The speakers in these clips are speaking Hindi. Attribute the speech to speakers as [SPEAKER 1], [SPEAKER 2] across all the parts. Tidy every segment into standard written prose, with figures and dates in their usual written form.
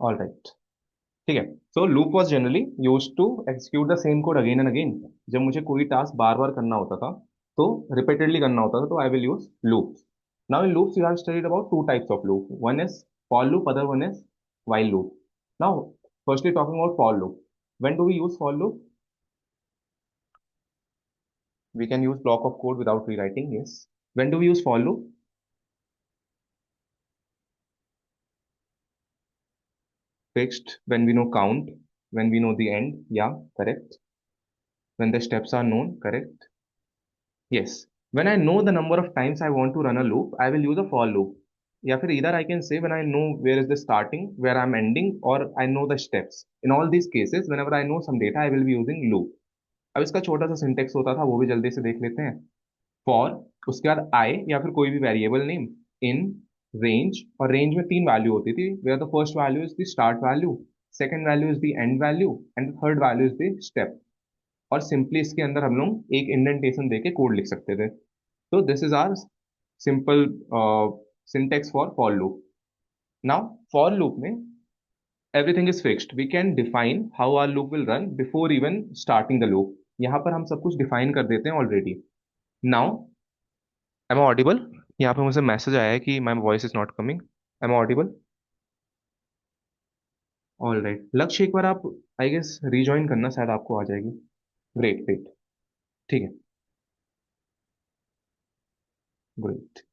[SPEAKER 1] All right. ठीक है। So loop was generally use to execute the same code again and again. जब मुझे कोई टास्क बार बार करना होता था, तो रिपीटेडली करना होता था, तो I will use loops. Now in loops you have studied about two types of loop, one is for loop, other one is while loop. Now, firstly talking about for loop. When do we use for loop? We can use block of code without rewriting, yes. When do we use for loop? Fixed, when we know count, when we know the end, yeah, correct. When the steps are known, correct. Yes. When I know the number of times I want to run a loop, I will use a for loop. Yeah, फिर either I can say when I know where is the starting, where I'm ending, or I know the steps. In all these cases, whenever I know some data, I will be using loop. अब इसका छोटा सा सिंटेक्स होता था, वो भी जल्दी से देख लेते हैं। फॉर, उसके बाद आई या फिर कोई भी वेरिएबल नेम, इन, रेंज, और रेंज में तीन वैल्यू होती थी, where the first value is the start value, second value is the end value, and third value is the step. और सिंपली इसके अंदर हम लोग एक इंडेंटेशन देके कोड लिख सकते थे। तो this is our simple syntax for loop. Now for loop में everything is fixed. We can define how our loop will run before even starting the loop. यहाँ पर हम सब कुछ डिफाइन कर देते हैं already. Now am I audible? यहाँ पे मुझे मैसेज आया है कि my voice is not coming. Am I audible? All right, Lakshya एक बार आप आई गेस रीजॉइन करना, शायद आपको आ जाएगी। Great great. ठीक है। ग्रेट।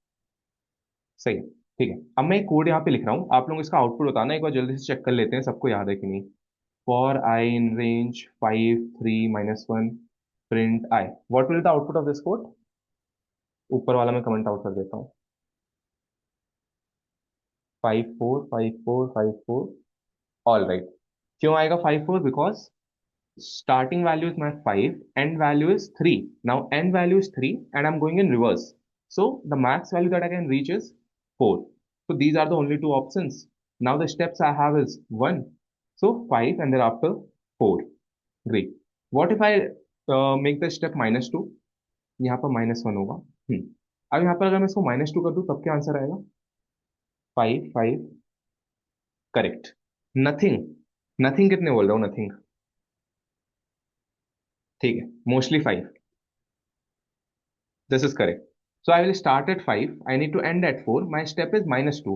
[SPEAKER 1] सही है। ठीक है, अब मैं एक कोड यहाँ पे लिख रहा हूँ, आप लोग इसका आउटपुट बताना, एक बार जल्दी से चेक कर लेते हैं सबको याद है कि नहीं। For I in range 5 3 -1 print I, what will the output of this code? ऊपर वाला मैं कमेंट आउट कर देता हूँ। 5 4 5 4 5 4। All right. क्यों आएगा 5 4? Because starting value is my 5, end value is 3. Now end value is 3 and I'm going in reverse. So the max value that I can reach is 4. So these are the only two options. Now the steps I have is 1. So 5 and thereafter 4. Great. What if I make the step -2? यहाँ पर -1 होगा। अब यहाँ पर अगर मैं इसको -2 कर दूँ तब क्या आंसर आएगा? 5 5। करेक्ट। नथिंग। नथिंग कितने बोल रहा हूँ? नथिंग। ठीक है, mostly 5। This is correct. So I will start at 5. I need to end at 4. My step is -2.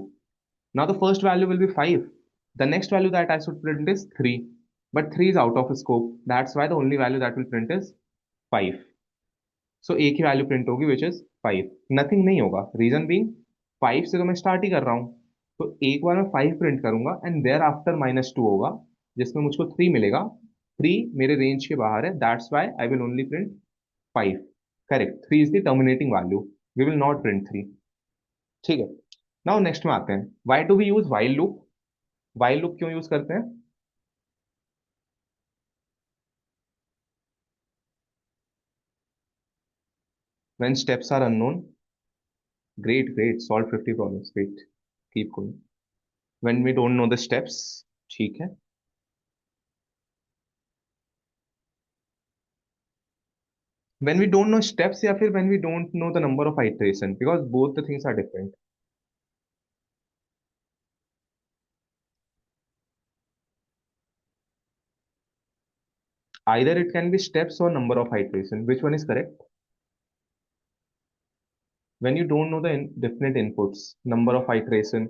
[SPEAKER 1] Now the first value will be 5. The next value that I should print is 3. But 3 is out of scope. That's why the only value that will print is 5. So एक ही वैल्यू प्रिंट होगी which is 5. नथिंग नहीं होगा, रीजन बीइंग 5 से तो मैं स्टार्ट ही कर रहा हूँ। तो एक बार मैं 5 प्रिंट करूंगा एंड देयर आफ्टर -2 होगा, जिसमें मुझको 3 मिलेगा। 3 मेरे रेंज के बाहर है, that's why I will only print 5। Correct, 3 is the terminating value, we will not print 3। ठीक है। नाउ नेक्स्ट में आते हैं, why do we use while loop? While loop क्यों यूज करते हैं? When steps are unknown. Great great, solve 50 problems, great, keep going. When we don't know the steps. ठीक है। When we don't know steps या फिर when we don't know the number of iteration, because both the things are different. either it can be steps or number of iteration, which one is correct? When you don't know the definite inputs, number of iteration,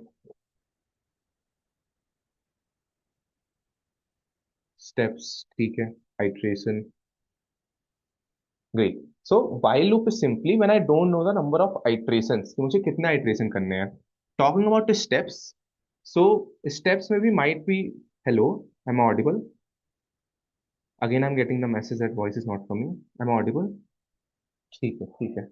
[SPEAKER 1] steps, ठीक है, iteration, great. So while loop is simply when I don't know the number of iterations, कि मुझे कितना iteration करने हैं। Talking about the steps, so steps maybe might be, hello, am I audible? Again I'm getting the message that voice is not coming. Am I audible? ठीक है ठीक है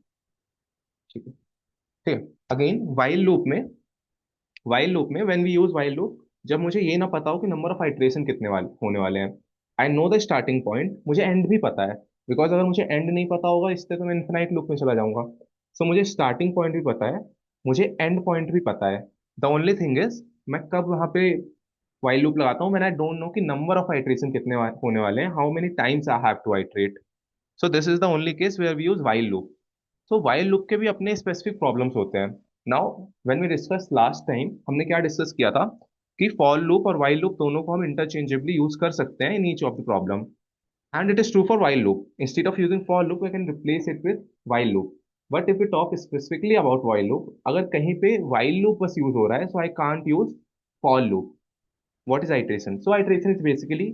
[SPEAKER 1] ठीक है ठीक है। अगेन वाइल लूप में when we use while loop, जब मुझे ये ना पता हो कि नंबर ऑफ आइट्रेशन कितने वाले होने वाले हैं, I know the starting point, मुझे एंड भी पता है। बिकॉज अगर मुझे एंड नहीं पता होगा इससे तो मैं इन्फिनाइट लूप में चला जाऊंगा। सो मुझे स्टार्टिंग पॉइंट भी पता है, मुझे एंड पॉइंट भी पता है। द ओनली थिंग इज मैं कब वहां पे वाइल लूप लगाता हूँ, मैंने आई डोंट नो कि नंबर ऑफ आइट्रेशन कितने होने वाले हैं, how many times I have to iterate. So this is the only case where we use while loop. तो वाइल लूप के भी अपने स्पेसिफिक प्रॉब्लम्स होते हैं। Now when we discuss last time, हमने क्या डिस्कस किया था? कि फॉर लूप और वाइल लूप दोनों को हम इंटरचेंजेबली यूज कर सकते हैं in each of the problem, and it is true for while loop. Instead of using for loop, I can replace it with while loop. But if we talk specifically about while loop, अगर कहीं पे while loop बस use हो रहा है, so I can't use for loop. What is iteration? So iteration is basically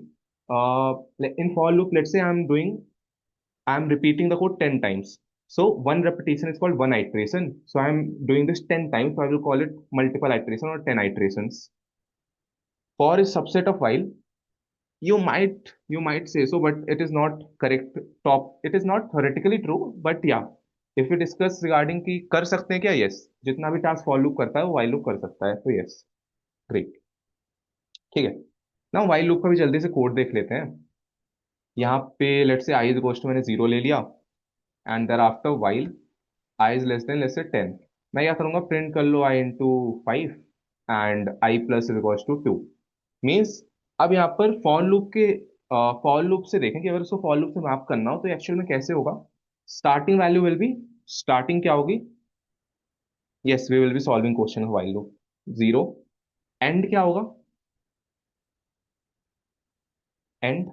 [SPEAKER 1] in for loop, let's say I'm repeating the code 10 times. So one repetition is called one iteration. So I'm doing this 10 times, so I will call it multiple iteration or 10 iterations. For is subset of while. You might say so, but it is not correct. Top, it is not theoretically true, but yeah, if we discuss regarding कि कर सकते हैं क्या, yes, जितना भी टास्क फॉर लूप करता है वो while लूप कर सकता है, तो yes, great, ठीक है। ना while लूप का भी जल्दी से कोड देख लेते हैं। यहाँ पे let's say I is equal to, मैंने जीरो ले लिया, and thereafter while I is less than let's say 10, मैं क्या करूंगा, प्रिंट कर लो I into 5 and I plus is equal to 2। Means अब यहाँ पर फॉर लूप से देखें कि अगर उसको फॉर लूप से मैप करना हो तो एक्चुअल में कैसे होगा। Starting value will be, starting क्या होगी, yes we will be solving question of while loop, zero. End क्या होगा, एंड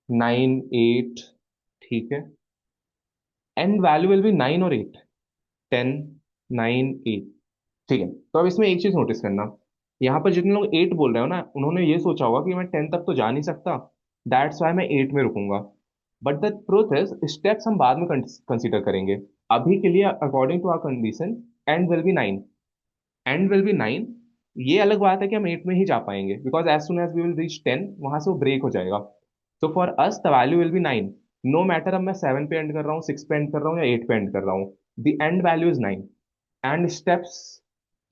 [SPEAKER 1] 9 8, ठीक है। एंड वैल्यू विल बी 9 और 8, 10 9 8, ठीक है। तो अब इसमें एक चीज नोटिस करना, यहाँ पर जितने लोग 8 बोल रहे हो ना, उन्होंने ये सोचा होगा कि मैं 10 तक तो जा नहीं सकता, दैट्स वाई मैं 8 में रुकूंगा। But the truth is steps हम बाद में कंसीडर करेंगे। अभी के लिए according to our condition end will be 9, end will be 9। ये अलग बात है कि हम 8 में ही जा पाएंगे, because as soon as we will reach 10 वहां से वो ब्रेक हो जाएगा। So for us the value will be 9, no matter अब मैं 7 पे एंड कर रहा हूँ, 6 पे एंड कर रहा हूँ या 8 पे एंड कर रहा हूँ, the end value is 9। And steps,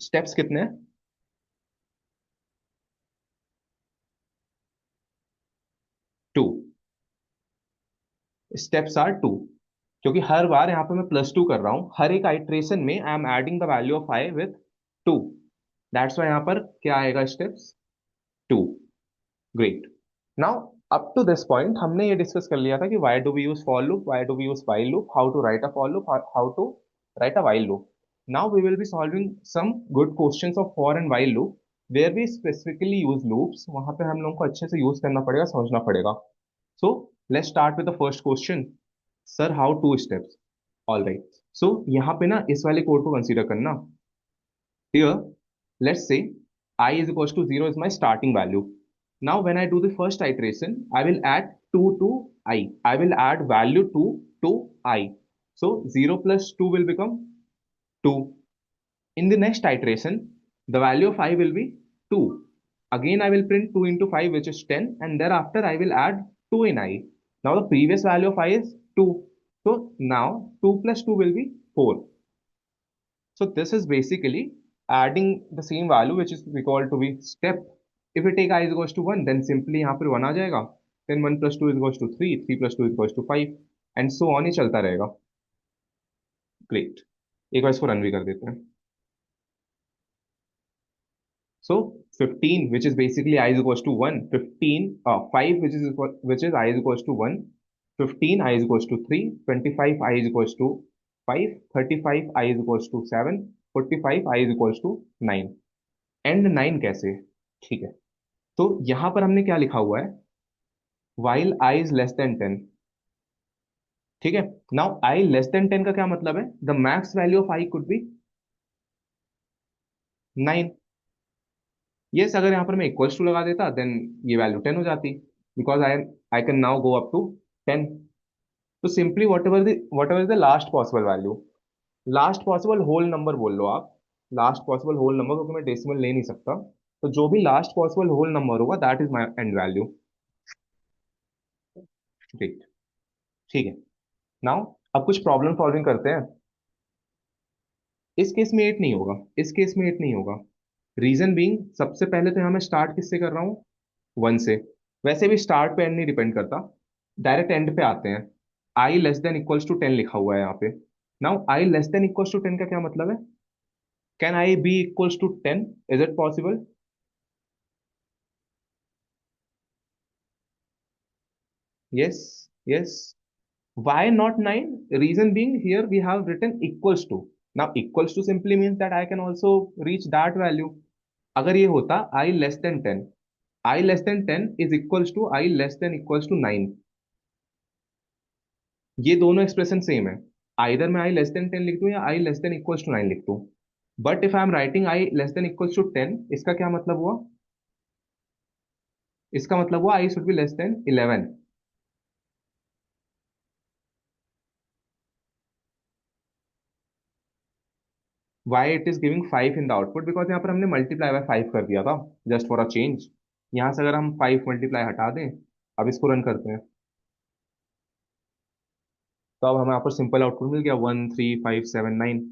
[SPEAKER 1] steps कितने हैं, 2, स्टेप्स आर 2। क्योंकि हर बार यहाँ पे मैं +2 कर रहा हूँ, हर एक आइट्रेशन में I am adding the value of I with 2, that's why यहाँ पर क्या आएगा, steps 2। Great. Now up to this point हमने ये डिस्कस कर लिया था कि why do we use for loop, why do we use while loop, how to write a for loop, how to write a while loop. Now we will be solving some good questions of for and while loop, where we specifically use loops, वहां पे हम लोगों को अच्छे से यूज करना पड़ेगा, समझना पड़ेगा। So let's start with the first question, sir how two steps. All right, so यहाँ पे ना इस वाले कोड को कंसीडर करना। Here, let's say I is equals to 0 is my starting value. Now, when I do the first iteration, I will add 2 to I. I will add value 2 to I. So, 0 plus 2 will become 2. In the next iteration, the value of I will be 2. Again, I will print 2 into 5, which is 10, and thereafter I will add 2 in I. Now, the previous value of I is 2. So, now 2 plus 2 will be 4. So this is basically adding the same value which is we call to be step. If we take I is equals to 1, then simply यहाँ पर 1 आ जाएगा, then 1 plus 2 is equals to 3, 3 plus 2 is equals to 5, and so on ही चलता रहेगा। Great, एक बार इसको रन भी कर देते हैं। So 15 which is basically I is equals to 1, 15 5 which is I is equals to 1, 15 I is equals to 3, 25 I is equals to 5, 35 I is equals to 7, 45 I is equals to 9। And 9 कैसे, ठीक है। तो यहां पर हमने क्या लिखा हुआ है, while I is less than 10, ठीक है। नाउ I लेस देन 10 का क्या मतलब है, the max value of I could be 9। Yes, अगर यहां पर मैं इक्वल्स टू लगा देता देन ये वैल्यू 10 हो जाती, because I can now go up to 10। तो simply whatever is the last possible value, last possible whole number बोल लो आप, लास्ट पॉसिबल होल नंबर, क्योंकि मैं डेसिमल ले नहीं सकता, तो जो भी लास्ट पॉसिबल होल नंबर होगा that is my and value. ठीक, ठीक है। नाउ अब कुछ प्रॉब्लम सॉल्विंग करते हैं। इस केस में 8 नहीं होगा, इस केस में 8 नहीं होगा। रीजन बीइंग, सबसे पहले तो यहाँ मैं स्टार्ट किससे कर रहा हूँ, 1 से। वैसे भी स्टार्ट पे एंड नहीं डिपेंड करता, डायरेक्ट एंड पे आते हैं। I less than equals to 10 लिखा हुआ है यहाँ पे। Now I less than equals to 10 का क्या मतलब है, can I be equals to 10, is it possible. Yes, yes. Why not 9? Reason being, here we have written equals to. Now, equals to simply means that I can also reach that value. अगर ये होता I less than 10, I less than 10 is equals to I less than equals to 9, ये दोनों एक्सप्रेशन सेम है। आइदर मैं आई लेस देन 10 लिख दूं या I less than equals to 9 लिख दूं। But if I am writing I less than equals to 10, इसका क्या मतलब हुआ? इसका मतलब हुआ I should be less than 11। Why it is giving 5 in the output? Because यहाँ पर हमने मल्टीप्लाई बाय 5 कर दिया था, जस्ट फॉर अ चेंज। यहाँ से अगर हम 5 मल्टीप्लाई हटा दें, अब इसको रन करते हैं, तो अब हमें यहाँ पर सिंपल आउटपुट मिल गया 13579।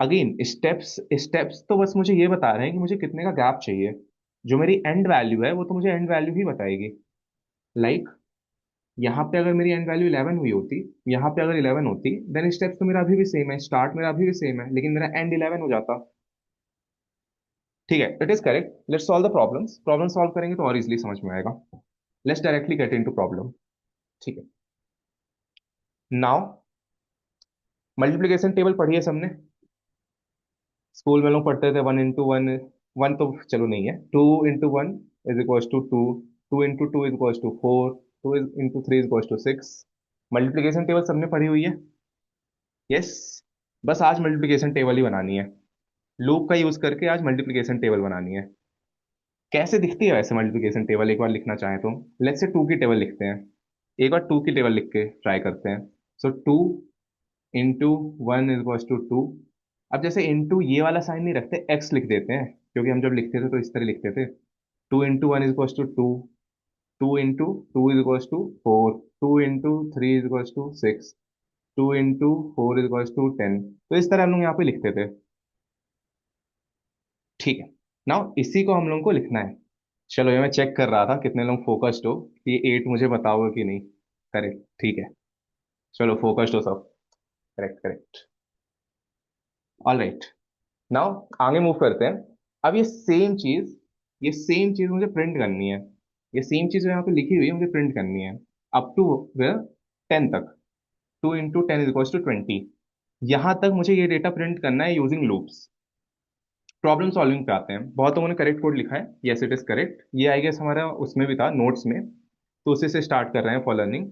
[SPEAKER 1] अगेन स्टेप्स, स्टेप्स तो बस मुझे ये बता रहे हैं कि मुझे कितने का गैप चाहिए। जो मेरी एंड वैल्यू है वो तो मुझे एंड वैल्यू ही बताएगी। लाइक यहाँ पे अगर मेरी एंड वैल्यू 11 हुई होती, यहाँ पे अगर 11 होती, देन स्टेप्स तो मेरा अभी भी सेम है, स्टार्ट मेरा अभी भी सेम है, लेकिन मेरा एंड 11 हो जाता। ठीक है, it is correct. Let's solve the problems, problem solve करेंगे तो और इजीली समझ में आएगा। Let's directly get into problem. ठीक है, नाउ मल्टीप्लिकेशन टेबल पढ़ी है सबने? स्कूल में लोग पढ़ते थे 1 इंटू 1, वन तो चलो नहीं है, 2 into 1 is equals to 2, 2 into 2 is equals to 4, 2 into 3 is equals to 6। Multiplication table सबने पढ़ी हुई है? यस। बस आज मल्टीप्लिकेशन टेबल ही बनानी है, लूप का यूज करके आज मल्टीप्लिकेशन टेबल बनानी है। कैसे दिखती है वैसे मल्टीप्लिकेशन टेबल, एक बार लिखना चाहें तो? लेट्स से 2 की टेबल लिखते हैं, एक बार 2 की टेबल लिख के ट्राई करते हैं। सो 2 इंटू 1 इज इक्वल्स टू 2। अब जैसे इंटू ये वाला साइन नहीं रखते, एक्स लिख देते हैं, क्योंकि हम जब लिखते थे तो इस तरह लिखते थे। 2 into 1 is equals to 2, 2 into 2 is equals to 4, 2 into 3 is equals to 6, 2 into 4 is equals to 10। तो इस तरह हम लोग यहाँ पे लिखते थे। ठीक है, नाउ इसी को हम लोग को लिखना है। चलो, ये मैं चेक कर रहा था कितने लोग फोकस्ड हो, कि 8 मुझे बताओगे कि नहीं। करेक्ट, ठीक है। चलो, फोकस्ड हो सब। Correct correct. All right, now आगे मूव करते हैं। अब ये सेम चीज मुझे प्रिंट करनी है। ये सेम चीज जो यहाँ पे लिखी हुई है मुझे प्रिंट करनी है, अप टू 10 तक। 2 इंटू 10 इज इक्वल्स टू 20, यहां तक मुझे ये डेटा प्रिंट करना है यूजिंग लूप्स। प्रॉब्लम सॉल्विंग पे आते हैं। बहुत लोगों ने करेक्ट कोड लिखा है, यस इट इज करेक्ट। ये आई गेस हमारा उसमें भी था नोट्स में, तो उसी से स्टार्ट कर रहे हैं फॉर लर्निंग।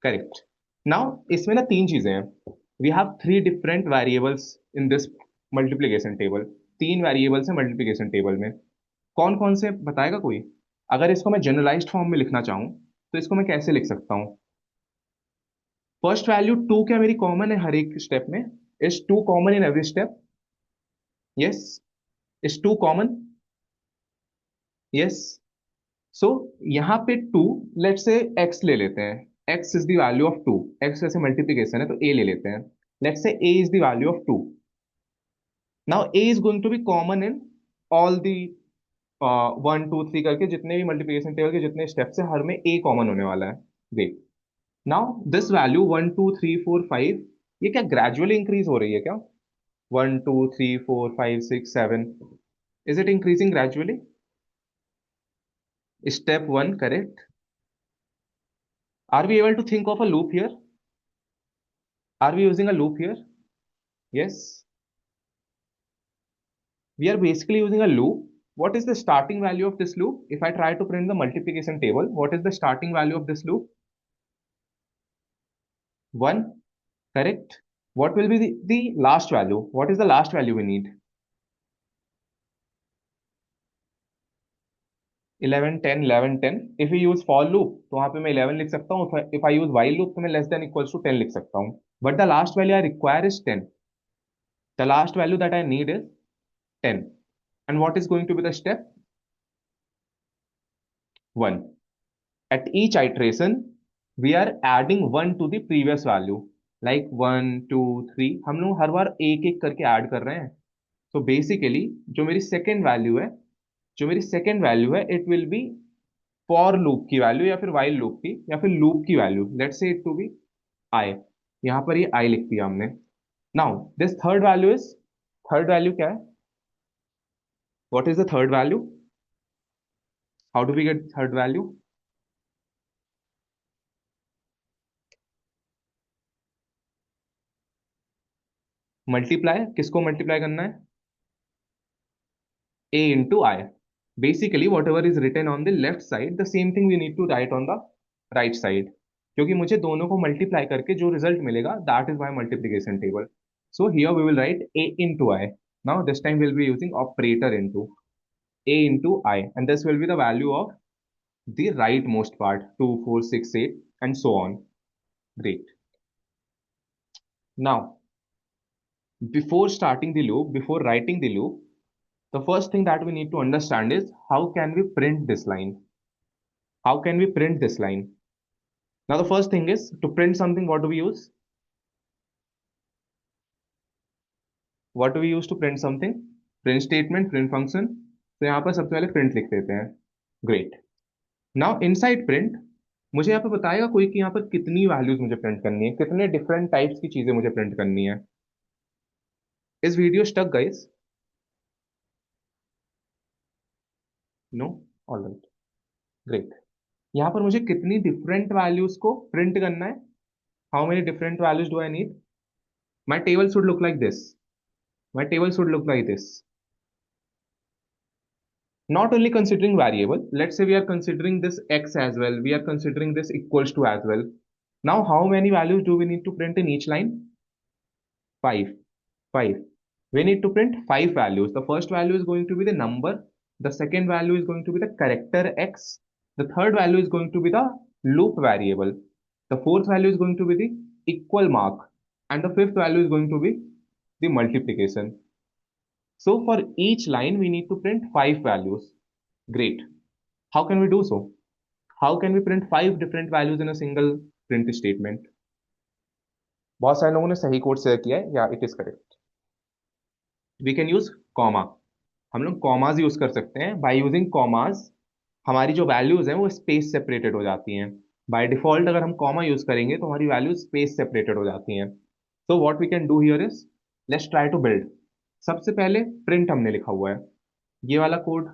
[SPEAKER 1] करेक्ट। नाउ इसमें ना 3 चीजें हैं। We have 3 different variables in this multiplication table. 3 variables हैं मल्टीप्लीकेशन टेबल में। कौन कौन से बताएगा कोई? अगर इसको मैं जनरलाइज्ड फॉर्म में लिखना चाहूँ, तो इसको मैं कैसे लिख सकता हूँ? फर्स्ट वैल्यू 2 क्या मेरी कॉमन है हर एक स्टेप में? Is 2 common in every step? Yes. Is 2 common? Yes. So यहाँ पे 2, लेट से एक्स ले लेते हैं, X is the value of 2। X जैसे मल्टीप्लीकेशन है तो ए ले लेते हैं। Let say A is the value of 2। Now A is going to be common in all the 1 2 3 करके जितने भी मल्टीप्लिकेशन टेबल के जितने स्टेप्स है, हर में ए कॉमन होने वाला है। देख, नाउ दिस वैल्यू 1 2 3 4 5, ये क्या ग्रेजुअली इंक्रीज हो रही है क्या? 1 2 3 4 5 6 7, is it increasing gradually? Step 1, correct. Are we able to think of a loop here? Are we using a loop here? Yes, we are basically using a loop. What is the starting value of this loop? If I try to print the multiplication table, what is the starting value of this loop? 1, correct. What will be the last value? What is the last value we need? 11 10 11 10। If we use for loop, तो वहां पे मैं 11 लिख सकता हूँ। If I use while loop, तो मैं less than equals to 10 लिख सकता हूँ। But the last value I require is 10. The last value that I need is 10. And what is going to be the step? 1. At each iteration we are adding 1 to the previous value, like 1 2 3, हम लोग हर बार एक एक करके ऐड कर रहे हैं। तो बेसिकली जो मेरी सेकेंड वैल्यू है it will be for loop की वैल्यू, या फिर वाइल लूप की, या फिर लूप की value. Let's say it to be I. यहाँ पर ये आई लिख दिया हमने। नाउ दिस थर्ड वैल्यू क्या है? What is the third value? How do we get third value? Multiply, किसको मल्टीप्लाई करना है? a into I. Basically whatever is written on the left side, the same thing we need to write on the right side, क्योंकि मुझे दोनों को मल्टीप्लाई करके जो रिजल्ट मिलेगा, that is my multiplication table. So here we will write a into I. Now this time we'll be using operator into a into I, and this will be the value of the rightmost part, 2 4 6 8 and so on. Great. Now before starting the loop, before writing the loop, the first thing that we need to understand is how can we print this line. How can we print this line? Now the first thing is, to print something, what do we use? What do we use to print something? Print statement, print function. तो यहाँ पर सबसे पहले print लिख देते हैं. Great. Now inside print, मुझे यहाँ पे बताएगा कोई कि यहाँ पर कितनी वैल्यूज मुझे प्रिंट करनी है, कितने डिफरेंट टाइप्स की चीजें मुझे प्रिंट करनी है. Is video stuck guys? No? All right. Great. यहाँ पर मुझे कितनी डिफरेंट वैल्यूज को प्रिंट करना है? How many different values do I need? My table should look like this. My table should look like this. Not only considering variable, let's say we are considering this x as well, we are considering this equals to as well. Now how many values do we need to print in each line? 5. We need to print 5 values. The first value is going to be the number, the second value is going to be the character x, the third value is going to be the loop variable, the fourth value is going to be the equal mark, and the fifth value is going to be the multiplication. So for each line, we need to print 5 values. Great. How can we do so? How can we print 5 different values in a single print statement? बहुत सारे लोगों ने सही कोड शेयर किया है, या it is correct. We can use comma. हम लोग कॉमाज यूज कर सकते हैं. बाय यूजिंग कॉमाज हमारी जो वैल्यूज हैं वो स्पेस सेपरेटेड हो जाती हैं. बाय डिफॉल्ट अगर हम कॉमा यूज करेंगे तो हमारी वैल्यूज स्पेस सेपरेटेड हो जाती हैं. तो what we can do here is, let's try to build. सबसे पहले प्रिंट हमने लिखा हुआ है. ये वाला कोड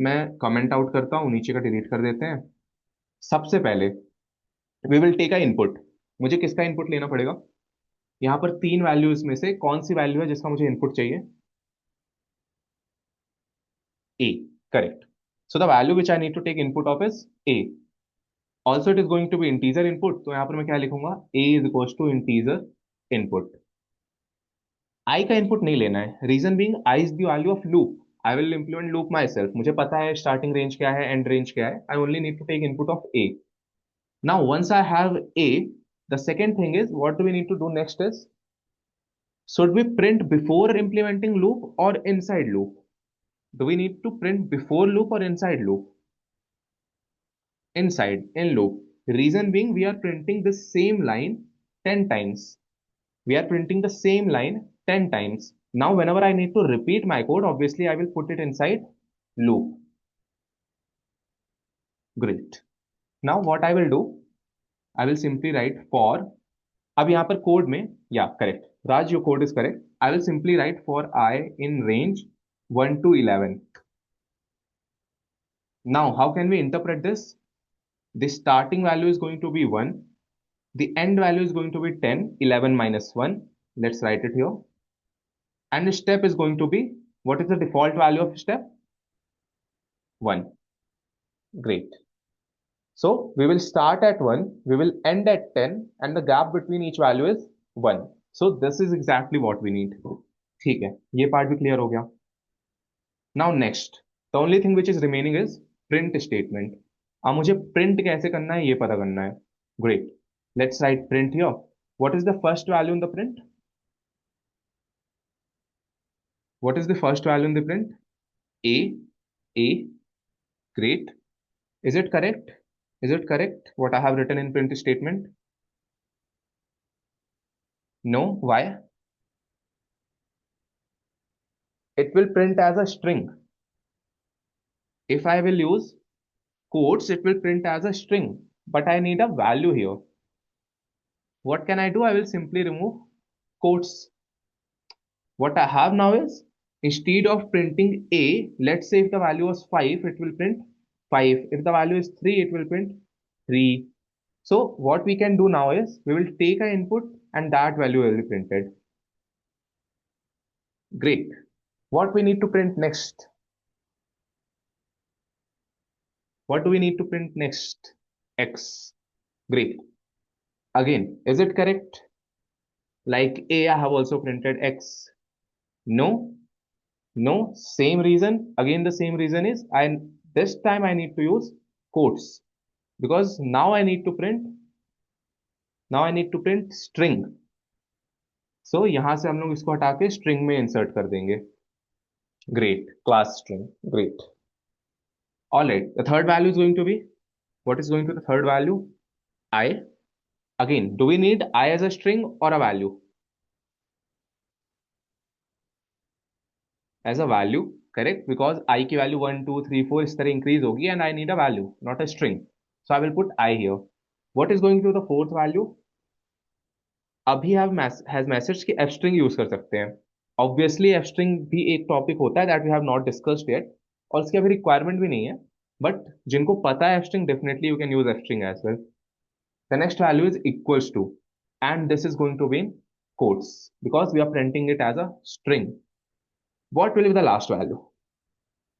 [SPEAKER 1] मैं कमेंट आउट करता हूँ, नीचे का डिलीट कर देते हैं. सबसे पहले we will take a input. मुझे किसका इनपुट लेना पड़ेगा? यहाँ पर 3 वैल्यूज में से कौन सी वैल्यू है जिसका मुझे इनपुट चाहिए? A. Correct. So the value which I need to take input of is A. Also it is going to be integer input, तो यहाँ पर मैं क्या लिखूंगा? A is equal to integer input. I का इनपुट नहीं लेना है. Reason being I is the value of loop. I will implement loop myself. मुझे पता है स्टार्टिंग रेंज क्या है, एंड रेंज क्या है. I only need to take input of A. Now, once I have A, the second thing is what do we need to do next is, should we print before implementing loop or inside loop? Do we need to print before loop or inside loop? Inside, in loop. Reason being, we are printing the same line 10 times. We are printing the same line 10 times. Now, whenever I need to repeat my code, obviously I will put it inside loop. Great. Now, what I will do, I will simply write for. अब यहाँ पर कोड में, या correct Raj, your code is correct. I will simply write for I in range 1 to 11. Now how can we interpret this? The starting value is going to be 1, the end value is going to be 10. 11 minus 1, let's write it here. And step is going to be, what is the default value of step? 1. Great. So we will start at 1, we will end at 10, and the gap between each value is 1. So this is exactly what we need. ठीक है, ये पार्ट भी क्लियर हो गया. Now next, the only thing which is remaining is print statement. अब मुझे प्रिंट कैसे करना है ये पता करना है. Great. Let's write print here. What is the first value in the print? What is the first value in the print? A. A. Great. Is it correct? Is it correct what I have written in print statement? No. Why? It will print as a string. If I will use quotes, it will print as a string, but I need a value here. What can I do? I will simply remove quotes. What I have now is, instead of printing a, let's say if the value was 5, it will print 5. If the value is 3, it will print 3. So what we can do now is, we will take an input and that value will be printed. Great. What we need to print next? What do we need to print next? X. Great. Again, is it correct? Like A, I have also printed X. No, no, same reason. Again, the same reason is this time I need to use quotes because now I need to print string. So यहां से हम लोग इसको हटा के string में insert कर देंगे. Great. Class string. Great. All right. The third value is going to be, what is going to the third value? I. Again, do we need I as a string or a value? As a value, correct? Because I की value 1, 2, 3, 4 इस तरह increase होगी and I need a value, not a string. So I will put I here. What is going to the fourth value? अभी has message की f string use कर सकते हैं. Obviously f string भी एक topic होता है that we have not discussed yet और इसकी अभी requirement भी नहीं है. But जिनको पता है f string, definitely you can use f string as well. The next value is equals to, and this is going to be in quotes because we are printing it as a string. What will be the last value?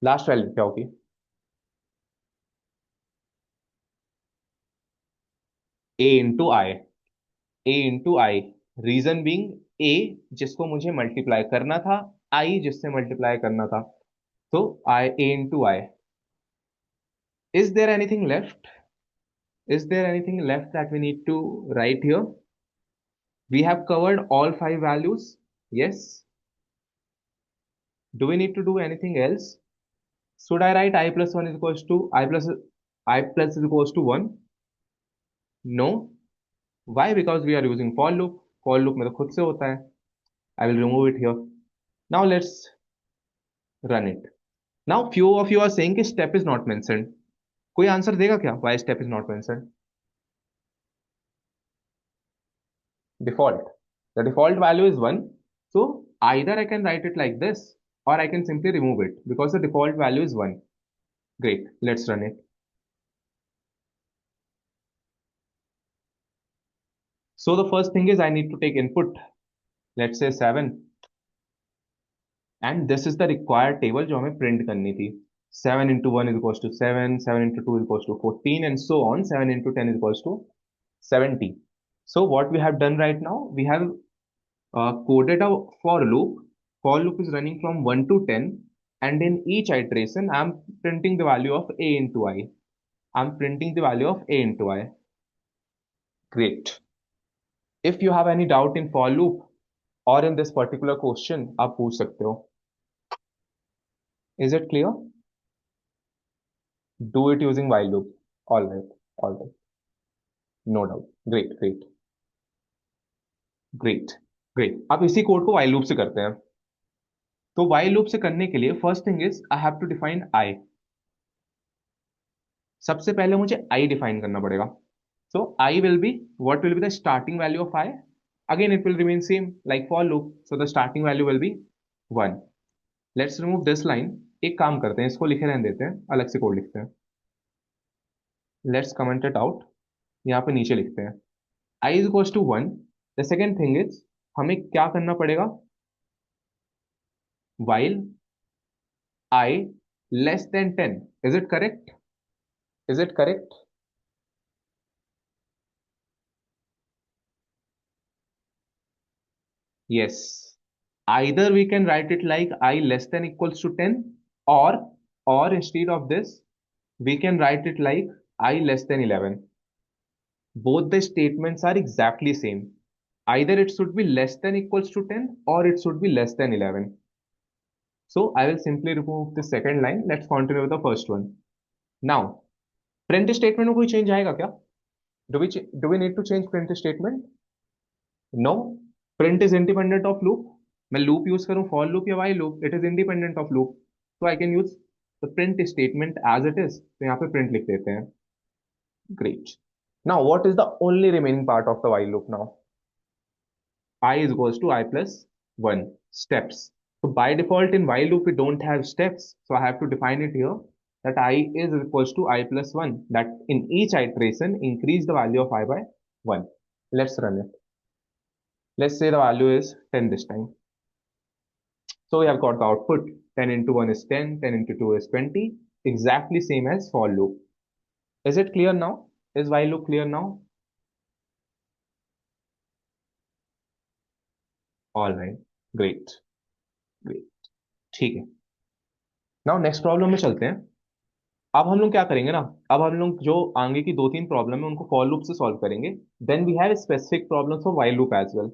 [SPEAKER 1] Last value क्या होगी? A into I. A into I. Reason being A जिसको मुझे मल्टीप्लाई करना था, I जिससे मल्टीप्लाई करना था. So I A into I. Is there anything left? Is there anything left that we need to write here? We have covered all five values. Yes. Do we need to do anything else? Should I write I plus 1 is equals to I plus is equals to 1? No. Why? Because we are using for loop. For loop में तो खुद से होता है. I will remove it here. Now let's run it. Now few of you are saying कि step is not mentioned. कोई आंसर देगा क्या? Why step is not mentioned? Default. The default value is 1. So either I can write it like this or I can simply remove it because the default value is 1. Great. Let's run it. So the first thing is I need to take input. Let's say 7. And this is the required table जो हमें print करनी थी. 7 into 1 is equals to 7, 7 into 2 is equals to 14, and so on. 7 into 10 is equals to 70. So what we have done right now, we have coded a for loop. For loop is running from 1 to 10, and in each iteration, I'm printing the value of a into I. I'm printing the value of a into I. Great. If you have any doubt in for loop or in this particular question, आप पूछ सकते हो. Is it clear? Do it using while loop. All right. All right. No doubt. Great. Great. Great. Great. अब इसी कोड को while loop से करते हैं. तो while loop से करने के लिए first thing is I have to define I. सबसे पहले मुझे I define करना पड़ेगा. So I will be, what will be the starting value of I? Again, it will remain same like for loop. So the starting value will be 1. Let's remove this line. एक काम करते हैं, इसको लिखे रहने देते हैं, अलग से कोड लिखते हैं. Let's comment it out. यहाँ पे नीचे लिखते हैं I is equals to 1. The second thing is हमें क्या करना पड़ेगा? While I less than 10. Is it correct? Is it correct? Yes. Either we can write it like I less than equals to 10, or instead of this, we can write it like I less than 11. Both the statements are exactly same. Either it should be less than equals to 10 or it should be less than 11. So I will simply remove the second line. Let's continue with the first one. Now, print statement में कोई change आएगा क्या? Do we need to change print statement? No. Print is independent of loop. मैं loop use करूँ for loop या while loop, it is independent of loop. So I can use the print statement as it is. तो यहाँ पे print लिख देते हैं. Great. Now what is the only remaining part of the while loop now? I is equals to I plus 1 steps. So by default in while loop we don't have steps. So I have to define it here that I is equals to I plus 1. That in each iteration increase the value of I by 1. Let's run it. Let's say the value is 10 this time. So we have got the output 10 into 1 is 10, 10 into 2 is 20, exactly same as for loop. Is it clear now? Is while loop clear now? All right, great, great, ठीक है. नाउ नेक्स्ट प्रॉब्लम में चलते हैं. अब हम लोग क्या करेंगे ना, अब हम लोग जो आगे की दो तीन प्रॉब्लम है उनको फॉर लूप से सॉल्व करेंगे. Then we have specific problems for while loop as well.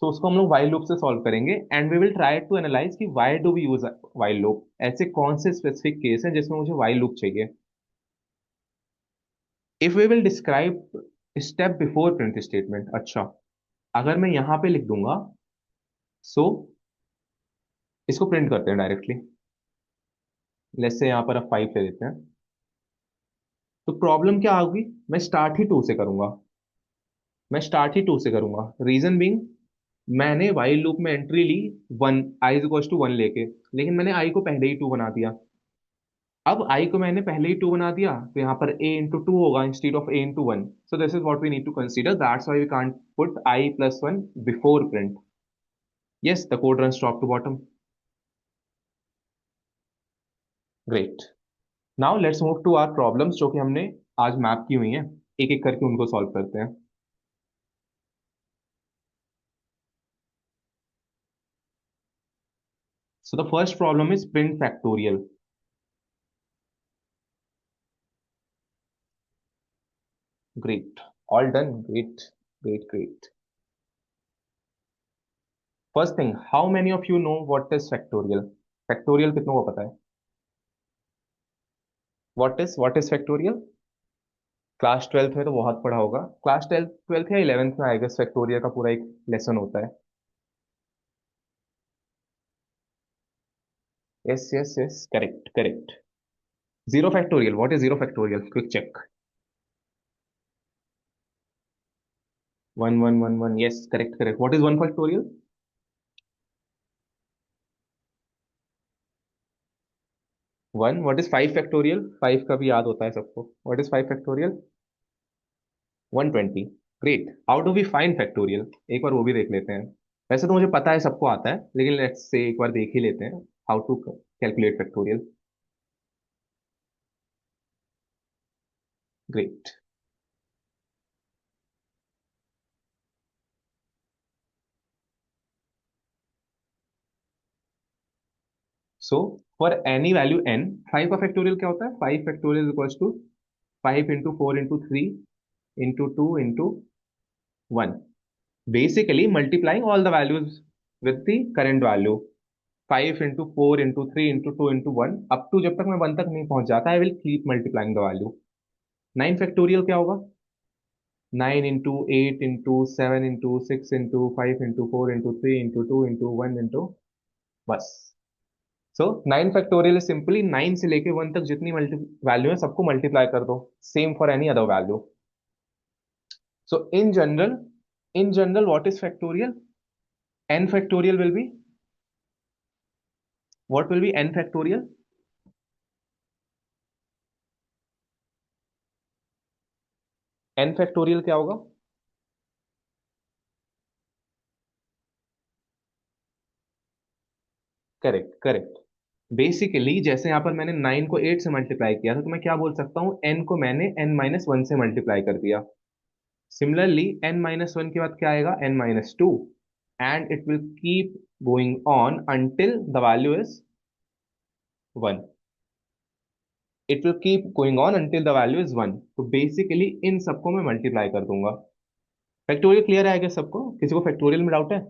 [SPEAKER 1] तो उसको हम लोग व्हाइल लूप से सॉल्व करेंगे and we will try to analyse कि why do we use while loop. ऐसे कौन से स्पेसिफिक केस हैं जिसमें मुझे व्हाइल लूप चाहिए. If we will describe step before print statement. अच्छा, अगर मैं यहां पे लिख दूंगा, सो इसको प्रिंट करते हैं डायरेक्टली. लेट्स से यहां पर अब 5 ले लेते हैं. तो प्रॉब्लम क्या होगी, मैं स्टार्ट ही टू से करूंगा. मैं स्टार्ट ही टू से करूंगा. रीजन बीइंग, मैंने वाइल लूप में एंट्री ली one, I is equal to one लेके, लेकिन मैंने आई को पहले ही टू बना दिया. अब आई को मैंने पहले ही टू बना दिया तो यहाँ पर ए इंटू टू होगा instead of A into one. So this is what we need to consider. That's why we can't put I plus one before print. Yes, the code run top to bottom. Great. Now let's move to our problems जो कि हमने आज मैप की हुई हैं. एक एक करके उनको सॉल्व करते हैं. So the first problem is print factorial. Great, all done. Great, great, great. First thing, how many of you know what is factorial. Factorial कितनों को पता है? What is factorial? Class twelfth में तो बहुत पढ़ा होगा. क्लास ट्वेल्थ या इलेवेंथ में आएगा फैक्टोरियल का पूरा एक लेसन होता है. Yes, yes, yes, correct, correct. Zero factorial, what is zero factorial? Quick check. One, one, one, one, yes, correct, correct. What is one factorial? One. What is five factorial? Five का भी याद होता है सबको. What is five factorial? 120. Great. How do we find factorial? एक बार वो भी देख लेते हैं. वैसे तो मुझे पता है, सबको आता है, लेकिन लेट्स से एक बार देख ही लेते हैं. How to calculate factorial. Great. So for any value n, five का फैक्टोरियल क्या होता है? Five factorial equals to five into four into three into two into one. Basically multiplying all the values with the current value. Five into four into three into two into one, up to जब तक मैं वन तक नहीं पहुंच जाता, I will keep multiplying the value. Nine factorial क्या होगा? Nine into eight into seven into six into five into four into three into two into one into, बस. So nine factorial is simply nine से लेके वन तक जितनी मल्टी वैल्यू है सबको मल्टीप्लाई कर दो. Same for any other value. So in general what is factorial? N factorial will be, what will be n factorial? N factorial क्या होगा? Correct, correct. बेसिकली जैसे यहां पर मैंने 9 को 8 से मल्टीप्लाई किया था, तो मैं क्या बोल सकता हूँ, n को मैंने n माइनस वन से मल्टीप्लाई कर दिया. सिमिलरली n माइनस वन के बाद क्या आएगा? n minus two. And it will keep going on until the value is one. It will keep going on until the value is one. तो बेसिकली इन सबको मैं मल्टीप्लाई कर दूंगा. फैक्टोरियल क्लियर है क्या सबको? किसी को फैक्टोरियल में डाउट है?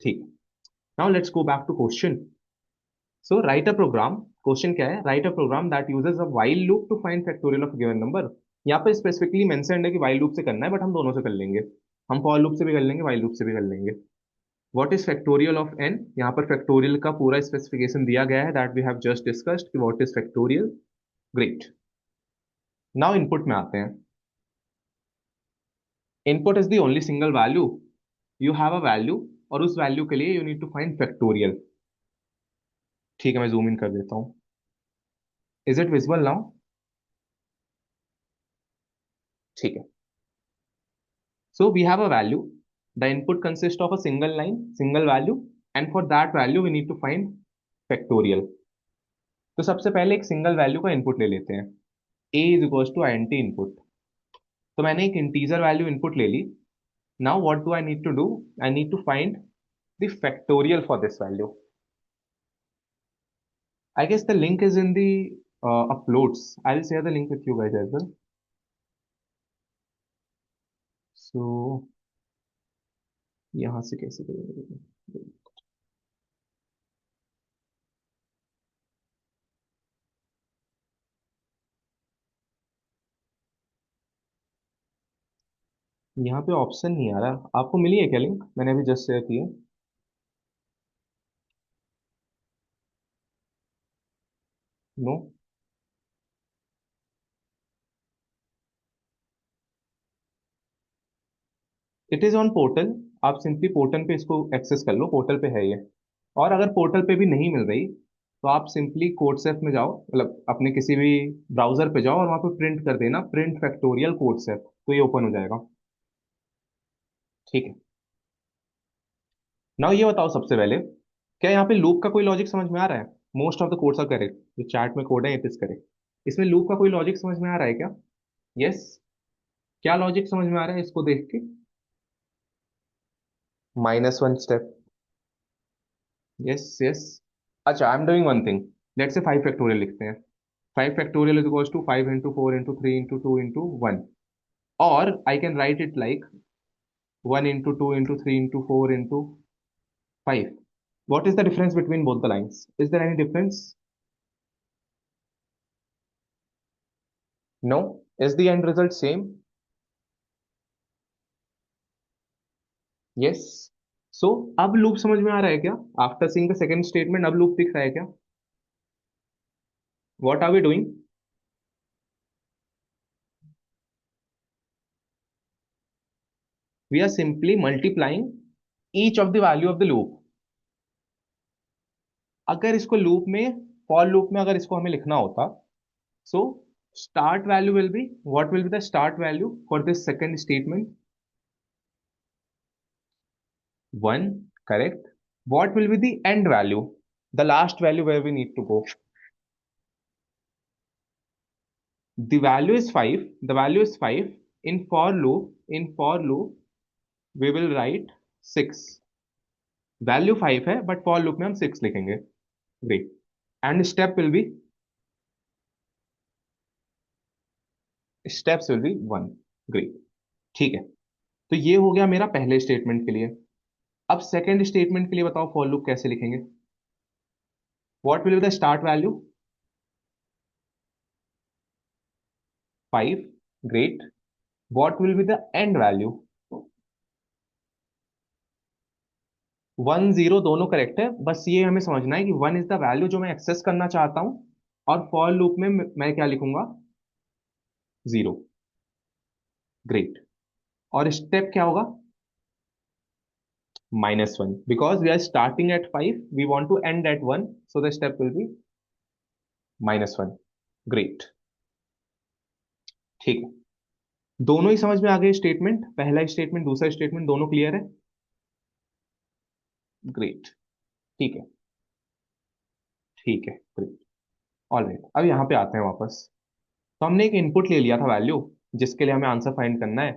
[SPEAKER 1] ठीक. Now let's go back to question. So write a program. Question क्या है? Write a program that uses a while loop to find factorial of given number. यहाँ पर स्पेसिफिकली मेंशन्ड है कि व्हाइल लूप से करना है, बट हम दोनों से कर लेंगे. हम फॉर लूप से भी कर लेंगे, व्हाइल लूप से भी कर लेंगे. What is factorial of N? यहाँ पर फैक्टोरियल का पूरा स्पेसिफिकेशन दिया गया है, that we have just discussed कि what is factorial. Great. Now input में आते हैं. Input is the only single value. You have a value, और उस वैल्यू के लिए you need to find factorial. ठीक है, मैं जूम इन कर देता हूँ. Is it visible now? ठीक है. So we have a value. The input consists of a single line, single value, and for that value we need to find factorial. तो सबसे पहले एक सिंगल वैल्यू का इनपुट ले लेते हैं. a is equal to int input. तो मैंने एक इंटीजर वैल्यू इनपुट ले ली. Now what do I need to do? I need to find the factorial for this value. I guess the link is in the uploads. I'll share the link with you guys as well. So यहाँ से कैसे करेंगे? यहाँ पे ऑप्शन नहीं आ रहा. आपको मिली है क्या लिंक? मैंने अभी जस्ट शेयर की है. No. It is on portal. आप सिंपली पोर्टल पे इसको एक्सेस कर लो. पोर्टल पे है ये. और अगर पोर्टल पे भी नहीं मिल रही तो आप सिंपली कोडसेफ में जाओ, मतलब अपने किसी भी ब्राउजर पे जाओ और वहां पे प्रिंट कर देना, प्रिंट फैक्टोरियल कोडसेफ, तो ये ओपन हो जाएगा. ठीक है. नाउ ये बताओ सबसे पहले, क्या यहाँ पे लूप का कोई लॉजिक समझ में आ रहा है? Most of the codes are correct. जो चैट में कोड है इट इज करेक्ट. इसमें लूप का कोई लॉजिक समझ में आ रहा है क्या? यस. क्या लॉजिक समझ में आ रहा है इसको देख के? -1 स्टेप. Yes yes. अच्छा, I am doing one thing. Let's say 5 factorial लिखते हैं. 5 factorial is equals to 5 into 4 into 3 into 2 into 1. और I can write it like 1 into 2 into 3 into 4 into 5. What is the difference between both the lines? Is there any difference? No. Is the end result same? Yes. So अब लूप समझ में आ रहा है क्या? After seeing the second statement अब लूप दिख रहा है क्या? What are we doing? We are simply multiplying each of the value of the loop. अगर इसको लूप में, फॉर लूप में अगर इसको हमें लिखना होता, so start value will be, what will be the start value for this second statement? 1. Correct. What will be the end value, the last value where we need to go? The value is 5. The value is 5. In for loop we will write 6. Value 5 है बट फॉर लूप में हम 6 लिखेंगे. Great. And steps will be 1. Great. ठीक है. तो ये हो गया मेरा पहले स्टेटमेंट के लिए. अब सेकेंड स्टेटमेंट के लिए बताओ फॉर लूप कैसे लिखेंगे? What will be the start value? 5. Great. What will be the end value? 1 0 दोनों करेक्ट है. बस ये हमें समझना है कि 1 इज द वैल्यू जो मैं एक्सेस करना चाहता हूं, और फॉर लूप में मैं क्या लिखूंगा? 0. ग्रेट. और स्टेप क्या होगा? -1. Because we are starting at 5, we want to end at 1, so the step will be -1. Great. ठीक है. दोनों ही समझ में आ गए स्टेटमेंट? पहला स्टेटमेंट दूसरा स्टेटमेंट दोनों क्लियर है? ग्रेट. ठीक है. ठीक है. ग्रेट. All right. अब यहाँ पे आते हैं वापस. तो हमने एक इनपुट ले लिया था वैल्यू, जिसके लिए हमें आंसर फाइंड करना है.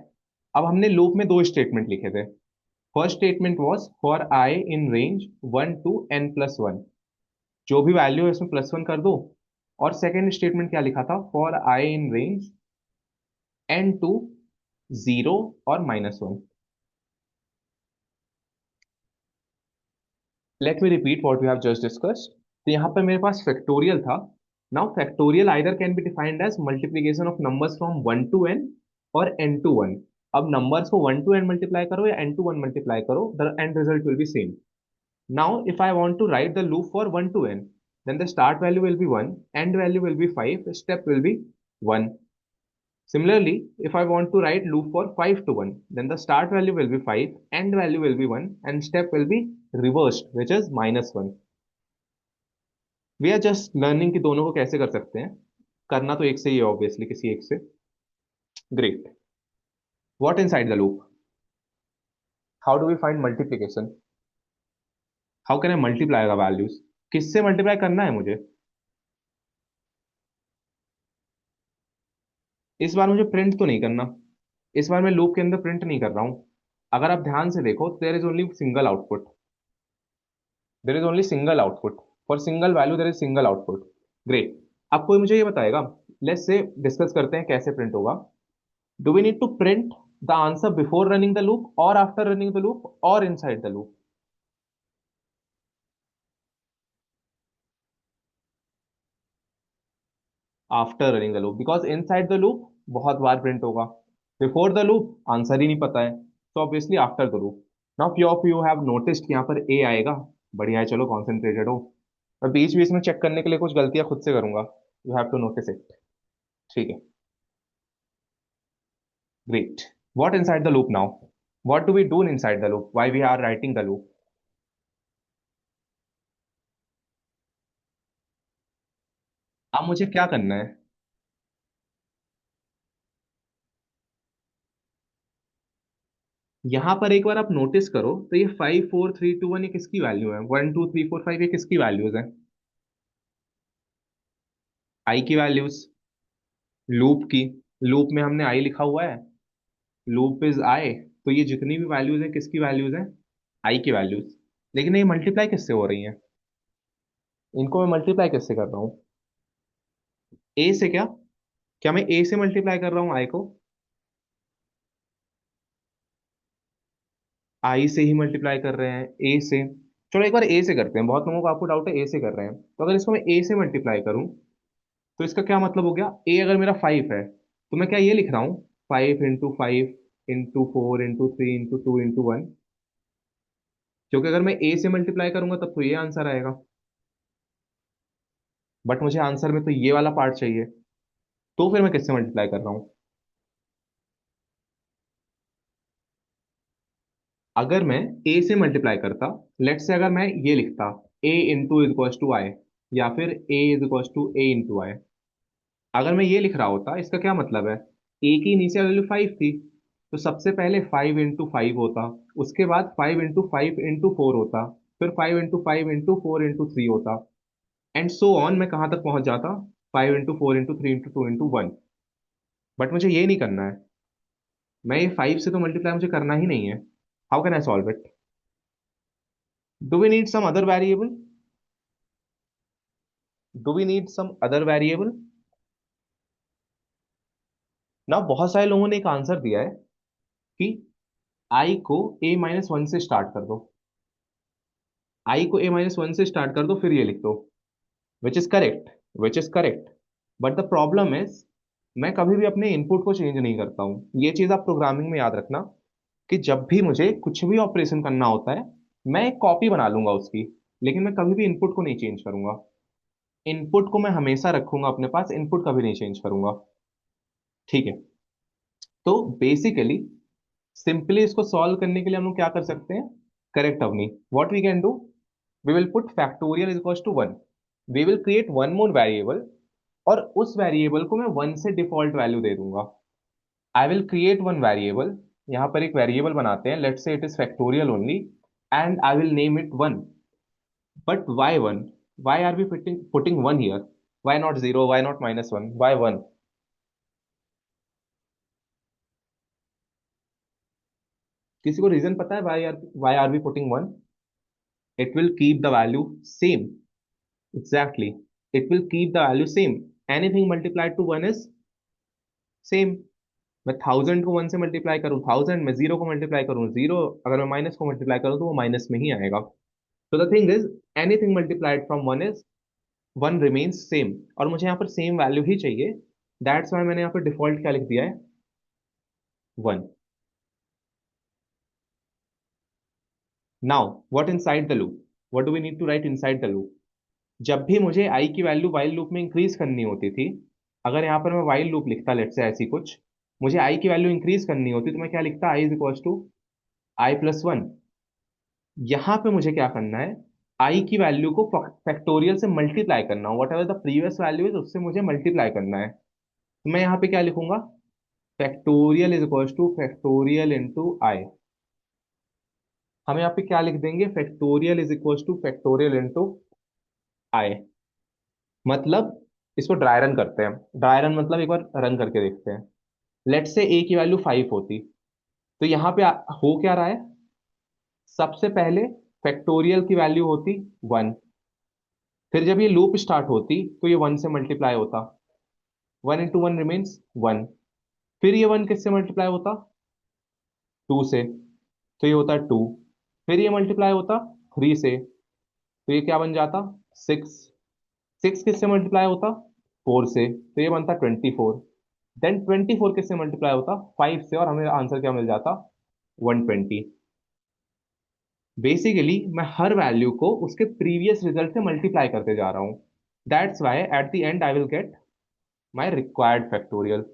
[SPEAKER 1] अब हमने लूप में दो स्टेटमेंट लिखे थे. First statement was for I in range 1 to n+1. जो भी वैल्यू है उसमें +1 कर दो. और सेकेंड स्टेटमेंट क्या लिखा था? For I in range n to 0 और -1. Let me repeat what we have just discussed. तो यहाँ पर मेरे पास फैक्टोरियल था. Now factorial either can be defined as multiplication of numbers from 1 to n और n टू 1. अब नंबर्स को 1 टू n मल्टीप्लाई करो या n टू 1 मल्टीप्लाई करो, the end result will be same. Now, if I want to write the loop for 1 to n, then the start value will be 1, end value will be 5, step will be 1. Similarly, if I want to write loop for 5 to 1, then the start value will be 5, end value will be 1, and step will be reversed, which is -1. We are just learning कि दोनों को कैसे कर सकते हैं. करना तो एक से ही है ऑब्वियसली, किसी एक से. Great. What inside the loop? How do we find multiplication? How can I multiply the values? किससे मल्टीप्लाई करना है मुझे? इस बार मुझे प्रिंट तो नहीं करना। इस बार मैं लूप के अंदर प्रिंट नहीं कर रहा हूं। अगर आप ध्यान से देखो, there is only single output. There is only single output. For single value there is single output. Great. अब कोई मुझे ये बताएगा, लेट्स से डिस्कस करते हैं कैसे प्रिंट होगा। Do we need to print the answer before running the loop और आफ्टर रनिंग द लूप और inside the loop? After running the loop, because inside the loop बहुत बार प्रिंट होगा। बिफोर द लूप आंसर ही नहीं पता है, तो obviously after the loop. Now few of you have noticed कि यहाँ पर ए आएगा। बढ़िया है, चलो कॉन्सेंट्रेटेड हो। मैं बीच बीच में चेक करने के लिए कुछ गलतियां खुद से करूंगा। You have to notice it. ठीक है। Great. What inside the loop now? What do we do inside the loop? Why we are writing the loop? अब मुझे क्या करना है? यहां पर एक बार आप नोटिस करो तो ये 5 4 3 2 1 ये किसकी वैल्यू है? 1 2 3 4 5 ये किसकी वैल्यूज है? आई की वैल्यूज। लूप की। लूप में हमने आई लिखा हुआ है। Loop is I. तो ये जितनी भी वैल्यूज है किसकी वैल्यूज है? आई की वैल्यूज। लेकिन ये मल्टीप्लाई किससे हो रही है? इनको मैं मल्टीप्लाई किससे कर रहा हूँ? ए से क्या? क्या मैं ए से मल्टीप्लाई कर रहा हूँ आई को? आई से ही मल्टीप्लाई कर रहे हैं ए से। चलो एक बार ए से करते हैं, बहुत लोगों को आपको डाउट है ए से कर रहे हैं, तो अगर इसको मैं ए से मल्टीप्लाई करूं तो इसका क्या मतलब हो गया? ए अगर मेरा 5 है तो मैं क्या ये लिख रहा हूँ? 5 × 5 × 4 × 3 × 2 × 1। क्योंकि अगर मैं ए से मल्टीप्लाई करूंगा तब तो ये आंसर आएगा। बट मुझे आंसर में तो ये वाला पार्ट चाहिए। तो फिर मैं किससे मल्टीप्लाई कर रहा हूँ? अगर मैं ए से मल्टीप्लाई करता, लेट से अगर मैं ये लिखता A into is equal to I, या फिर A is equal to A into I. अगर मैं ये लिख रहा होता इसका क्या मतलब है? ए की इनिशियल वैल्यू 5 थी, तो सबसे पहले 5 × 5 होता। उसके बाद 5 × 5 × 4 होता। फिर 5 × 5 × 4 × 3 होता। एंड सो ऑन, मैं कहाँ तक पहुंच जाता? 5 × 4 × 3 × 2 × 1। बट मुझे ये नहीं करना है। मैं ये 5 से तो मल्टीप्लाई मुझे करना ही नहीं है। How can I solve it? Do we need some other variable? Do we need some other variable? ना बहुत सारे लोगों ने एक आंसर दिया है कि आई को a-1 से स्टार्ट कर दो। आई को a-1 से स्टार्ट कर दो, फिर ये लिख दो। Which is correct. Which is correct. But the problem is, मैं कभी भी अपने इनपुट को चेंज नहीं करता हूँ। ये चीज आप प्रोग्रामिंग में याद रखना, कि जब भी मुझे कुछ भी ऑपरेशन करना होता है, मैं एक कॉपी बना लूंगा उसकी, लेकिन मैं कभी भी इनपुट को नहीं चेंज करूंगा। इनपुट को मैं हमेशा रखूंगा अपने पास, इनपुट कभी नहीं चेंज करूंगा। ठीक है। तो बेसिकली सिंपली इसको सॉल्व करने के लिए हम लोग क्या कर सकते हैं? Correct Avni. What we can do, we will put factorial is equals to 1। We will create one more variable, और उस वेरिएबल को मैं 1 से डिफॉल्ट वैल्यू दे दूंगा। I will create one variable. यहां पर एक वेरिएबल बनाते हैं, let's say it is factorial only, and I will name it 1। But why 1? Why are we putting 1 here? Why not 0? Why not -1? Why 1? किसी को रीजन पता है why are we putting 1? It will keep the value same. Exactly. It will keep the value same. Anything multiplied to 1 is same. मैं 1000 को 1 से मल्टीप्लाई करूँ 1000, मैं 0 को मल्टीप्लाई करूँ 0, अगर मैं माइनस को मल्टीप्लाई करूँ तो वो माइनस में ही आएगा। तो the thing is, anything multiplied from 1 is 1 remains same, और मुझे यहाँ पर सेम वैल्यू ही चाहिए। दैट्स वाई मैंने यहाँ पर डिफॉल्ट क्या लिख दिया है? 1। Now what inside the loop? What do we need to write inside the loop? जब भी मुझे आई की वैल्यू वाइल लूप में इंक्रीज करनी होती थी, अगर यहाँ पर मैं वाइल लूप लिखता, लेट से ऐसी कुछ, मुझे आई की वैल्यू इंक्रीज करनी होती तो मैं क्या लिखता? आई इज इक्वल टू i+1। यहाँ पे मुझे क्या करना है? आई की वैल्यू को फैक्टोरियल से मल्टीप्लाई करना, what ever the previous value is उससे मुझे मल्टीप्लाई करना है। तो मैं यहाँ पे क्या लिखूंगा? Factorial is equal to factorial into I. हम यहाँ पे क्या लिख देंगे, factorial is equal to factorial into I. मतलब इसको ड्राई रन करते हैं। ड्राई रन मतलब एक बार रन करके देखते हैं। लेट से ए की वैल्यू 5 होती, तो यहाँ पे हो क्या रहा है, सबसे पहले फैक्टोरियल की वैल्यू होती 1। फिर जब ये लूप स्टार्ट होती तो ये 1 से मल्टीप्लाई होता, 1 इंटू 1 रिमेन्स 1। फिर ये 1 किससे मल्टीप्लाई होता, 2 से, तो ये होता 2। फिर ये मल्टीप्लाई होता 3 से, तो ये क्या बन जाता, 6। 6 किससे मल्टीप्लाई होता, 4 से, तो ये बनता 24। देन 24 किससे मल्टीप्लाई होता, 5 से, और हमें आंसर क्या मिल जाता, 120। बेसिकली मैं हर वैल्यू को उसके प्रीवियस रिजल्ट से मल्टीप्लाई करते जा रहा हूं। That's why at the end I will get my required factorial.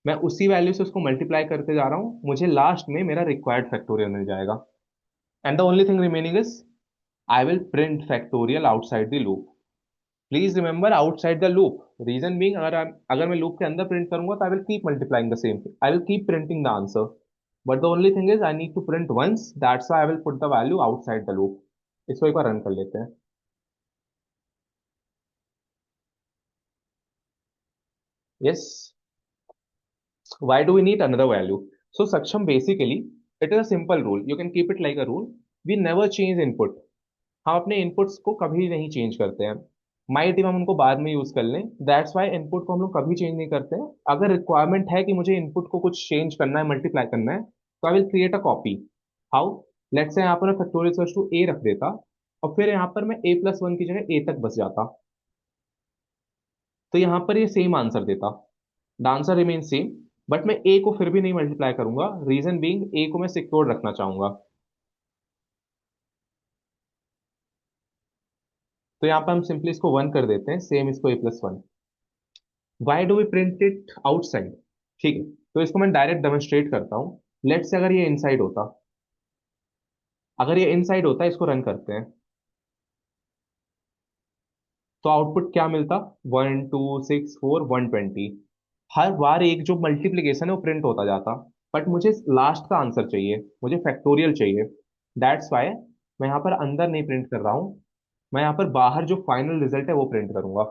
[SPEAKER 1] मैं उसी वैल्यू से उसको मल्टीप्लाई करते जा रहा हूं, मुझे लास्ट में मेरा रिक्वायर्ड फैक्टोरियल मिल जाएगा। And the only thing remaining is I will print factorial outside the loop. Please remember outside the loop, reason being अगर मैं लूप के अंदर प्रिंट करूंगा तो I will keep multiplying the same, I will keep printing the answer. But the only thing is I need to print once, that's why I will put the value outside the loop. इसको एक बार रन कर लेते हैं। Yes, why do we need another value? So Saksham, basically it is a simple rule, you can keep it like a rule, we never change input। हम अपने इनपुट्स को कभी नहीं चेंज करते हैं। माइट हम उनको बाद में यूज कर लें, दैट्स वाई इनपुट को हम लोग कभी चेंज नहीं करते हैं। अगर रिक्वायरमेंट है कि मुझे इनपुट को कुछ चेंज करना है, मल्टीप्लाई करना है, तो I will create a copy. How, let's say यहाँ पर मैं फैक्टोरियल टू ए रख देता, और फिर यहाँ पर मैं a+1 की जगह ए तक बस जाता, तो यहाँ पर ये सेम आंसर देता। The answer remain same, but मैं ए को फिर भी नहीं मल्टीप्लाई करूंगा, रीजन बीइंग ए को मैं सिक्योर रखना चाहूंगा। तो यहाँ पर हम सिंपली इसको 1 कर देते हैं, सेम इसको a+1। Why do we print it outside, ठीक है, तो इसको मैं डायरेक्ट डेमोन्स्ट्रेट करता हूँ। लेट्स से अगर ये इनसाइड होता, अगर ये इनसाइड होता, इसको रन करते हैं, तो आउटपुट क्या मिलता, 1 2 6 4 120। हर बार एक जो मल्टीप्लीकेशन है वो प्रिंट होता जाता, बट मुझे लास्ट का आंसर चाहिए, मुझे फैक्टोरियल चाहिए। दैट्स वाई मैं यहाँ पर अंदर नहीं प्रिंट कर रहा हूँ, मैं यहाँ पर बाहर जो फाइनल रिजल्ट है वो प्रिंट करूंगा।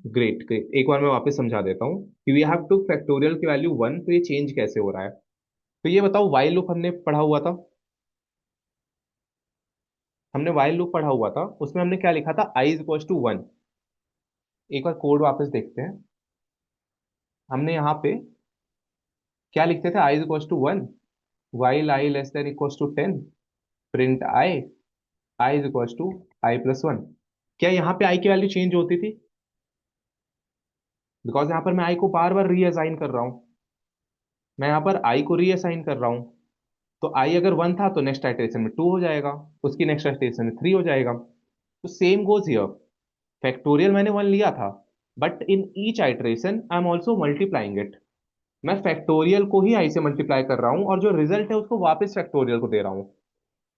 [SPEAKER 1] ग्रेट ग्रेट, एक बार मैं वापस समझा देता हूँ कि वी हैव टू फैक्टोरियल की वैल्यू 1, तो ये चेंज कैसे हो रहा है। तो ये बताओ, वाइल लूप हमने पढ़ा हुआ था, हमने वाइल लूप पढ़ा हुआ था, उसमें हमने क्या लिखा था, आई इज इक्वल टू 1। एक बार कोड वापस देखते हैं। हमने यहाँ पे क्या लिखते थे, I is equal to 1, while I less than equal to 10, print I is equal to i+1। क्या यहाँ पे आई की वैल्यू चेंज होती थी, बिकॉज यहाँ पर मैं आई को बार बार रीअसाइन कर रहा हूँ, मैं यहाँ पर आई को रीअसाइन कर रहा हूँ। तो आई अगर 1 था तो नेक्स्ट आइटरेशन में 2 हो जाएगा, उसकी नेक्स्ट आइटरेशन में 3 हो जाएगा। तो सेम गोज हियर, फैक्टोरियल मैंने 1 लिया था, but in each iteration I am also multiplying it. मैं फैक्टोरियल को ही आई से मल्टीप्लाई कर रहा हूँ, और जो रिजल्ट है उसको वापस फैक्टोरियल को दे रहा हूँ।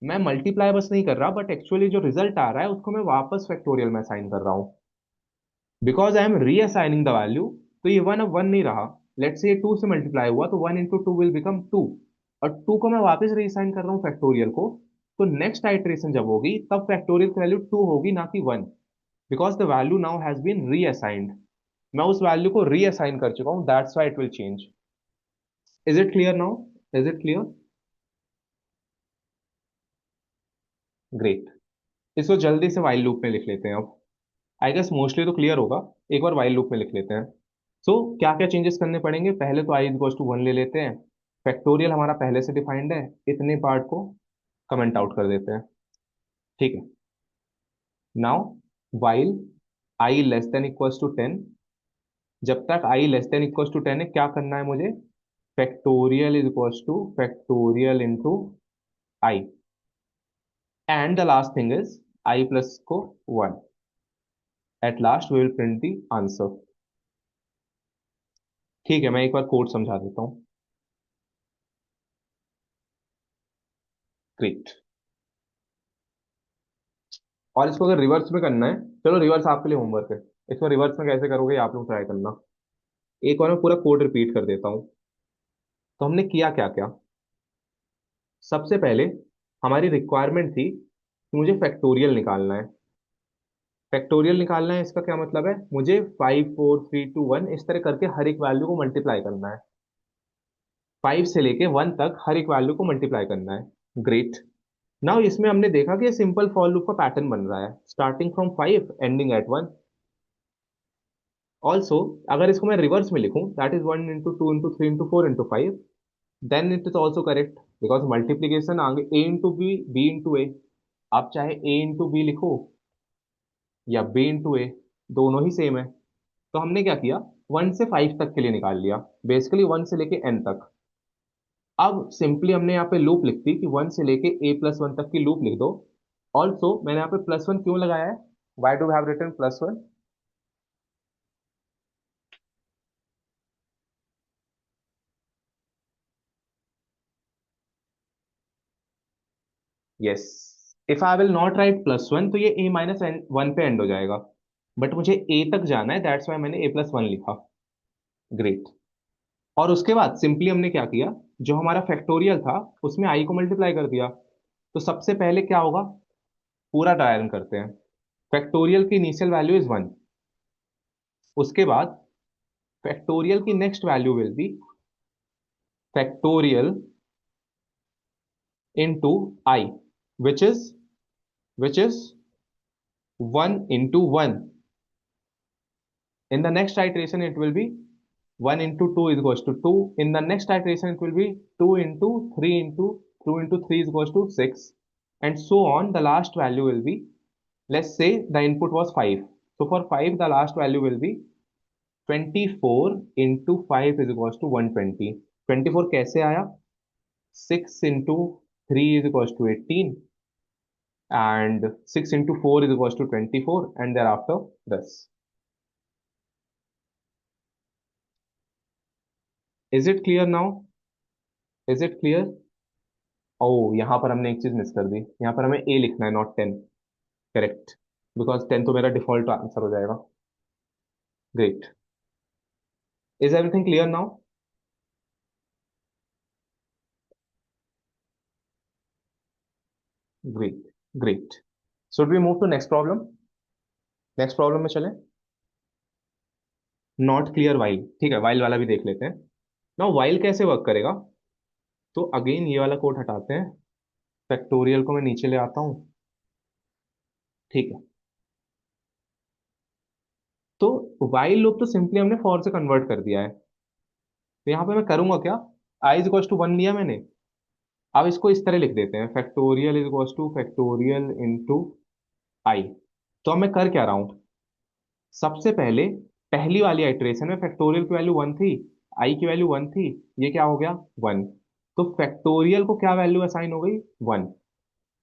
[SPEAKER 1] मैं मल्टीप्लाई बस नहीं कर रहा, बट एक्चुअली जो रिजल्ट आ रहा है उसको मैं वापस फैक्टोरियल में असाइन कर रहा हूँ, because I am reassigning the value. तो ये 1 अब 1 नहीं रहा, लेट्स से ये 2 से मल्टीप्लाई हुआ, तो 1 इंटू 2 विल बिकम 2, और 2 को मैं वापस रीअसाइन कर रहा हूँ फैक्टोरियल को। तो नेक्स्ट आइटरेशन जब होगी तब फैक्टोरियल की वैल्यू 2 होगी, ना कि 1, because the value now has been reassigned. मैं उस वैल्यू को रीअसाइन कर चुका हूँ, that's why it will change. Is it clear now, is it clear? Great, इसको जल्दी से वाइल लूप में लिख लेते हैं अब। आई गेस मोस्टली तो क्लियर होगा, एक बार वाइल लूप में लिख लेते हैं। सो क्या क्या चेंजेस करने पड़ेंगे, पहले तो आई इक्वल टू 1 ले लेते हैं, फैक्टोरियल हमारा पहले से डिफाइंड है, इतने पार्ट को कमेंट आउट कर देते हैं, ठीक है। Now while I less than equals to 10, जब तक I less than equals to 10 है, क्या करना है मुझे, factorial is equals to factorial into I, and the last thing is I plus को 1। At last we will print the answer. ठीक है, मैं एक बार कोड समझा देता हूँ। ग्रेट, और इसको अगर रिवर्स में करना है, चलो रिवर्स आपके लिए होमवर्क है, इसको रिवर्स में कैसे करोगे आप लोग ट्राई करना। एक और मैं पूरा कोड रिपीट कर देता हूँ। तो हमने किया क्या क्या। सबसे पहले हमारी रिक्वायरमेंट थी कि मुझे फैक्टोरियल निकालना है। फैक्टोरियल निकालना है इसका क्या मतलब है, मुझे 5 4 3 2 1 इस तरह करके हर एक वैल्यू को मल्टीप्लाई करना है। 5 से लेके 1 तक हर एक वैल्यू को मल्टीप्लाई करना है। ग्रेट। नाउ इसमें हमने देखा कि सिंपल फॉर लूप का पैटर्न बन रहा है, starting from 5 ending at 1। Also अगर इसको मैं रिवर्स में लिखूं, that is 1 into 2 into 3 into 4 into 5, then it is also correct, because multiplication आगे A into B, B into A. आप चाहे ए इंटू बी लिखो या बी इंटू ए, दोनों ही सेम है। तो हमने क्या किया, 1 से 5 तक के लिए निकाल लिया, बेसिकली 1 से लेके n तक। अब सिंपली हमने यहाँ पे लूप लिख दी कि 1 से लेके a+1 तक की लूप लिख दो। ऑल्सो मैंने यहाँ पे +1 क्यों लगाया है, why do have written +1? Yes, if I will not write +1 तो ये a-1 पे एंड हो जाएगा, बट मुझे a तक जाना है, दैट्स वाई मैंने a+1 लिखा। ग्रेट। और उसके बाद सिंपली हमने क्या किया, जो हमारा फैक्टोरियल था उसमें i को मल्टीप्लाई कर दिया। तो सबसे पहले क्या होगा, पूरा डायरन करते हैं। फैक्टोरियल की इनिशियल वैल्यू इज 1। उसके बाद फैक्टोरियल की next value will B factorial into i, which is which is 1 into 1. In the next iteration it will be 1 into 2 is equals to 2. In the next iteration it will be 2 into 3 into 2 into 3 is equals to 6, and so on. The last value will be, let's say the input was 5, so for 5 the last value will be 24 into 5 is equals to 120. 24 कैसे आया, 6 into 3 is equals to 18, and 6 into 4 is equals to 24, and thereafter this. Is it clear now? Is it clear? ओ, यहाँ पर हमने एक चीज मिस कर दी, यहाँ पर हमें ए लिखना है नॉट 10। करेक्ट, बिकॉज 10 तो मेरा डिफॉल्ट आंसर हो जाएगा। Great. Is everything clear now? Great, great. Should we move to next problem? नेक्स्ट प्रॉब्लम में चलें। नॉट क्लियर वाइल, ठीक है, वाइल वाला भी देख लेते हैं। नाउ वाइल कैसे वर्क करेगा, तो अगेन ये वाला कोड हटाते हैं, फैक्टोरियल को मैं नीचे ले आता हूँ। ठीक है, तो वाइल लूप तो सिंपली हमने फॉर से कन्वर्ट कर दिया है। तो यहाँ पे मैं करूंगा क्या, आई इज इक्वल टू 1 लिया मैंने। अब इसको इस तरह लिख देते हैं, factorial is equal to factorial into I. तो अब मैं कर क्या रहा हूँ, सबसे पहले पहली वाली आइट्रेशन में फैक्टोरियल की वैल्यू 1 थी, आई की वैल्यू 1 थी, ये क्या हो गया 1। तो फैक्टोरियल को क्या वैल्यू असाइन हो गई 1।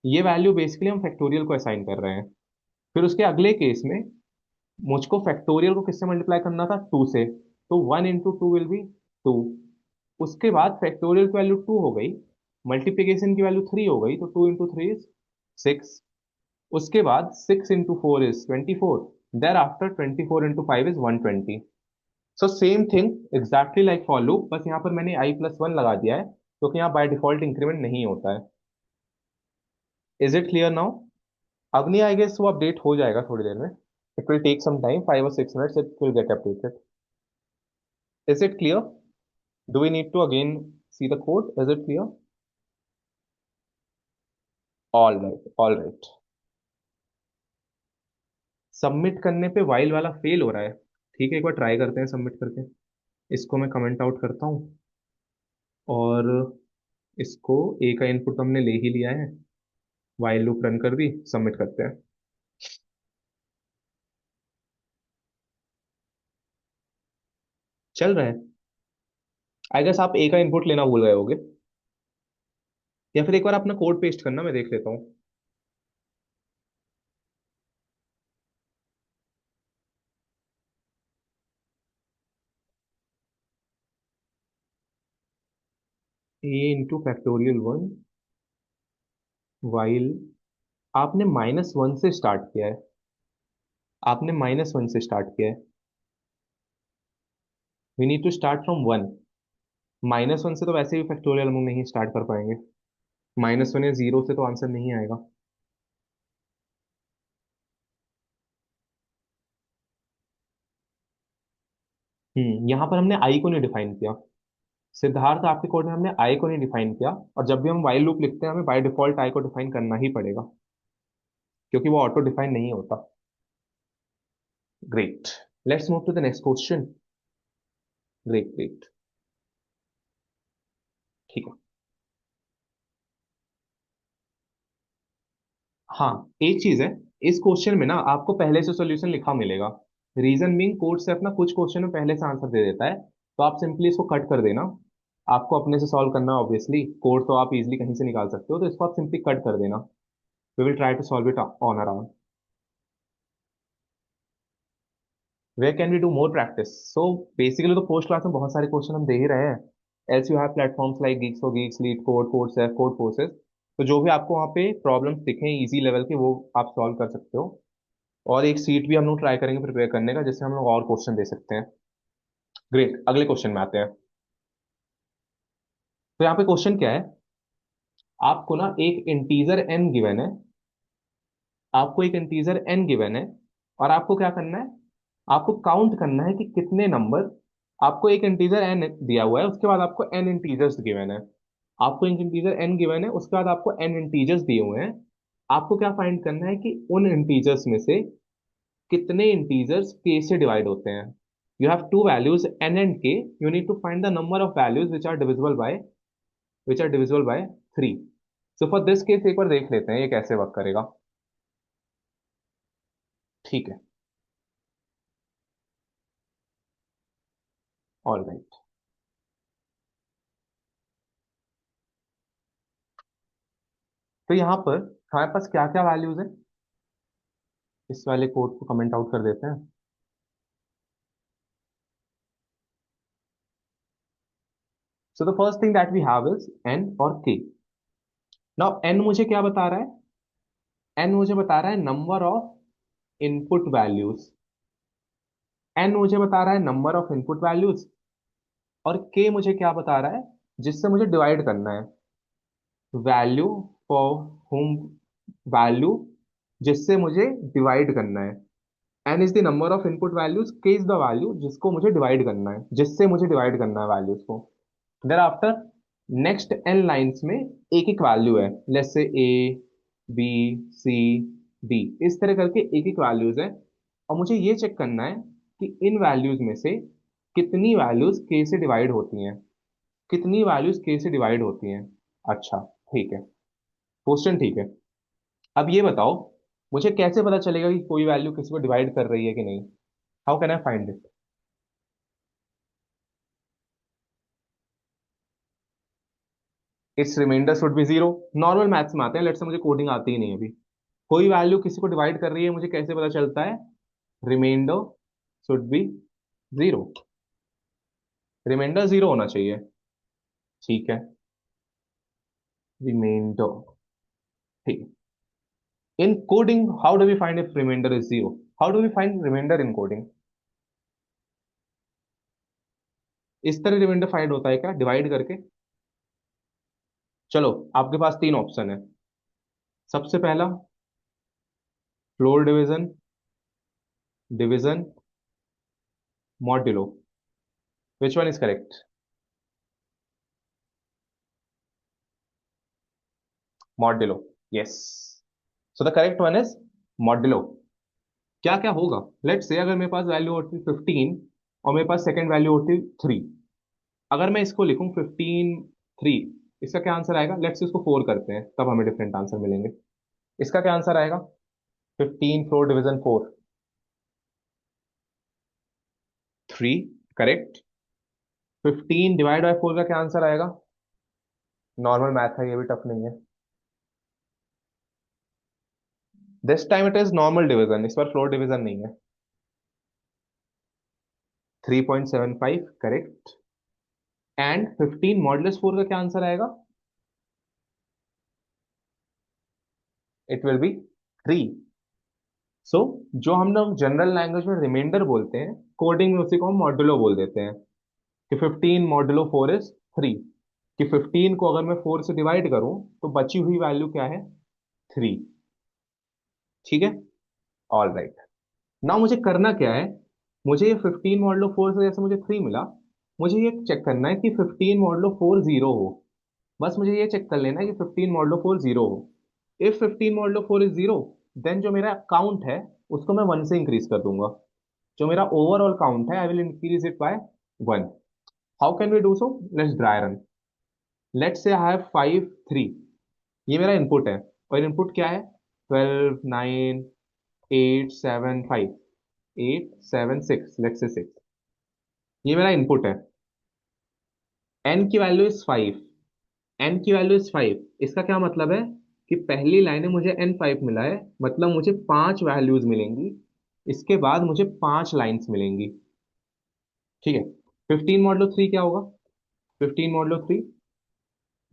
[SPEAKER 1] ये वैल्यू बेसिकली हम फैक्टोरियल को असाइन कर रहे हैं। फिर उसके अगले केस में मुझको फैक्टोरियल को किससे मल्टीप्लाई करना था, 2 से, तो 1 into 2 विल बी 2। उसके बाद फैक्टोरियल की वैल्यू 2 हो गई, मल्टीप्लीकेशन की वैल्यू 3 हो गई, तो 2 into 3 इज 6। उसके बाद 6 into 4 is 24, there after 24 into 5 is 120। So same thing exactly like for loop, बस यहाँ पर मैंने i+1 लगा दिया है क्योंकि यहाँ बाय डिफॉल्ट इंक्रीमेंट नहीं होता है। Is it clear now? अब नहीं, आई गेस वो अपडेट हो जाएगा थोड़ी देर में। It will take some time, 5 or 6 minutes it will get updated. Is it clear? Do we need to again see the code? Is it clear? All right, all right. Submit करने पे वाइल वाला फेल हो रहा है। ठीक है, एक बार ट्राई करते हैं सबमिट करके। इसको मैं कमेंट आउट करता हूँ, और इसको ए का इनपुट हमने ले ही लिया है, वाइल लूप रन कर दी, सबमिट करते हैं। चल रहा है। आई गेस आप ए का इनपुट लेना भूल गए होगे, या फिर एक बार अपना कोड पेस्ट करना, मैं देख लेता हूँ। ए इंटू फैक्टोरियल 1 वाइल, आपने -1 से स्टार्ट किया है, आपने -1 से स्टार्ट किया है। We need to start from 1। -1 से तो वैसे भी फैक्टोरियल हम लोग नहीं स्टार्ट कर पाएंगे। -1 या 0 से तो आंसर नहीं आएगा। यहाँ पर हमने आई को नहीं डिफाइन किया। सिद्धार्थ आपके कोड में हमने आई को नहीं डिफाइन किया, और जब भी हम वाइल लूप लिखते हैं हमें बाय डिफॉल्ट आई को डिफाइन करना ही पड़ेगा, क्योंकि वो ऑटो डिफाइन नहीं होता। Great. Let's move to the next question. Great great. ठीक है। हाँ, एक चीज है, इस क्वेश्चन में ना आपको पहले से सॉल्यूशन लिखा मिलेगा। रीजन बीइंग कोड से अपना कुछ क्वेश्चन में पहले से आंसर दे देता है, तो आप सिंपली इसको कट कर देना। आपको अपने से सॉल्व करना, ऑब्वियसली कोड तो आप इजीली कहीं से निकाल सकते हो, तो इसको आप सिंपली कट कर देना। We will try to solve it on our own. Where can we do more practice? So basically तो पोस्ट क्लास में बहुत सारे क्वेश्चन हम दे ही रहे हैं। Else you have platforms like GeeksforGeeks, LeetCode, CodeChef, Codeforces. तो जो भी आपको वहाँ पे प्रॉब्लम्स दिखें इजी लेवल के, वो आप सॉल्व कर सकते हो। और एक सीट भी हम लोग ट्राई करेंगे प्रिपेयर करने का, जिससे हम लोग और क्वेश्चन दे सकते हैं। ग्रेट, अगले क्वेश्चन में आते हैं। तो यहाँ पे क्वेश्चन क्या है? आपको ना एक इंटीजर एन गिवन है। आपको एक इंटीजर एन गिवन है, और आपको क्या करना है? आपको काउंट करना है कि कितने नंबर। आपको एक इंटीजर एन दिया हुआ है, उसके बाद आपको एन इंटीजर्स गिवन है। आपको एक इंटीजर एन गिवन है, उसके बाद आपको एन इंटीजर्स दिए हुए हैं। आपको क्या फाइंड करना है कि उन इंटीजर्स में से कितने इंटीजर्स के से डिवाइड होते हैं। You have two values N and K. You need to find the number of values which are divisible by 3। So for this case एक बार देख लेते हैं ये कैसे वर्क करेगा। ठीक है। All right. तो यहाँ पर हमारे पास क्या क्या वैल्यूज है, इस वाले कोड को कमेंट आउट कर देते हैं। So the first thing that we have is N और के। नाउ एन मुझे क्या बता रहा है? एन मुझे बता रहा है number of input values. N मुझे बता रहा है नंबर ऑफ इनपुट वैल्यूज। और के मुझे क्या बता रहा है? जिससे मुझे डिवाइड करना है। वैल्यू फॉर होम वैल्यू, जिससे मुझे डिवाइड करना है। N is the number of input values, K is the value जिसको मुझे डिवाइड करना है, जिससे मुझे डिवाइड करना है वैल्यूज को। Thereafter next N lines में एक एक वैल्यू है, let's say A, B, C, D, इस तरह करके एक एक वैल्यूज है। और मुझे ये चेक करना है कि इन वैल्यूज में से कितनी वैल्यूज के से डिवाइड होती हैं। कितनी वैल्यूज के से डिवाइड होती हैं। अच्छा, ठीक है। क्वेश्चन ठीक है। अब ये बताओ, मुझे कैसे पता चलेगा कि कोई वैल्यू किसी को डिवाइड कर रही है कि नहीं? How can I find it? It's remainder should be zero. Normal maths में आते हैं, लेट्स से मुझे कोडिंग आती ही नहीं अभी। कोई वैल्यू किसी को डिवाइड कर रही है, मुझे कैसे पता चलता है? Remainder should be zero. Remainder zero होना चाहिए। ठीक है। रिमाइंडर। ठीक। In coding how do we find if remainder is zero? How do we find remainder in coding? इस तरह रिमाइंडर फाइंड होता है क्या, डिवाइड करके? चलो, आपके पास तीन ऑप्शन है। सबसे पहला, floor division, division, modulo. Which one is correct? Modulo. Yes. So the correct one is modulo. क्या क्या होगा? लेट्स से अगर मेरे पास वैल्यू होती 15 और मेरे पास सेकंड वैल्यू होती 3। अगर मैं इसको लिखूं 15, 3, इसका क्या आंसर आएगा? लेट्स इसको 4 करते हैं, तब हमें डिफरेंट आंसर मिलेंगे। इसका क्या आंसर आएगा? 15 floor division 4, 3। Correct. 15 divide by 4 का क्या आंसर आएगा? नॉर्मल मैथ है, ये भी टफ नहीं है। This time it is normal division, इस बार फ्लोर डिवीजन नहीं है। 3.75, करेक्ट। एंड 15 मॉडुलस 4 का क्या आंसर आएगा? It will B 3। सो जो हम लोग जनरल लैंग्वेज में रिमाइंडर बोलते हैं, कोडिंग में उसी को हम मॉड्यूलो बोल देते हैं, कि 15 मॉड्यूलो 4 इज 3, कि 15 को अगर मैं 4 से डिवाइड करूं तो बची हुई वैल्यू क्या है, 3। ठीक है, ऑल राइट। ना मुझे करना क्या है, मुझे ये 15 मॉडलो 4 से जैसे मुझे 3 मिला, मुझे ये चेक करना है कि 15 मॉडलो 4 जीरो हो। बस मुझे ये चेक कर लेना है कि 15 मॉडलो 4 जीरो हो। If 15 modulo 4 is zero, then जो मेरा काउंट है उसको मैं 1 से इंक्रीज कर दूंगा। जो मेरा ओवरऑल काउंट है, I will increase it by 1। How can we do so, let's dry run. Let's say I have 5 3, ये मेरा इनपुट है। और इनपुट क्या है, 12 9 8 7 5, 8 7 6, लेट्स से 6, ये मेरा इनपुट है। n की वैल्यू इज 5, n की वैल्यू इज 5। इसका क्या मतलब है कि पहली लाइन में मुझे n 5 मिला है, मतलब मुझे 5 वैल्यूज मिलेंगी। इसके बाद मुझे 5 लाइंस मिलेंगी। ठीक है, 15 मॉडलो 3 क्या होगा, 15 modulo 3,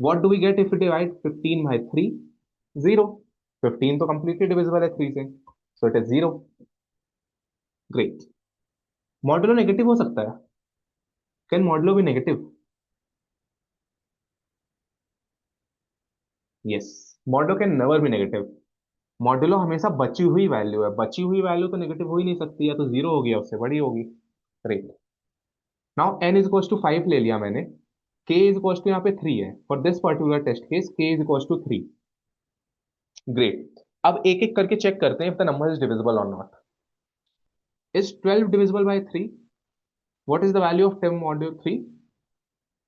[SPEAKER 1] what do we get if you divide 15 by 3, 0। 15 तो कंप्लीटली डिविजिबल है 3 से, so it is 0। Great. Modulo negative हो सकता है, कैन मॉडुलो भी negative? Yes, modulo can never be negative. Modulo हमेशा बची हुई वैल्यू है, बची हुई वैल्यू तो नेगेटिव हो ही नहीं सकती, या तो जीरो होगी या उससे बड़ी होगी। Great. Now n is equal to 5 ले लिया मैंने, k इज इक्वल टू यहाँ पे 3 है, for this particular test case k is equal to 3। Great. अब एक एक करके चेक करते हैं if the number is divisible और not. Is 12 divisible by 3? What is the value of 10 module 3?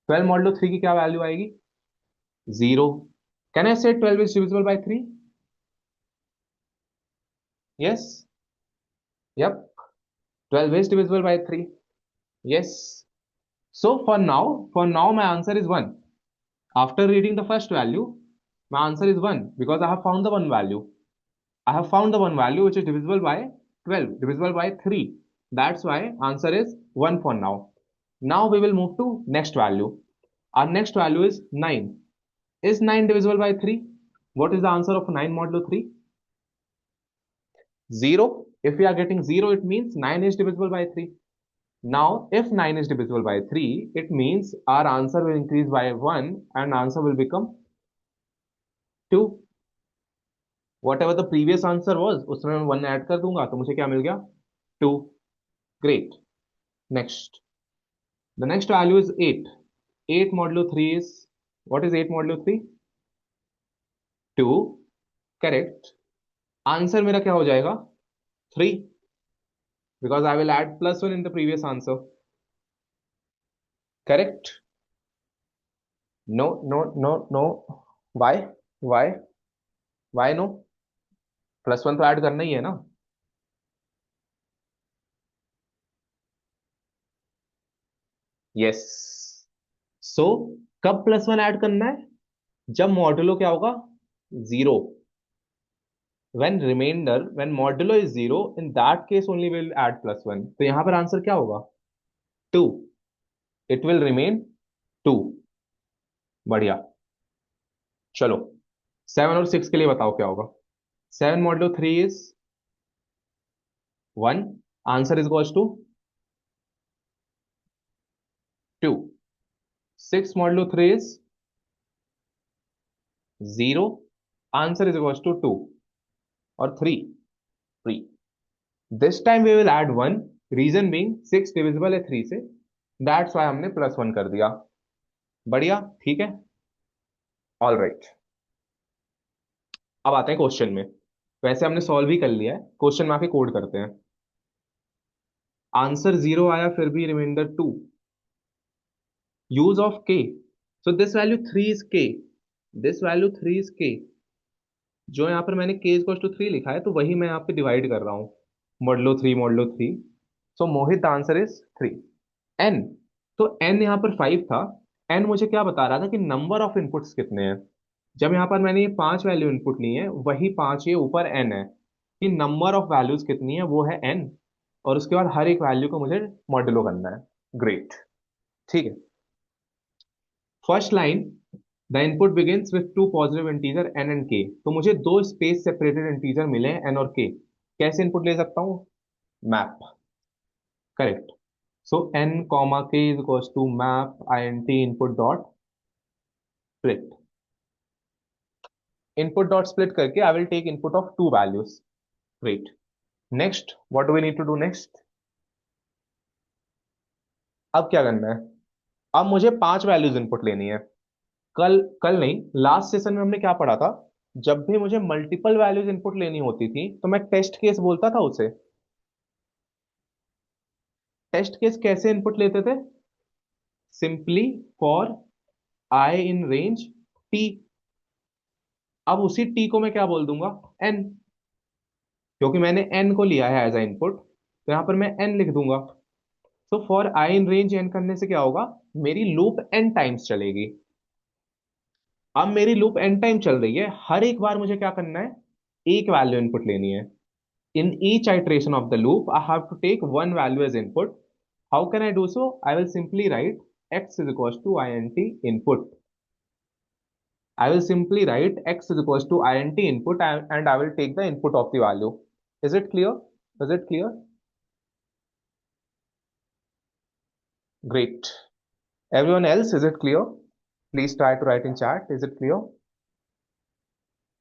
[SPEAKER 1] 12 module 3 की क्या वैल्यू आएगी, 0। Can I say 12 is divisible by 3? Yes, yup, 12 is divisible by 3. Yes. So for now, my answer is 1. After reading the first value, my answer is 1 because I have found the one value. I have found the one value which is divisible by 12, divisible by 3. That's why answer is 1 for now. Now we will move to next value. Our next value is 9. Is 9 divisible by 3? What is the answer of 9 modulo 3? 0. If we are getting 0, it means 9 is divisible by 3. Now, if 9 is divisible by 3, it means our answer will increase by 1 and answer will become 2. Whatever the previous answer was, उसमें मैं 1 ऐड कर दूंगा तो मुझे क्या मिल गया, 2. Great. Next. The next value is 8. 8 modulo 3 is, what is 8 modulo 3? 2. Correct. Answer मेरा क्या हो जाएगा, 3, because I will add plus 1 in the previous answer. Correct? No, no, no, no. Why? Why? Why no? Plus 1 तो ऐड करना ही है ना। यस। सो कब प्लस 1 ऐड करना है, जब मॉडुलो क्या होगा, 0। when modulo is 0, in that case only will add plus 1। तो यहां पर आंसर क्या होगा, 2। It will remain 2। बढ़िया। चलो 7 और 6 के लिए बताओ क्या होगा। 7 modulo 3 is 1, answer is equals to 2। 6 modulo 3 is 0, answer is equals to 2। और 3, 3। This time we will add 1, reason being 6 divisible है 3 से, दैट्स वाई हमने प्लस 1 कर दिया। बढ़िया, ठीक है, ऑल राइट। अब आते हैं क्वेश्चन में। वैसे हमने सॉल्व ही कर लिया है, क्वेश्चन में आके कोड करते हैं। आंसर 0 आया फिर भी रिमाइंडर 2। यूज ऑफ के, सो दिस वैल्यू 3 इज के, दिस वैल्यू 3 इज के। जो यहाँ पर मैंने के इक्वल टू 3 लिखा है तो वही मैं यहाँ पे डिवाइड कर रहा हूँ, modulo 3 modulo 3। So Mohit answer is 3। N, तो एन यहाँ पर 5 था। एन मुझे क्या बता रहा था कि नंबर ऑफ इनपुट्स कितने हैं। जब यहाँ पर मैंने ये 5 वैल्यू इनपुट ली है, वही 5 ये ऊपर एन है, कि नंबर ऑफ वैल्यूज कितनी है वो है एन। और उसके बाद हर एक वैल्यू को मुझे मॉड्यूलो करना है। ग्रेट, ठीक है। First line, the input begins with two positive integer N and K. तो मुझे दो स्पेस सेपरेटेड इंटीजर मिले हैं एन और के। कैसे इनपुट ले सकता हूँ, map. Correct. So n comma k is equals to map int input dot split. Input dot split करके I will take input of two values. Great. Next what do we need to do next? अब क्या करना है? अब मुझे पांच वैल्यूज इनपुट लेनी है। कल कल नहीं, लास्ट सेशन में हमने क्या पढ़ा था? जब भी मुझे मल्टीपल वैल्यूज इनपुट लेनी होती थी तो मैं टेस्ट केस बोलता था उसे। टेस्ट केस कैसे इनपुट लेते थे? Simply for I in range T. अब उसी टी को मैं क्या बोल दूंगा? एन। क्योंकि मैंने एन को लिया है एज अ इनपुट, तो यहां पर मैं एन लिख दूंगा। तो for I in range N करने से क्या होगा? मेरी लूप एन टाइम्स चलेगी। अब मेरी लूप एन टाइम चल रही है, हर एक बार मुझे क्या करना है? एक वैल्यू इनपुट लेनी है। In each iteration of the loop, I have to take one value as input. How can I do so? I will simply write x is equals to int input. I will simply write x is equals to int input and I will take the input of the value. Is it clear? Is it clear? Great. Everyone else, is it clear? Please try to write in chat. Is it clear?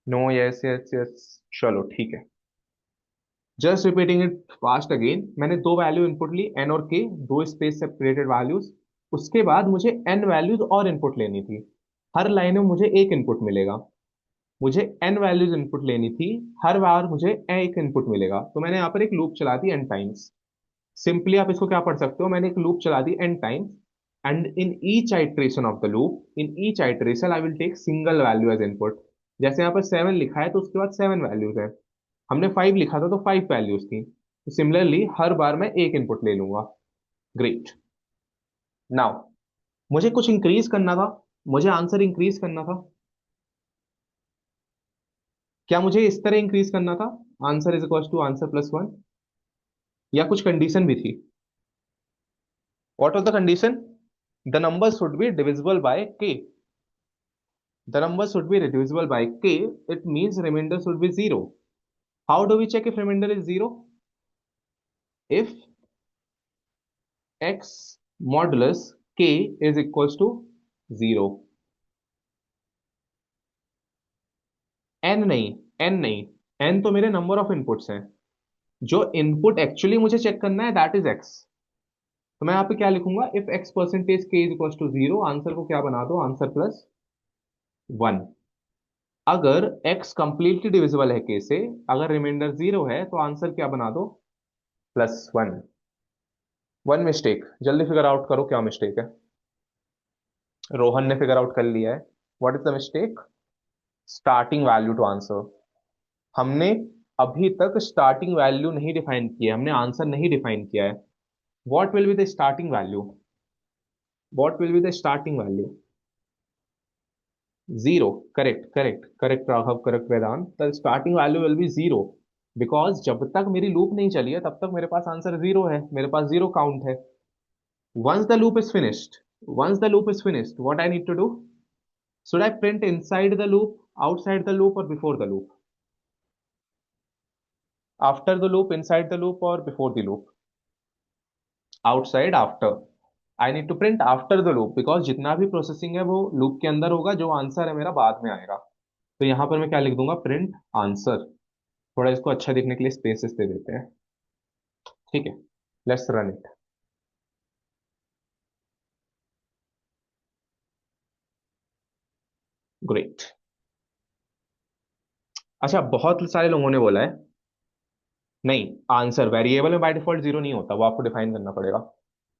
[SPEAKER 1] No, yes, yes, yes. चलो ठीक है। Just repeating it fast again. मैंने दो वैल्यू इनपुट ली एन और के, दो स्पेस सेपरेटेड वैल्यूज। उसके बाद मुझे एन वैल्यूज और इनपुट लेनी थी। हर लाइन में मुझे एक इनपुट मिलेगा। मुझे एन वैल्यूज इनपुट लेनी थी, हर बार मुझे एक इनपुट मिलेगा। तो मैंने यहाँ पर एक लूप चला दी एन टाइम्स। सिंपली आप इसको क्या पढ़ सकते हो? मैंने एक लूप चला दी N times and in each iteration of the loop, in each iteration I will take single value as input. जैसे यहाँ पर सेवन लिखा है तो उसके बाद सेवन वैल्यूज है। हमने फाइव लिखा था तो फाइव वैल्यूज थी, तो सिमिलरली हर बार मैं एक इनपुट ले लूंगा। ग्रेट। नाउ मुझे कुछ इंक्रीज करना था, मुझे आंसर इंक्रीज करना था। क्या मुझे इस तरह इंक्रीज करना था? Answer is equal to answer plus one, या कुछ कंडीशन भी थी? What was the condition? The number should be divisible by K. The number should be divisible by k. It means remainder should be zero. How do we check if remainder is zero? If x modulus k is equals to zero। n नहीं, n नहीं, n तो मेरे नंबर ऑफ इनपुट्स हैं। जो इनपुट एक्चुअली मुझे चेक करना है दैट इज x। तो मैं यहाँ पे क्या लिखूंगा? If x percentage k is equal to zero, answer को क्या बना दो? Answer plus one. अगर x कंप्लीटली डिविजिबल है k से, अगर रिमाइंडर जीरो है, तो आंसर क्या बना दो? Plus one. वन मिस्टेक, जल्दी फिगर आउट करो क्या मिस्टेक है। रोहन ने फिगर आउट कर लिया है। What is the mistake? Starting value to answer. हमने अभी तक स्टार्टिंग वैल्यू नहीं डिफाइन किया है, हमने आंसर नहीं डिफाइन किया है। What will be the starting value? What will be the starting value? Zero. Correct, correct, correct Raghav, correct Vedant. The starting value will be zero, because जब तक मेरी लूप नहीं चली है तब तक मेरे पास आंसर जीरो है, मेरे पास जीरो काउंट है। once the loop is finished once the loop is finished, what I need to do? Should I print inside the loop, outside the loop, or before the loop? After the loop, inside the loop, or before the loop? Outside, after। I need to print after the loop, because जितना भी प्रोसेसिंग है वो लूप के अंदर होगा, जो आंसर है मेरा बाद में आएगा। तो यहां पर मैं क्या लिख दूंगा? Print answer. थोड़ा इसको अच्छा दिखने के लिए स्पेसेस दे देते हैं। ठीक है, लेट्स रन इट। ग्रेट। अच्छा, बहुत सारे लोगों ने बोला है नहीं, आंसर वेरिएबल में बाय डिफॉल्ट जीरो नहीं होता, वो आपको डिफाइन करना पड़ेगा।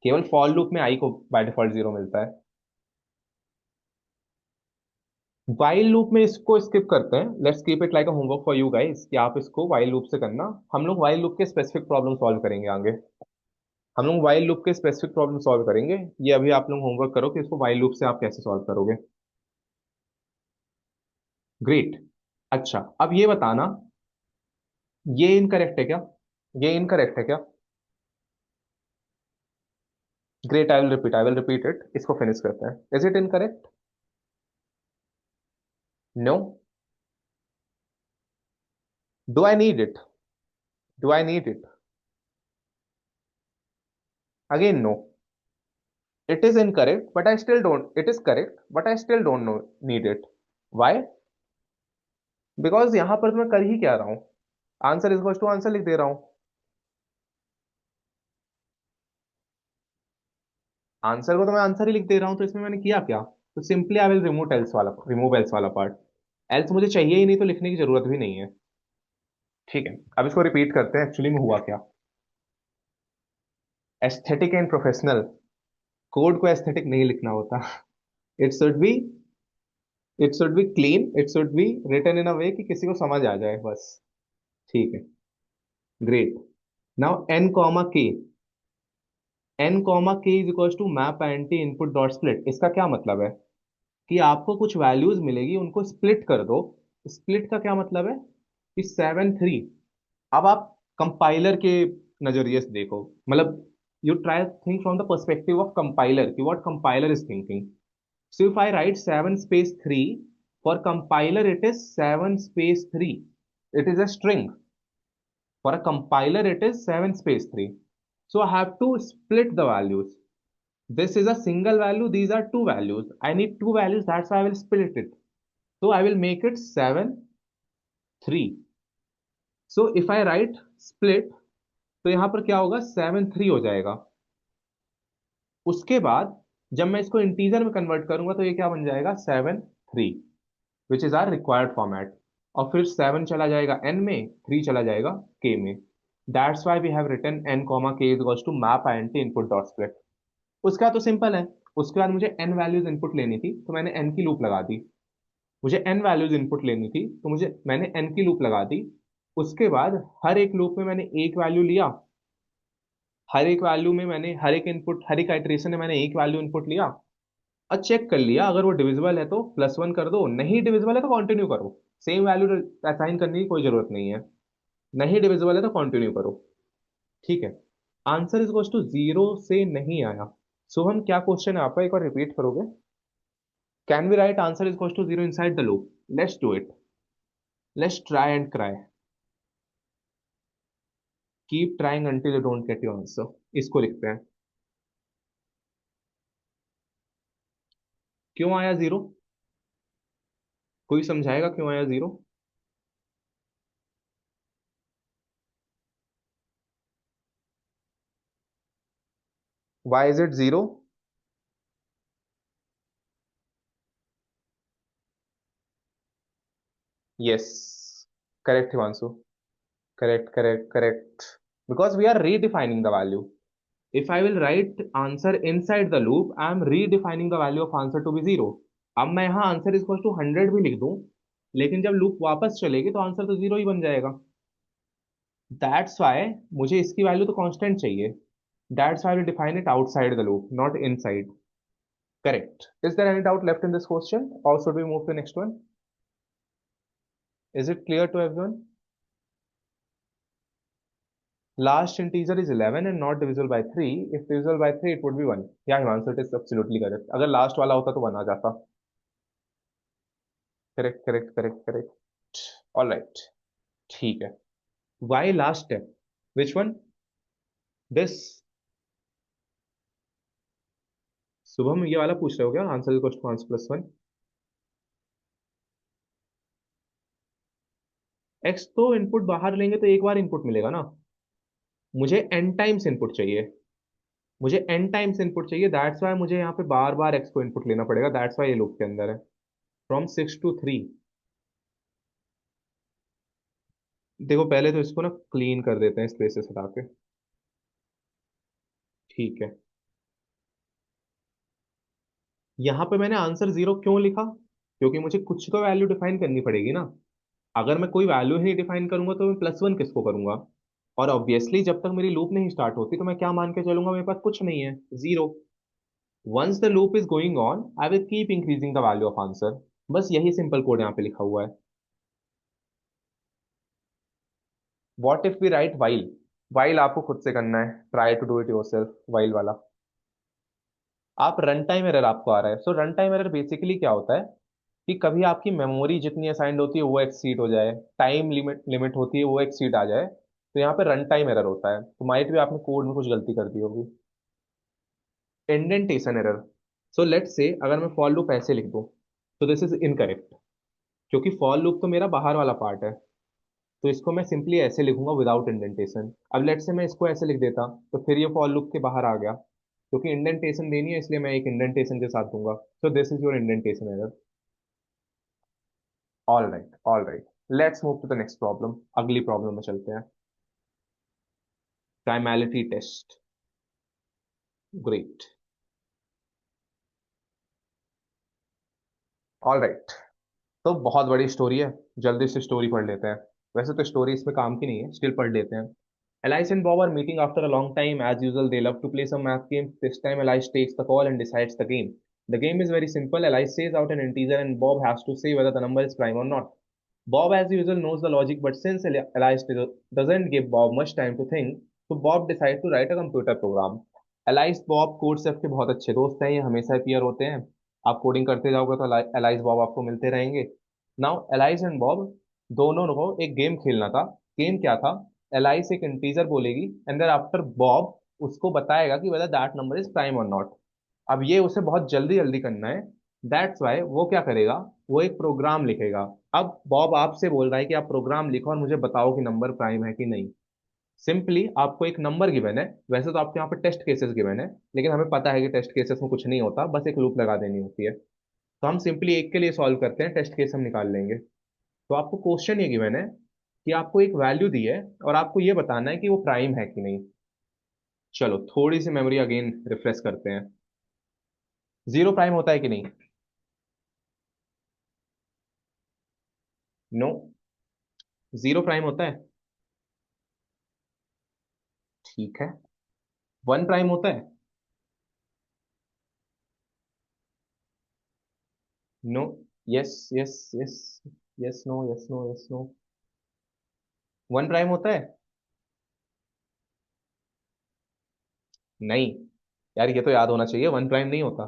[SPEAKER 1] केवल फॉर लूप में आई को बाय डिफॉल्ट जीरो मिलता है। वाइल लूप में इसको स्किप करते हैं। Let's keep it like a homework for you guys कि आप इसको वाइल लूप से करना। हम लोग वाइल लूप के स्पेसिफिक प्रॉब्लम सॉल्व करेंगे आगे। हम लोग वाइल लूप के स्पेसिफिक प्रॉब्लम सॉल्व करेंगे। ये अभी आप लोग होमवर्क करो कि इसको वाइल लूप से आप कैसे सॉल्व करोगे। ग्रेट। अच्छा, अब ये बताना, ये इनकरेक्ट है क्या? ये इनकरेक्ट है क्या? Great, I will repeat it. इसको फिनिश करते हैं। Is it incorrect? No. Do I need it? Do I need it? Again no, it is incorrect but I still don't, it is correct but I still don't no need it. Why? Because यहां पर तो मैं कर ही क्या रहा हूं, आंसर इज टू आंसर लिख दे रहा हूं। आंसर को तो मैं आंसर ही लिख दे रहा हूं, तो इसमें मैंने किया क्या? तो simply I will remove else वाला पार्ट। एल्स मुझे चाहिए ही नहीं तो लिखने की जरूरत भी नहीं है। ठीक है, अब इसको रिपीट करते हैं एक्चुअली में हुआ क्या। एस्थेटिक एंड प्रोफेशनल, कोड को एस्थेटिक नहीं लिखना होता। It should be, it should be clean, it should be written in a way कि किसी को समझ आ जाए बस। ठीक है, great. Now N comma K, N comma K is equal to map int input dot split. इसका क्या मतलब है कि आपको कुछ वैल्यूज मिलेगी, उनको स्प्लिट कर दो। स्प्लिट का क्या मतलब है कि 7 3। अब आप कंपाइलर के नजरिए से देखो, मतलब you try think from the perspective of compiler कि what compiler is thinking. So if I write 7 space 3, for compiler it is 7 space 3, it is a string. For a compiler, it is 7 space 3. So I have to split the values. This is a single value, these are two values. I need two values, that's why I will split it. So I will make it 7 3. So if I write split, तो यहां पर क्या होगा, 7 3 हो जाएगा। उसके बाद जब मैं इसको इंटीजर में कन्वर्ट करूंगा तो ये क्या बन जाएगा, 7 3, which is our required format. और फिर 7 चला जाएगा n में, 3 चला जाएगा k में। That's why we have written n comma K is to map int input dot split. उसका तो सिंपल है। उसके बाद मुझे n वैल्यूज इनपुट लेनी थी तो मैंने n की लूप लगा दी। मुझे n वैल्यूज इनपुट लेनी थी तो मुझे मैंने n की लूप लगा दी। उसके बाद हर एक लूप में मैंने एक वैल्यू लिया। हर एक वैल्यू में मैंने हर एक इनपुट, हर एक आइट्रेशन में मैंने एक वैल्यू इनपुट लिया और चेक कर लिया। अगर वो डिविजिबल है तो +1 कर दो, नहीं डिविजिबल है तो कंटिन्यू करो। सेम वैल्यू असाइन करने की कोई जरूरत नहीं है। नहीं डिविजिबल है तो कंटिन्यू करो। ठीक है, आंसर इज टू 0 से नहीं आया। शुभम क्या क्वेश्चन है आपका, एक बार रिपीट करोगे? Can we write answer is to 0 inside the loop? Let's do it, let's try and cry, keep trying until you don't get your answer. इसको लिखते हैं, क्यों आया 0? कोई समझाएगा क्यों आया 0? Why is it 0? Yes, correct Himanshu, correct, correct, correct. Because we are redefining the value. If I will write answer inside the loop, I am redefining the value of answer to be 0. अब मैं यहाँ आंसर इज टू 100 भी लिख दूं, लेकिन जब लूप वापस चलेगी तो आंसर तो 0 ही बन जाएगा। दैट्स वाई मुझे इसकी वैल्यू तो कांस्टेंट चाहिए। That's why will define it outside the loop, not inside. Correct. Is there any doubt left in this question और should we move to next one? Is it clear to everyone? Last integer is 11 and not divisible by 3. If divisible by 3, it would be 1. Yeah, Himanshu, it is absolutely correct. अगर last वाला होता तो 1 आ जाता। Correct, correct, correct, correct. All right. ठीक है। Why last step? Which one? This. Shubham ये वाला पूछ रहे हो क्या, answer equal to answer +1? x तो इनपुट बाहर लेंगे तो एक बार इनपुट मिलेगा ना। मुझे n टाइम्स इनपुट चाहिए। मुझे n टाइम्स इनपुट चाहिए, दैट्स वाई मुझे यहाँ पे बार बार x को इनपुट लेना पड़ेगा। दैट्स वाई ये लूप के अंदर है। From 6 to 3। देखो पहले तो इसको ना क्लीन कर देते हैं स्पेसेस हटा के। ठीक है, यहां पे मैंने आंसर 0 क्यों लिखा? क्योंकि मुझे कुछ तो वैल्यू डिफाइन करनी पड़ेगी ना। अगर मैं कोई वैल्यू ही नहीं डिफाइन करूंगा तो मैं +1 किसको करूंगा? और ऑब्वियसली जब तक मेरी लूप नहीं स्टार्ट होती तो मैं क्या मान के चलूंगा, मेरे पास कुछ नहीं है, 0। Once the loop is going on I will keep increasing the value of answer. बस यही सिंपल कोड यहाँ पे लिखा हुआ है। What if we write while? While आपको खुद से करना है, try to do it yourself, while वाला। आप रन टाइम एरर आपको आ रहा है। So run time error basically क्या होता है कि कभी आपकी मेमोरी जितनी असाइंड होती है वो एक्सीड हो जाए, टाइम लिमिट लिमिट होती है वो एक्सीड आ जाए, तो यहाँ पे रन टाइम एरर होता है। तो माइट भी आपने कोड में कुछ गलती कर दी होगी। Indentation error. So let's say अगर मैं फॉर लूप ऐसे लिख दूं, तो दिस इज इनकरेक्ट, क्योंकि फॉर लूप तो मेरा बाहर वाला पार्ट है। तो इसको मैं सिंपली ऐसे लिखूंगा विदाउट इंडेंटेशन। अब लेट्स से मैं इसको ऐसे लिख देता, तो फिर ये फॉर लूप के बाहर आ गया, क्योंकि इंडेंटेशन देनी है इसलिए मैं एक इंडेंटेशन के साथ दूंगा। So this is your indentation error. All right, all right. Let's move to the next problem. अगली प्रॉब्लम में चलते हैं। Primality test. Great. All right. तो बहुत बड़ी स्टोरी है, जल्दी से स्टोरी पढ़ लेते हैं। वैसे तो स्टोरी इसमें काम की नहीं है, स्टिल पढ़ लेते हैं। Alice and Bob are meeting after a long time. As usual, they love to play some math games. This time, Alice takes the call and decides the game. The game is very simple. Alice says out an integer, and Bob has to say whether the number is prime or not. Bob, as usual, knows the logic, but since Alice doesn't give Bob much time to think, so Bob decides to write a computer program. Alice, Bob code से के बहुत अच्छे दोस्त हैं, ये हमेशा पेयर होते हैं। आप कोडिंग करते जाओगे तो एलाइस बॉब आपको मिलते रहेंगे। नाउ एलाइस एंड बॉब दोनों को एक गेम खेलना था। गेम क्या था? एलाइस एक इंटीजर बोलेगी, एंड देन आफ्टर बॉब उसको बताएगा कि whether that number is prime और नॉट। अब ये उसे बहुत जल्दी जल्दी करना है। दैट्स वाई वो क्या करेगा, वो एक प्रोग्राम लिखेगा। अब बॉब आपसे बोल रहा है कि आप प्रोग्राम लिखो और मुझे बताओ कि नंबर प्राइम है कि नहीं। सिंपली आपको एक नंबर गिवन है, वैसे तो आपके यहाँ पे टेस्ट केसेस गिवन है, लेकिन हमें पता है कि टेस्ट केसेस में कुछ नहीं होता, बस एक लूप लगा देनी होती है। तो हम सिंपली एक के लिए सॉल्व करते हैं, टेस्ट केस हम निकाल लेंगे। तो आपको क्वेश्चन ये गिवन है कि आपको एक वैल्यू दी है और आपको ये बताना है कि वो प्राइम है कि नहीं। चलो थोड़ी सी मेमोरी अगेन रिफ्रेश करते हैं। जीरो प्राइम होता है कि नहीं? नो। जीरो प्राइम होता है? ठीक है। वन प्राइम होता है? No. Yes yes yes. Yes no yes no yes no. One prime होता है? नहीं। यार ये तो याद होना चाहिए, वन प्राइम नहीं होता।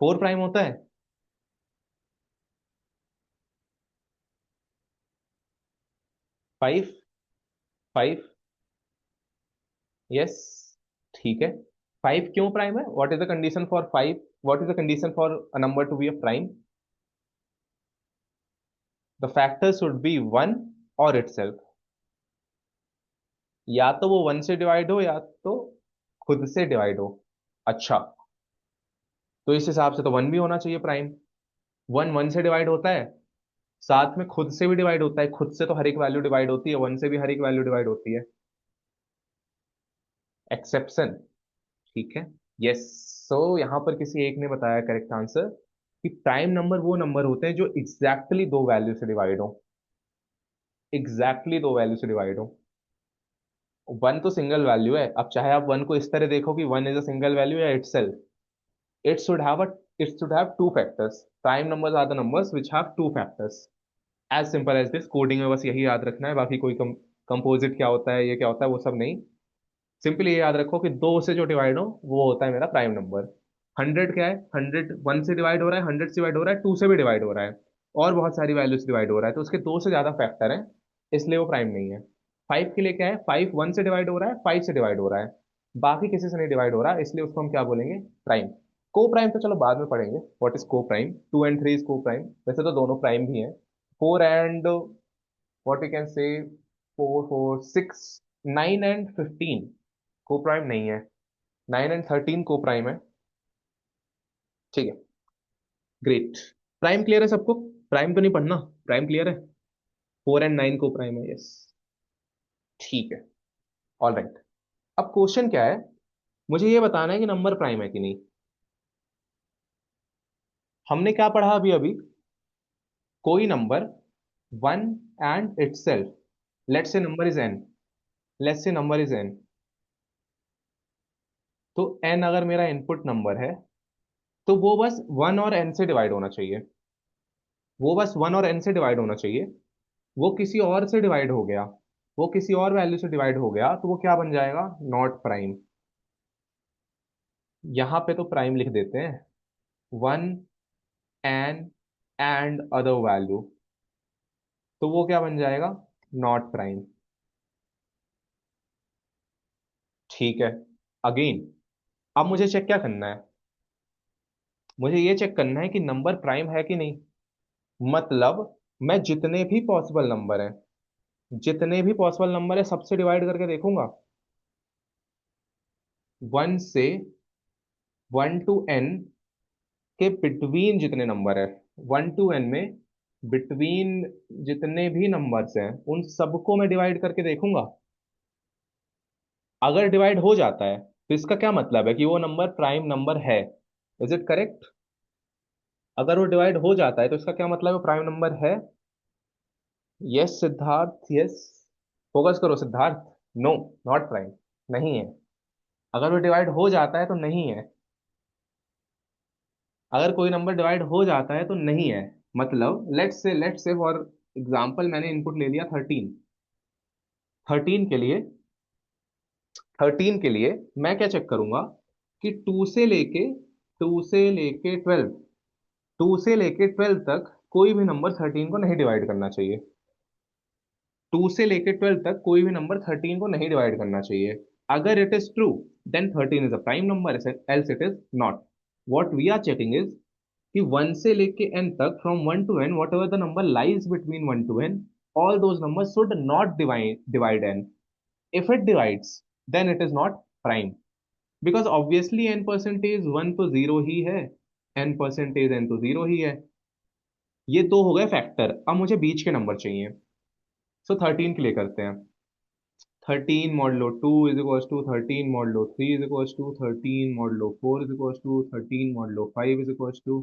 [SPEAKER 1] फोर प्राइम होता है? फाइव। फाइव। यस। ठीक है। फाइव क्यों प्राइम है? What is the condition for five? What is the condition for a number to be a prime? The factor should be one और इटसेल्फ। या तो वो वन से डिवाइड हो या तो खुद से डिवाइड हो। अच्छा, तो इस हिसाब से तो वन भी होना चाहिए प्राइम। वन वन से डिवाइड होता है, साथ में खुद से भी डिवाइड होता है। खुद से तो हर एक वैल्यू डिवाइड होती है, वन से भी हर एक वैल्यू डिवाइड होती है। एक्सेप्शन। ठीक है। यस। सो यहाँ पर किसी एक ने बताया करेक्ट आंसर कि प्राइम नंबर वो नंबर होते हैं जो एग्जैक्टली दो वैल्यू से डिवाइड हो। एग्जैक्टली दो वैल्यू से डिवाइड हो। वन तो सिंगल वैल्यू है, अब चाहे आप वन को इस तरह देखो कि one is a single value या itself, it should have a it should have two factors. Prime numbers are the numbers which have two factors. As simple as this, coding में बस यही याद रखना है, बाकी कोई कंपोजिट क्या होता है, ये क्या होता है, वो सब नहीं। सिंपली ये याद रखो कि दो से जो डिवाइड हो वो होता है मेरा प्राइम नंबर। हंड्रेड क्या है? हंड्रेड वन से डिवाइड हो रहा है, हंड्रेड से डिवाइड हो रहा है, टू से भी डिवाइड हो रहा है, और बहुत सारी वैल्यू से डिवाइड हो रहा है, तो उसके दो से ज्यादा फैक्टर है, इसलिए वो प्राइम नहीं है। फाइव के लिए क्या है? फाइव वन से डिवाइड हो रहा है, फाइव से डिवाइड हो रहा है, बाकी किसी से नहीं डिवाइड हो रहा है, इसलिए उसको हम क्या बोलेंगे? प्राइम। को प्राइम तो चलो बाद में पढ़ेंगे, what is coprime. Two and three is coprime, वैसे तो दोनों प्राइम भी हैं। Four and what you can say, four four six, nine and fifteen coprime नहीं है। Nine and thirteen coprime है। ठीक है। ग्रेट। प्राइम क्लियर है सबको? प्राइम तो नहीं पढ़ना, प्राइम क्लियर है। फोर एंड नाइन को प्राइम है, यस। ठीक है। All right. अब क्वेश्चन क्या है, मुझे ये बताना है कि नंबर प्राइम है कि नहीं। हमने क्या पढ़ा अभी अभी? कोई number one and itself, let's say number is an, let's say number is an, तो एन अगर मेरा इनपुट नंबर है, तो वो बस वन और एन से डिवाइड होना चाहिए। वो बस वन और एन से डिवाइड होना चाहिए। वो किसी और से डिवाइड हो गया, वो किसी और वैल्यू से डिवाइड हो गया, तो वो क्या बन जाएगा? Not prime. यहां पे तो प्राइम लिख देते हैं, one n and other value, तो वो क्या बन जाएगा? Not prime. ठीक है। अगेन, अब मुझे चेक क्या करना है? मुझे ये चेक करना है कि नंबर प्राइम है कि नहीं। मतलब मैं जितने भी पॉसिबल नंबर हैं, जितने भी पॉसिबल नंबर है सबसे डिवाइड करके देखूंगा। वन से 1 to n के बिटवीन जितने नंबर है, 1 to n में बिटवीन जितने भी नंबर्स हैं उन सबको मैं डिवाइड करके देखूंगा। अगर डिवाइड हो जाता है तो इसका क्या मतलब है कि वो नंबर प्राइम नंबर है। Is it correct? अगर वो डिवाइड हो जाता है तो इसका क्या मतलब है वो प्राइम नंबर है। Yes Siddharth, yes. फोकस करो सिद्धार्थ। No, not prime. नहीं है। अगर वो डिवाइड हो जाता है तो नहीं है। अगर कोई नंबर डिवाइड हो जाता है तो नहीं है। मतलब लेट्स से फॉर एग्जाम्पल मैंने इनपुट ले लिया 13। 13 के लिए, 13 के लिए मैं क्या चेक करूंगा कि टू से लेके 12, 2 से लेके 12 तक कोई भी नंबर 13 को नहीं डिवाइड करना चाहिए। 2 से लेके 12 तक कोई भी नंबर 13 को नहीं डिवाइड करना चाहिए। अगर it is true then 13 is a prime number, else it is not. What we are checking is कि 1 से लेके n तक, from 1 to n, whatever the number lies between 1 to n, all those numbers should not divide n. If it divides then it is not prime, because obviously n percentage 1 तो 0 ही है, n percentage n तो 0 ही है। ये दो हो गए फैक्टर। अब मुझे बीच के नंबर चाहिए। सो 13 के लिए करते हैं। 13 mod 2 is equals to 13 mod 3 is equals to 13 mod 4 is equals to 13 mod 5 is equals to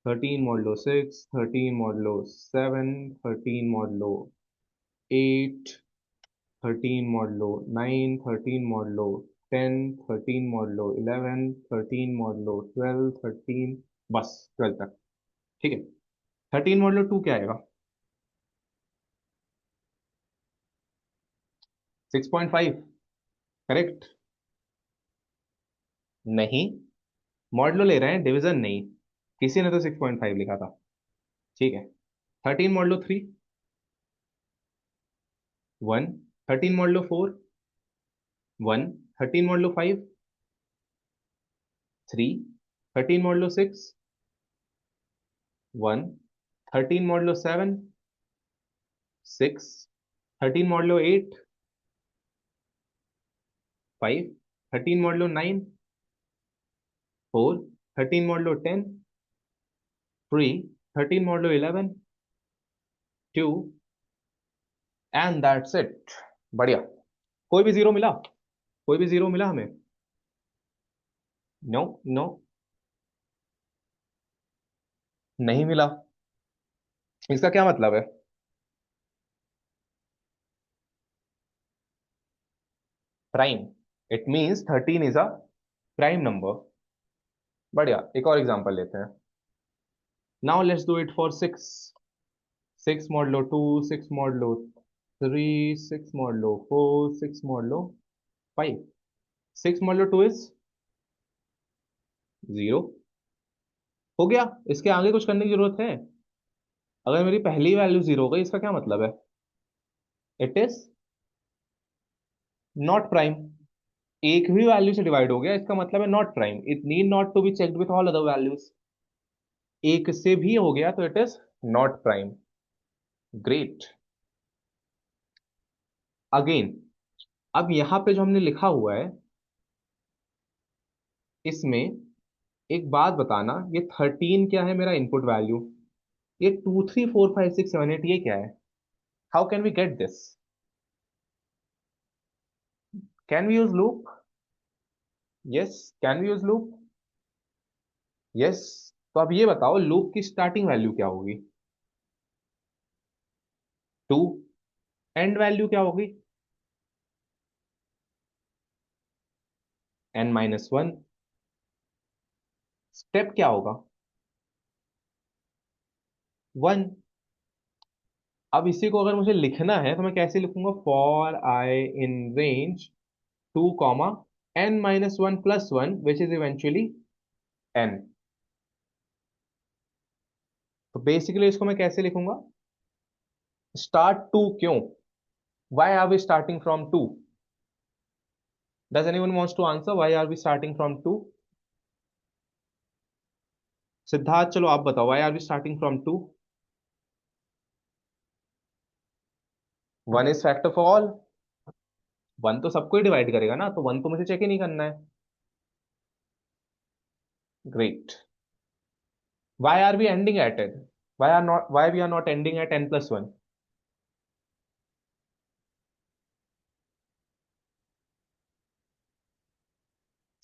[SPEAKER 1] 13 mod 6, 13 mod 7, 13 mod 8, 13 mod 9, 13 mod 10, 13 mod 11, 13 mod 12, 13, बस 12 तक। ठीक है। 13 mod 2 क्या आएगा? 6.5। करेक्ट? नहीं, मॉडलो ले रहे हैं, डिवीजन नहीं। किसी ने तो 6.5 लिखा था। ठीक है। 13 mod 3, 1। 13 mod 4, 1। 13 mod 5, 3। 13 mod 6, 1। 13 mod 7, 6। 13 mod 8, 5। 13 mod 9, 4। 13 mod 10, 3। 13 mod 11, 2। And that's it. बढ़िया। कोई भी जीरो मिला? कोई भी जीरो मिला हमें? नो, नो, नहीं मिला। इसका क्या मतलब है? Prime. It means 13 is a prime number. बढ़िया, एक और एग्जांपल लेते हैं। Now let's do it for 6। 6 mod 2, 6 mod 3, 6 mod 4, 6 mod 5। 6 mod 2 is 0। हो गया। इसके आगे कुछ करने की जरूरत है? अगर मेरी पहली वैल्यू 0 हो गई इसका क्या मतलब है? It is not prime. एक भी वैल्यू से डिवाइड हो गया इसका मतलब है not prime. It need not to be checked with all other values. एक से भी हो गया तो it is not prime. Great. Again, अब यहां पे जो हमने लिखा हुआ है इसमें एक बात बताना, ये 13 क्या है मेरा इनपुट वैल्यू? ये 2 3 4 5 6 7 8 ये क्या है? How can we get this? Can we use loop? Yes. Can we use loop? Yes. तो अब ये बताओ लूप की स्टार्टिंग वैल्यू क्या होगी? 2। एंड वैल्यू क्या होगी? n-1। स्टेप क्या होगा? 1। अब इसी को अगर मुझे लिखना है तो मैं कैसे लिखूंगा? For I in range 2, n-1 which is eventually n। तो बेसिकली इसको मैं कैसे लिखूंगा? स्टार्ट टू क्यों? Why are we starting from 2? Does anyone wants to answer why are we starting from 2? Siddharth चलो आप बताओ, why are we starting from 2? 1 is factor for all. 1 तो सबको ही डिवाइड करेगा ना, तो 1 तो मुझे चेक ही नहीं करना है. Great. Why are we ending at it? Why we are not ending at n plus 1?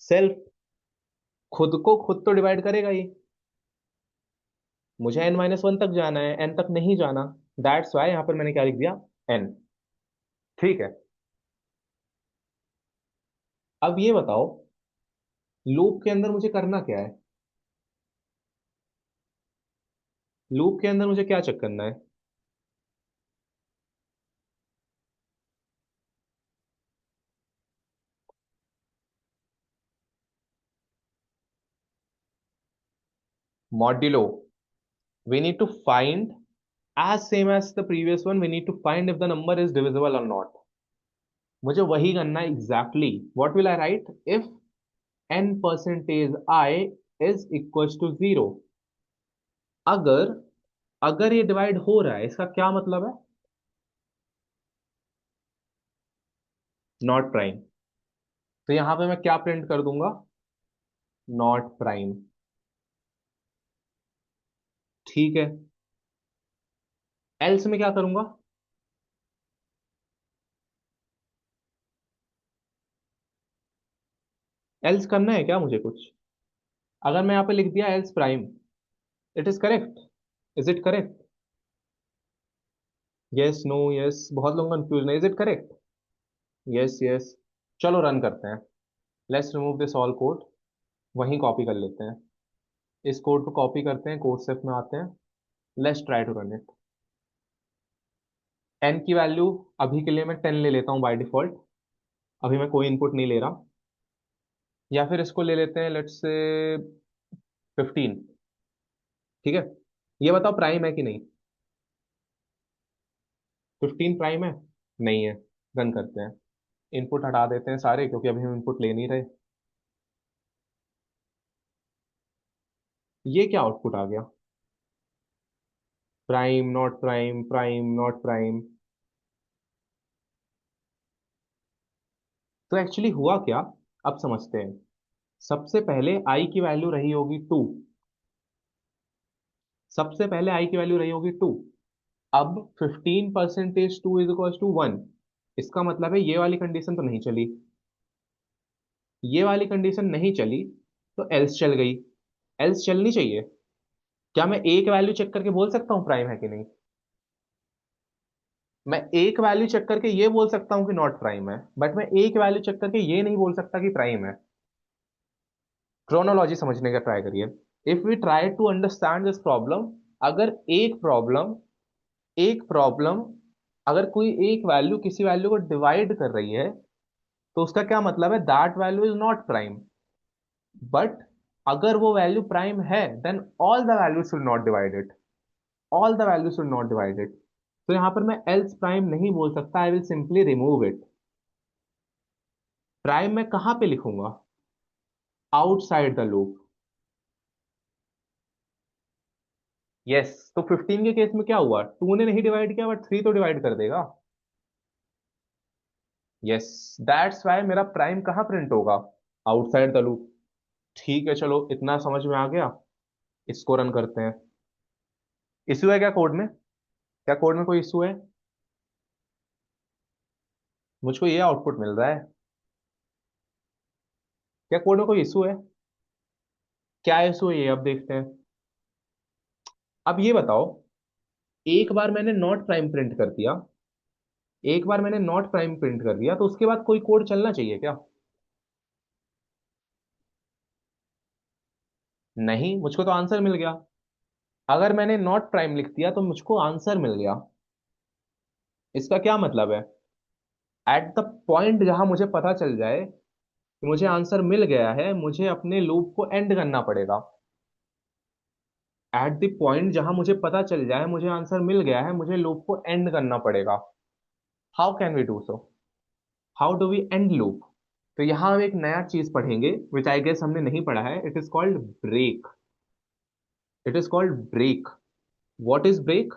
[SPEAKER 1] Self. खुद को खुद तो डिवाइड करेगा ही. मुझे n-1 तक जाना है, n तक नहीं जाना. दैट्स वाई यहां पर मैंने क्या लिख दिया, n. ठीक है. अब ये बताओ, लूप के अंदर मुझे करना क्या है? लूप के अंदर मुझे क्या चेक करना है? Modulo. We need to find, as same as the previous one, we need to find if the number is divisible or not. मुझे वही करना है exactly. What will I write? If n percentage i is equal to 0. अगर अगर ये डिवाइड हो रहा है, इसका क्या मतलब है? Not prime. तो यहां पे मैं क्या प्रिंट कर दूंगा? Not prime. ठीक है. एल्स में क्या करूंगा? एल्स करना है क्या मुझे कुछ? अगर मैं यहां पे लिख दिया else prime, it is correct. Is it correct? Yes, no, yes, बहुत लोग कंफ्यूज है. Is it correct? Yes, yes. चलो रन करते हैं. Let's remove this all code. वहीं कॉपी कर लेते हैं. इस कोड को कॉपी करते हैं, कोड सेफ में आते हैं. Let's try to run it. N की वैल्यू अभी के लिए मैं 10 ले लेता हूँ बाय डिफॉल्ट. अभी मैं कोई इनपुट नहीं ले रहा. या फिर इसको ले लेते हैं, लेट्स से 15. ठीक है. ये बताओ प्राइम है कि नहीं? 15 प्राइम है? नहीं है. रन करते हैं. इनपुट हटा देते हैं सारे, क्योंकि अभी हम इनपुट ले नहीं रहे. ये क्या आउटपुट आ गया? Prime not prime, prime not prime. तो एक्चुअली हुआ क्या, अब समझते हैं. सबसे पहले आई की वैल्यू रही होगी 2. सबसे पहले आई की वैल्यू रही होगी 2. अब 15% 2 इज इक्वल टू 1. इसका मतलब है ये वाली कंडीशन तो नहीं चली. ये वाली कंडीशन नहीं चली, तो एल्स चल गई. एल्स चलनी चाहिए. क्या मैं एक वैल्यू चेक करके बोल सकता हूँ प्राइम है कि नहीं? मैं एक वैल्यू चेक करके ये बोल सकता हूँ कि नॉट प्राइम है, बट मैं एक वैल्यू चेक करके ये नहीं बोल सकता कि प्राइम है. क्रोनोलॉजी समझने का ट्राई करिए. If we try to understand this problem, अगर एक प्रॉब्लम अगर कोई एक वैल्यू किसी वैल्यू को डिवाइड कर रही है, तो उसका क्या मतलब है? That value is not prime. But अगर वो वैल्यू प्राइम है, then all the value should not divide it. All the value should not divide it. तो यहां पर मैं एल्स प्राइम नहीं बोल सकता. I will simply remove it. Prime मैं कहां पे लिखूंगा? Outside the loop. यस. तो 15 के केस में क्या हुआ? 2 ने नहीं डिवाइड किया, बट 3 तो डिवाइड कर देगा. यस. दैट्स वाई मेरा प्राइम कहाँ प्रिंट होगा? Outside the loop. ठीक है, चलो इतना समझ में आ गया. इसको रन करते हैं. इशू है क्या कोड में? क्या कोड में कोई इशू है? मुझको ये आउटपुट मिल रहा है. क्या कोड में कोई इशू है? क्या इशू है ये अब देखते हैं. अब ये बताओ, एक बार मैंने नॉट प्राइम प्रिंट कर दिया, एक बार मैंने नॉट प्राइम प्रिंट कर दिया, तो उसके बाद कोई कोड चलना चाहिए क्या? नहीं, मुझको तो आंसर मिल गया. अगर मैंने नॉट प्राइम लिख दिया तो मुझको आंसर मिल गया. इसका क्या मतलब है? एट द पॉइंट जहां मुझे पता चल जाए कि मुझे आंसर मिल गया है, मुझे अपने लूप को एंड करना पड़ेगा. एट द पॉइंट जहां मुझे पता चल जाए मुझे आंसर मिल गया है, मुझे लूप को एंड करना पड़ेगा. How can we do so? How do we end loop? तो यहां हम एक नया चीज पढ़ेंगे विच आई गेस हमने नहीं पढ़ा है। It is called break. It is called break. What is break?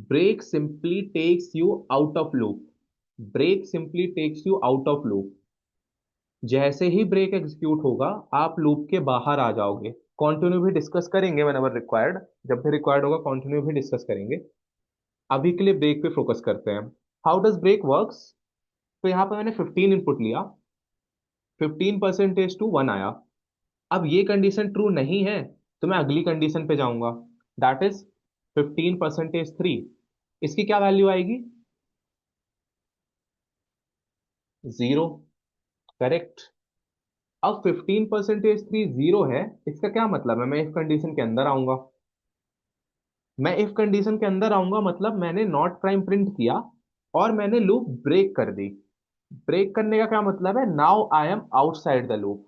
[SPEAKER 1] Break simply takes you out of loop. Break simply takes you out of loop. जैसे ही ब्रेक एग्जीक्यूट होगा आप लूप के बाहर आ जाओगे। कॉन्टिन्यू भी डिस्कस करेंगे व्हेनेवर रिक्वायर्ड। जब भी रिक्वायर्ड होगा कॉन्टिन्यू भी डिस्कस करेंगे। अभी के लिए ब्रेक पे फोकस करते हैं। How does break works? तो यहाँ पे मैंने 15 इनपुट लिया। 15% टू 1 आया। अब ये कंडीशन ट्रू नहीं है तो मैं अगली कंडीशन पे जाऊंगा। That is 15%3। इसकी क्या वैल्यू आएगी? 0। करेक्ट। अब 15%3 जीरो है। इसका क्या मतलब है? मैं इफ कंडीशन के अंदर आऊंगा। मैं इफ कंडीशन के अंदर आऊंगा मतलब मैंने नॉट प्राइम प्रिंट किया और मैंने लूप ब्रेक कर दी। ब्रेक करने का क्या मतलब है? Now I am outside the loop.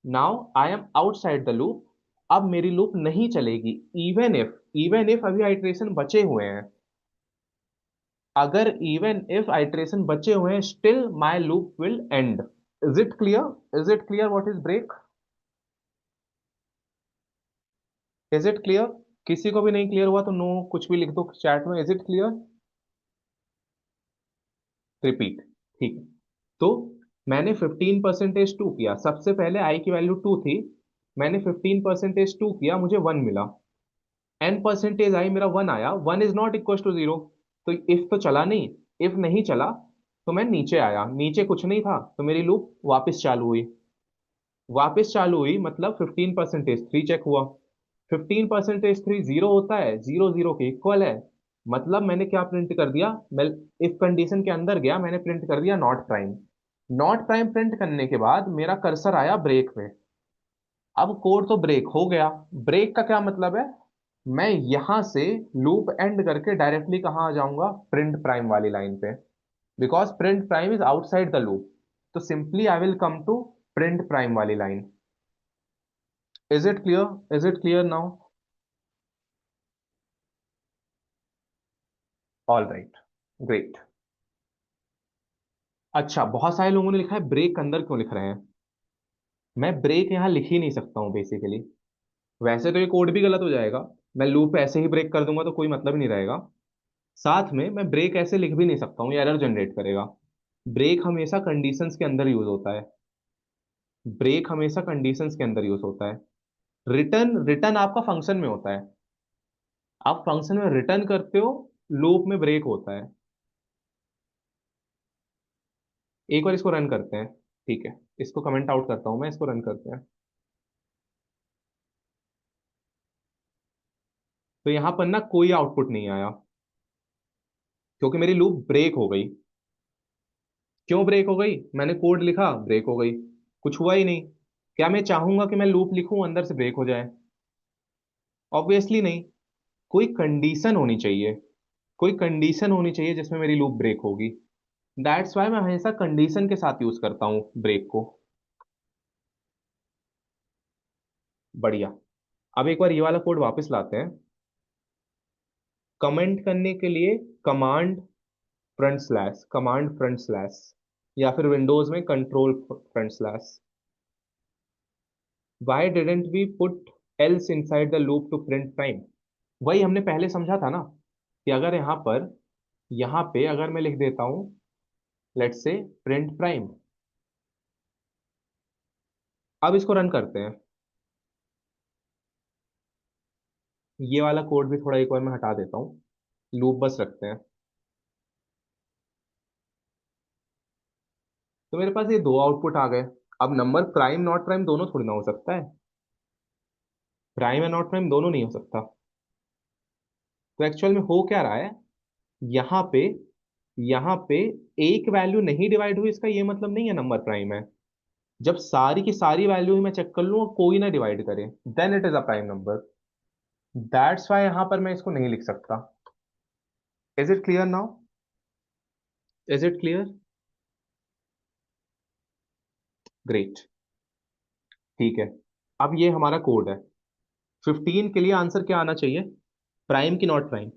[SPEAKER 1] Now I am outside the loop. अब मेरी लूप नहीं चलेगी। इवन इफ अभी आइट्रेशन बचे हुए हैं। अगर इवन इफ आइट्रेशन बचे हुए हैं still my loop will end. Is it clear? Is it clear what is break? Is it clear? किसी को भी नहीं क्लियर हुआ तो नो कुछ भी लिख दो चैट में। Is it clear? रिपीट। ठीक है। तो मैंने 15%2 किया। सबसे पहले आई की वैल्यू 2 थी। मैंने 15%2 किया, मुझे 1 मिला। एन परसेंटेज आई, मेरा 1 आया। 1 इज नॉट इक्वल टू 0। तो इफ तो चला नहीं। इफ नहीं चला तो मैं नीचे आया। नीचे कुछ नहीं था तो मेरी लूप वापस चालू हुई। वापस चालू हुई मतलब 15%3 चेक हुआ। 15%3 जीरो होता है। जीरो जीरो के इक्वल है। मतलब मैंने क्या प्रिंट कर दिया? मैं इफ कंडीशन के अंदर गया, मैंने प्रिंट कर दिया not prime. Not prime print करने के बाद मेरा कर्सर आया ब्रेक में। अब कोड तो ब्रेक हो गया। ब्रेक का क्या मतलब है? मैं यहां से लूप एंड करके डायरेक्टली कहाँ आ जाऊंगा? प्रिंट प्राइम वाली लाइन पे। Because print prime is outside the loop. तो simply I will come to print prime वाली line. Is it clear? Is it clear now? All right. Great. अच्छा, बहुत सारे लोगों ने लिखा है ब्रेक अंदर क्यों लिख रहे हैं। मैं ब्रेक यहां लिख ही नहीं सकता हूं बेसिकली। वैसे तो ये कोड भी गलत हो जाएगा। मैं लूप ऐसे ही ब्रेक कर दूंगा तो कोई मतलब ही नहीं रहेगा। साथ में मैं ब्रेक ऐसे लिख भी नहीं सकता हूँ, ये एरर जनरेट करेगा। ब्रेक हमेशा कंडीशंस के अंदर यूज होता है। ब्रेक हमेशा कंडीशंस के अंदर यूज होता है। रिटर्न रिटर्न आपका फंक्शन में होता है। आप फंक्शन में रिटर्न करते हो। लूप में ब्रेक होता है। एक बार इसको रन करते हैं। ठीक है। इसको कमेंट आउट करता हूं मैं, इसको रन करते हैं। तो यहां पर ना कोई आउटपुट नहीं आया क्योंकि मेरी लूप ब्रेक हो गई। क्यों ब्रेक हो गई? मैंने कोड लिखा, ब्रेक हो गई। कुछ हुआ ही नहीं। क्या मैं चाहूंगा कि मैं लूप लिखूं अंदर से ब्रेक हो जाए? ऑब्वियसली नहीं। कोई कंडीशन होनी चाहिए। कोई कंडीशन होनी चाहिए जिसमें मेरी लूप ब्रेक होगी। दैट्स वाई मैं हमेशा कंडीशन के साथ यूज करता हूं ब्रेक को। बढ़िया। अब एक बार ये वाला कोड वापस लाते हैं। कमेंट करने के लिए command front slash, command front slash, या फिर विंडोज में control front slash. Why didn't we put else inside the loop to print prime? वही हमने पहले समझा था ना कि अगर यहां पे अगर मैं लिख देता हूं लेट्स से प्रिंट प्राइम। अब इसको रन करते हैं। ये वाला कोड भी थोड़ा एक बार मैं हटा देता हूँ। लूप बस रखते हैं। तो मेरे पास ये दो आउटपुट आ गए। अब नंबर प्राइम नॉट प्राइम दोनों थोड़ी ना हो सकता है। प्राइम या नॉट प्राइम दोनों नहीं हो सकता। तो एक्चुअल में हो क्या रहा है? यहाँ पे यहाँ पे एक वैल्यू नहीं डिवाइड हुई, इसका ये मतलब नहीं है नंबर प्राइम है। जब सारी की सारी वैल्यू ही मैं चेक कर लूँ और कोई ना डिवाइड करे then it is a prime number. That's why यहां पर मैं इसको नहीं लिख सकता। Is it clear now? Is it clear? Great. ठीक है। अब ये हमारा कोड है। 15 के लिए आंसर क्या आना चाहिए? प्राइम की नॉट प्राइम?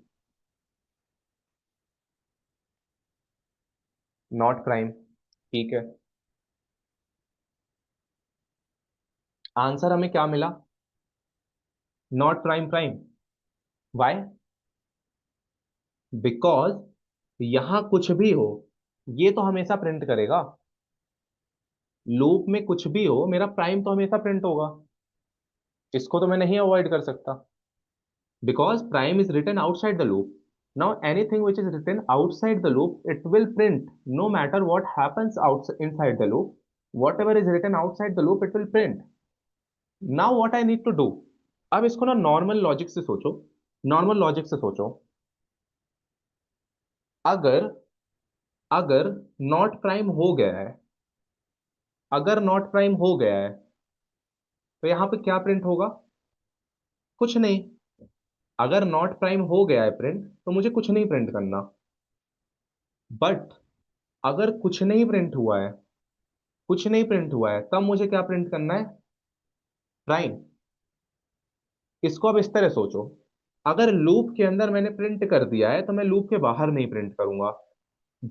[SPEAKER 1] Not prime. ठीक है। आंसर हमें क्या मिला? Not prime prime. Why? Because यहां कुछ भी हो, ये तो हमेशा प्रिंट करेगा। लूप में कुछ भी हो, मेरा प्राइम तो हमेशा प्रिंट होगा। इसको तो मैं नहीं अवॉइड कर सकता, because prime is written outside the loop. Now anything which is written outside the loop, it will print no matter what happens outside inside the loop. Whatever is written outside the loop, it will print. Now what I need to do? अब इसको ना नॉर्मल लॉजिक से सोचो। नॉर्मल लॉजिक से सोचो। अगर अगर नॉट प्राइम हो गया है, अगर नॉट प्राइम हो गया है, तो यहां पे क्या प्रिंट होगा? कुछ नहीं। अगर नॉट प्राइम हो गया है प्रिंट, तो मुझे कुछ नहीं प्रिंट करना। बट अगर कुछ नहीं प्रिंट हुआ है, कुछ नहीं प्रिंट हुआ है, तब मुझे क्या प्रिंट करना है? प्राइम। इसको अब इस तरह सोचो। अगर लूप के अंदर मैंने प्रिंट कर दिया है, तो मैं लूप के बाहर नहीं प्रिंट करूंगा।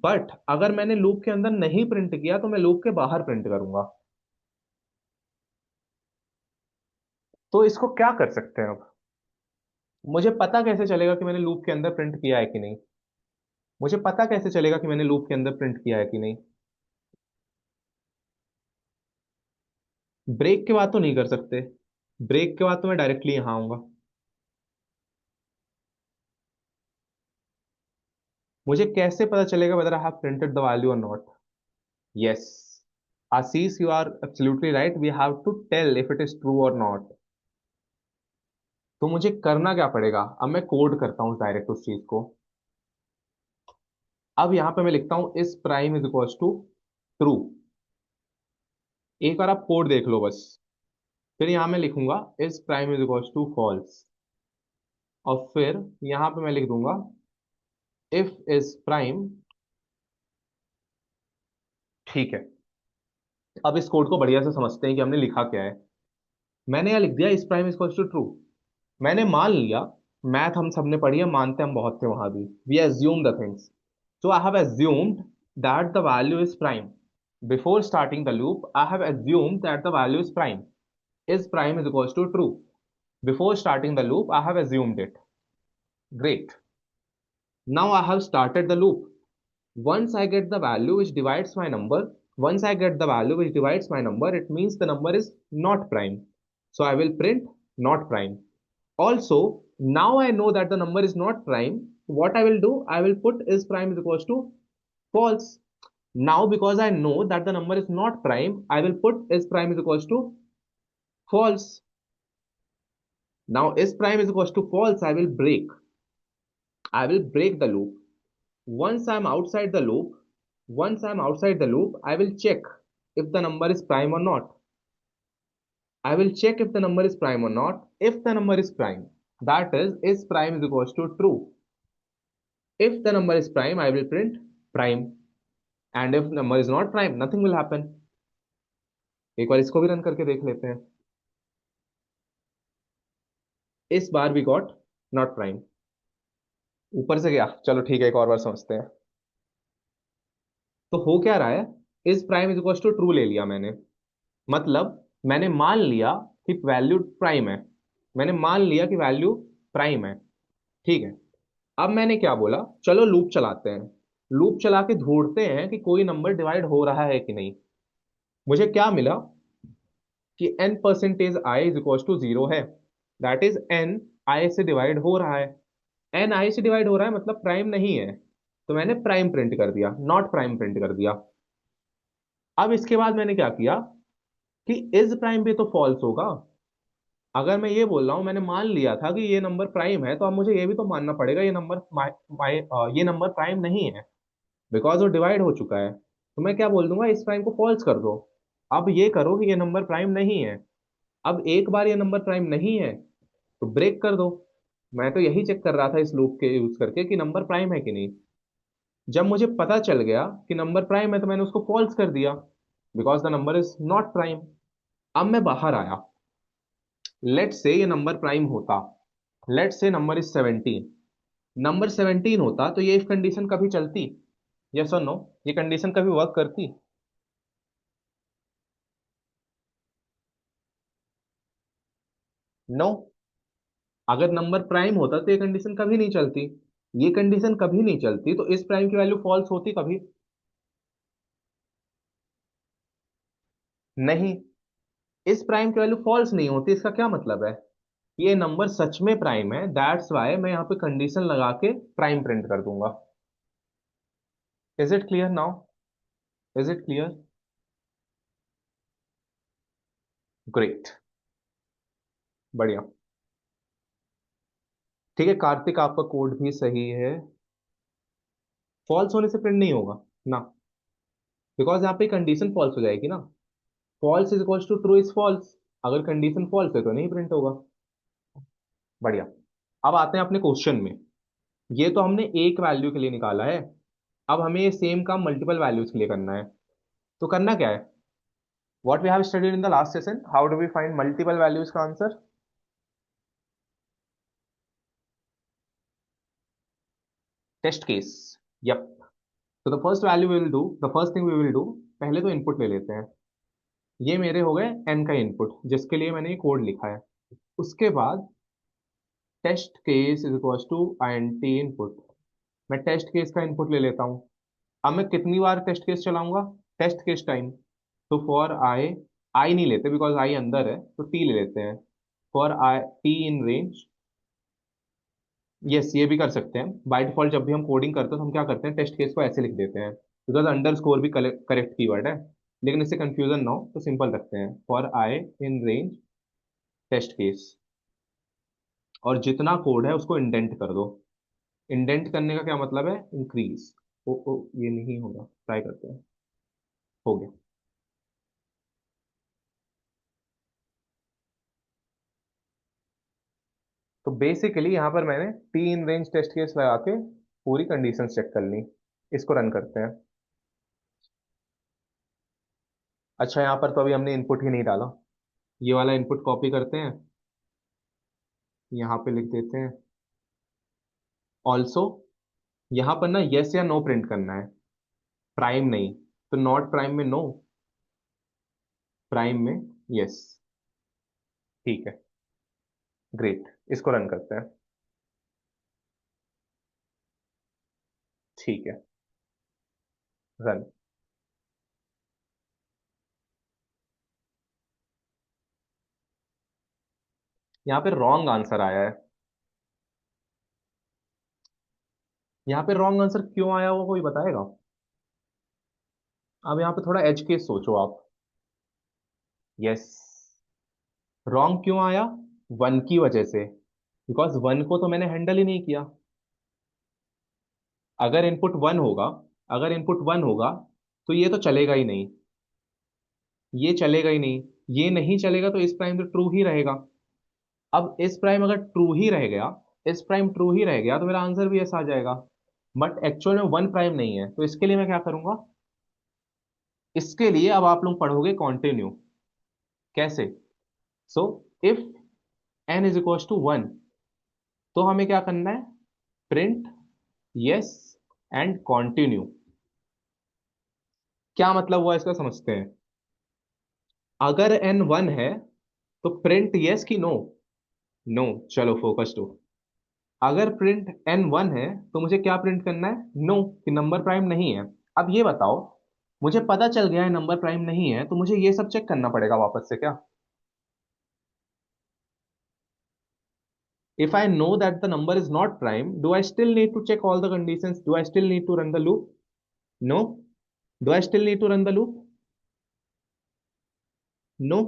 [SPEAKER 1] बट अगर मैंने लूप के अंदर नहीं प्रिंट किया, तो मैं लूप के बाहर प्रिंट करूंगा। तो इसको क्या कर सकते हैं अब? मुझे पता कैसे चलेगा कि मैंने लूप के अंदर प्रिंट किया है कि नहीं? मुझे पता कैसे चलेगा कि मैंने लूप के अंदर प्रिंट किया है कि नहीं? ब्रेक के बाद तो नहीं कर सकते। ब्रेक के बाद तो मैं डायरेक्टली यहां आऊंगा। मुझे कैसे पता चलेगा whether I have printed the value or not? Yes. Ashish, you are absolutely right. We have to tell if it is true or not. तो मुझे करना क्या पड़ेगा? अब मैं कोड करता हूँ डायरेक्ट उस चीज को। अब यहां पे मैं लिखता हूं is prime is equal to true. एक बार आप कोड देख लो बस। फिर यहां मैं लिखूंगा is prime is equal to false. और फिर यहां पे मैं लिख दूंगा इफ इज प्राइम। ठीक है। अब इस कोड को बढ़िया से समझते हैं कि हमने लिखा क्या है। मैंने यह लिख दिया is prime is equal to true. मैंने मान लिया। मैथ हम सबने पढ़ी है, मानते हम बहुत थे वहां भी। We assume the things. So I have assumed that the value is prime. Before starting the loop, I have assumed that the value is prime. Is prime is equals to true. Before starting the loop, I have assumed it. Great. Now I have started the loop. Once I get the value which divides my number, once I get the value which divides my number, it means the number is not prime. So I will print not prime. Also, now I know that the number is not prime. What I will do, I will put is prime is equals to false. Now, because I know that the number is not prime, I will put is prime is equals to false. Now, is prime is equals to false, I will break. I will break the loop. Once I'm outside the loop, once I'm outside the loop, I will check if the number is prime or not. I will check if the number is prime or not. If the number is prime, that is prime is equals to true. If the number is prime, I will print prime. And if number is not prime, nothing will happen. एक बार इसको भी रन करके देख लेते हैं। इस बार भी गॉट नॉट प्राइम। ऊपर से गया, चलो ठीक है, एक और बार समझते हैं। तो हो क्या रहा है? Is prime is equal to true ले लिया मैंने। मतलब मैंने मान लिया कि वैल्यू प्राइम है। मैंने मान लिया कि वैल्यू प्राइम है। ठीक है। अब मैंने क्या बोला, चलो लूप चलाते हैं। लूप चला के ढूंढते हैं कि कोई नंबर डिवाइड हो रहा है कि नहीं। मुझे क्या मिला कि n percentage I is equal to zero है। दैट इज n आई से डिवाइड हो रहा है। n आई से डिवाइड हो रहा है मतलब प्राइम नहीं है। तो मैंने प्राइम प्रिंट कर दिया, नॉट प्राइम प्रिंट कर दिया। अब इसके बाद मैंने क्या किया कि इज प्राइम भी तो फॉल्स होगा। अगर मैं ये बोल रहा हूं मैंने मान लिया था कि ये नंबर प्राइम है, तो अब मुझे ये भी तो मानना पड़ेगा ये नंबर ये नंबर प्राइम नहीं है। बिकॉज वो डिवाइड हो चुका है। तो मैं क्या बोल दूंगा, इस प्राइम को फॉल्स कर दो। अब ये करो कि ये नंबर प्राइम नहीं है। अब एक बार ये नंबर प्राइम नहीं है, तो ब्रेक कर दो। मैं तो यही चेक कर रहा था इस लूप के यूज करके कि नंबर प्राइम है कि नहीं। जब मुझे पता चल गया कि नंबर प्राइम है, तो मैंने उसको फॉल्स कर दिया, because the number is not prime. अब मैं बाहर आया। लेट से ये नंबर प्राइम होता। लेट से नंबर इज 17। नंबर 17 होता तो ये इफ कंडीशन कभी चलती? यस और नो? ये कंडीशन कभी वर्क करती? नो, अगर नंबर प्राइम होता तो ये कंडीशन कभी नहीं चलती। ये कंडीशन कभी नहीं चलती तो इस प्राइम की वैल्यू फॉल्स होती कभी नहीं। इस प्राइम की वैल्यू फॉल्स नहीं होती, इसका क्या मतलब है? ये नंबर सच में प्राइम है, दैट्स वाई मैं यहाँ पे कंडीशन लगा के प्राइम प्रिंट कर दूंगा। Is it clear now? Is it clear? Great, बढ़िया। ठीक है कार्तिक, आपका कोड भी सही है। फॉल्स होने से प्रिंट नहीं होगा ना, बिकॉज यहाँ पे कंडीशन फॉल्स हो जाएगी ना। False is equals to true is false, अगर कंडीशन फॉल्स है तो नहीं प्रिंट होगा। बढ़िया। अब आते हैं अपने क्वेश्चन में। ये तो हमने एक वैल्यू के लिए निकाला है, अब हमें ये सेम काम मल्टीपल वैल्यूज के लिए करना है। तो करना क्या है? What we have studied in the last session, how do we find multiple values का आंसर? Test case. यप। तो the first value we will do, the first thing we will do, पहले तो इनपुट ले लेते हैं। ये मेरे हो गए एन का इनपुट जिसके लिए मैंने ये कोड लिखा है। उसके बाद test case is equal to I N T input. मैं टेस्ट केस का इनपुट ले लेता हूँ। अब मैं कितनी बार टेस्ट केस चलाऊंगा? Test case time. तो फॉर आई, आई नहीं लेते बिकॉज आई अंदर है, तो टी ले लेते हैं। For I T in range. Yes, ये भी कर सकते हैं बाय डिफॉल्ट, जब भी हम कोडिंग करते हैं तो हम क्या करते हैं, टेस्ट केस को ऐसे लिख देते हैं, बिकॉज अंडर स्कोर भी करेक्ट कीवर्ड है। लेकिन इससे कंफ्यूजन ना हो तो सिंपल रखते हैं, for I in range test case. और जितना कोड है उसको इंडेंट कर दो। इंडेंट करने का क्या मतलब है? इंक्रीज। ओ ये नहीं होगा, ट्राई करते हैं। हो गया। तो बेसिकली यहाँ पर मैंने T in range test case लगा के पूरी कंडीशन चेक कर ली। इसको रन करते हैं। अच्छा, यहाँ पर तो अभी हमने इनपुट ही नहीं डाला। ये वाला इनपुट कॉपी करते हैं, यहाँ पे लिख देते हैं ऑल्सो। यहाँ पर ना यस या नो प्रिंट करना है, प्राइम नहीं। तो नॉट प्राइम में नो, प्राइम में यस। ठीक है, ग्रेट। इसको रन करते हैं। ठीक है, रन। यहाँ पे रॉन्ग आंसर आया है। यहाँ पे रॉन्ग आंसर क्यों आया वो कोई बताएगा? अब यहाँ पे थोड़ा एज केस सोचो आप। यस, रॉन्ग क्यों आया? वन की वजह से, बिकॉज वन को तो मैंने हैंडल ही नहीं किया। अगर इनपुट वन होगा, अगर इनपुट वन होगा तो ये तो चलेगा ही नहीं, ये चलेगा ही नहीं। ये नहीं चलेगा तो इस प्राइम तो ट्रू ही रहेगा। अब इस प्राइम अगर ट्रू ही रह गया, इस प्राइम ट्रू ही रह गया तो मेरा आंसर भी ऐसा आ जाएगा। बट एक्चुअल में वन प्राइम नहीं है, तो इसके लिए मैं क्या करूंगा? इसके लिए अब आप लोग पढ़ोगे कॉन्टिन्यू। कैसे? So if n is equal to one, तो हमें क्या करना है? Print yes and continue. क्या मतलब हुआ इसका, समझते हैं। अगर एन वन है तो प्रिंट यस की नो? नो। चलो फोकस टू। अगर प्रिंट एन वन है तो मुझे क्या प्रिंट करना है? नो, कि नंबर प्राइम नहीं है। अब ये बताओ, मुझे पता चल गया है नंबर प्राइम नहीं है, तो मुझे ये सब चेक करना पड़ेगा वापस से क्या? If I know that the number is not prime, do I still need to check all the conditions? Do I still need to run the loop? No. Do I still need to run the loop? No.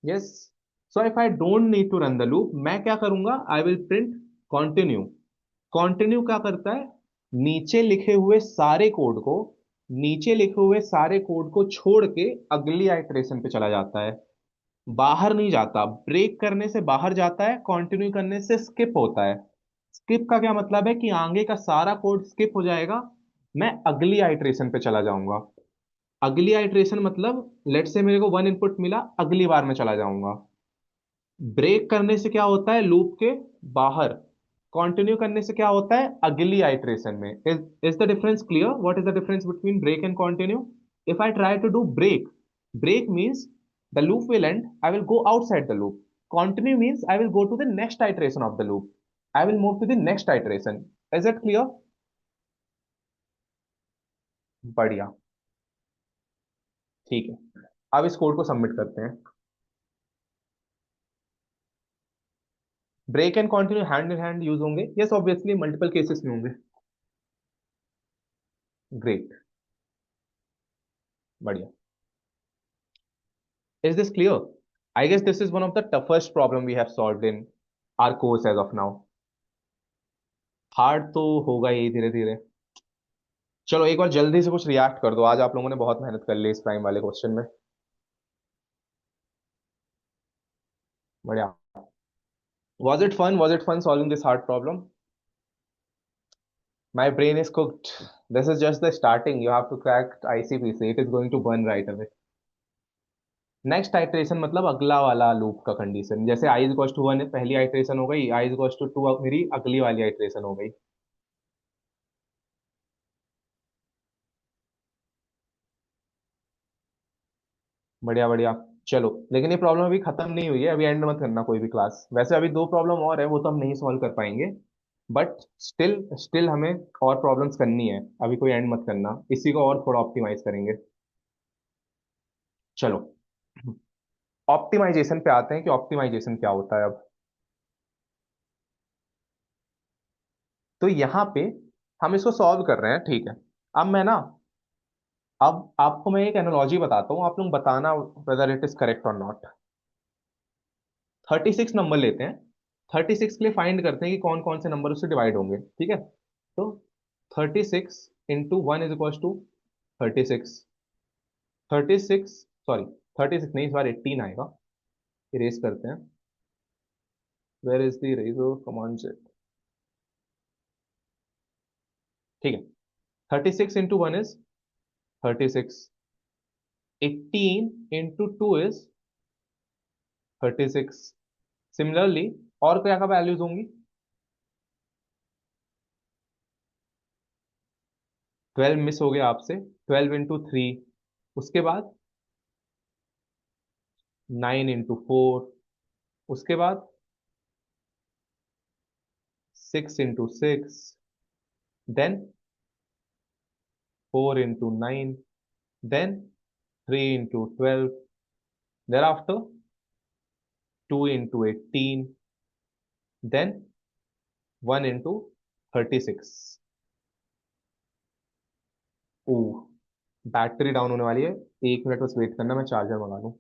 [SPEAKER 1] Yes. So if I don't need to run the loop, मैं क्या करूंगा? I will print continue. Continue क्या करता है? नीचे लिखे हुए सारे कोड को, नीचे लिखे हुए सारे कोड को छोड़ के अगली आइटरेशन पे चला जाता है। बाहर नहीं जाता, ब्रेक करने से बाहर जाता है, कंटिन्यू करने से स्किप होता है। स्किप का क्या मतलब है? कि आगे का सारा कोड स्किप हो जाएगा, मैं अगली आइटरेशन पे चला जाऊंगा। अगली आइटरेशन मतलब लेट से मेरे को वन इनपुट मिला, अगली बार मैं चला जाऊंगा। ब्रेक करने से क्या होता है? लूप के बाहर। कंटिन्यू करने से क्या होता है? अगली आइटरेशन में। Is the difference clear? What is the difference between break and continue? If I try to do break, break means the loop will end, I will go outside the loop. Continue means I will go to the next iteration of the loop. I will move to the next iteration. Is it clear? बढ़िया, ठीक है। अब इस कोड को सबमिट करते हैं। Break and continue hand in hand use होंगे, यस ऑब्वियसली मल्टीपल केसेस में होंगे। ग्रेट, बढ़िया। Is this clear? I guess this is one of the toughest problem we have solved in our course as of now. Hard तो होगा ही धीरे धीरे। चलो एक बार जल्दी से कुछ रिएक्ट कर दो, आज आप लोगों ने बहुत मेहनत कर ली इस प्राइम वाले क्वेश्चन में। बढ़िया। Was it fun solving this hard problem? My brain is cooked. This is just the starting. You have to crack ICPC. It is going to burn right away. Next iteration मतलब अगला वाला लूप का कंडीशन, जैसे आई इज टू वन पहली आइट्रेशन हो गई, आई इज टू टू मेरी अगली वाली आइट्रेशन हो गई। बढ़िया बढ़िया। चलो लेकिन ये प्रॉब्लम अभी खत्म नहीं हुई है, अभी एंड मत करना कोई भी क्लास। वैसे अभी दो प्रॉब्लम और है, वो तो हम नहीं सॉल्व कर पाएंगे, बट स्टिल स्टिल हमें और प्रॉब्लम्स करनी है। अभी कोई एंड मत करना, इसी को और थोड़ा ऑप्टिमाइज करेंगे। चलो ऑप्टिमाइजेशन पे आते हैं कि ऑप्टिमाइजेशन क्या होता है अब। तो यहाँ पे हम इसको सॉल्व कर रहे हैं, ठीक है। अब मैं ना, अब आपको मैं एक एनालॉजी बताता हूँ, आप लोग बताना वेदर इट इज करेक्ट और नॉट। 36 नंबर लेते हैं, 36 के लिए फाइंड करते हैं कि कौन कौन से नंबर उससे डिवाइड होंगे, ठीक है। तो 36 into one is equal to 36। 36, sorry 36 नहीं, इस बार 18 आएगा। इरेज करते हैं। Where is the eraser command set, ठीक है। 36 into one is 36। 18 into two is 36। Similarly और क्या क्या वैल्यूज होंगी? 12 मिस हो गया आपसे, 12 इंटू थ्री, उसके बाद 9 इंटू फोर, उसके बाद 6 into six, then 4 into nine, then 3 into 12, thereafter 2 into 18, then 1 into 36। Oh, battery down होने वाली है, 1 मिनट बस वेट करना, मैं चार्जर मंगा लूँ।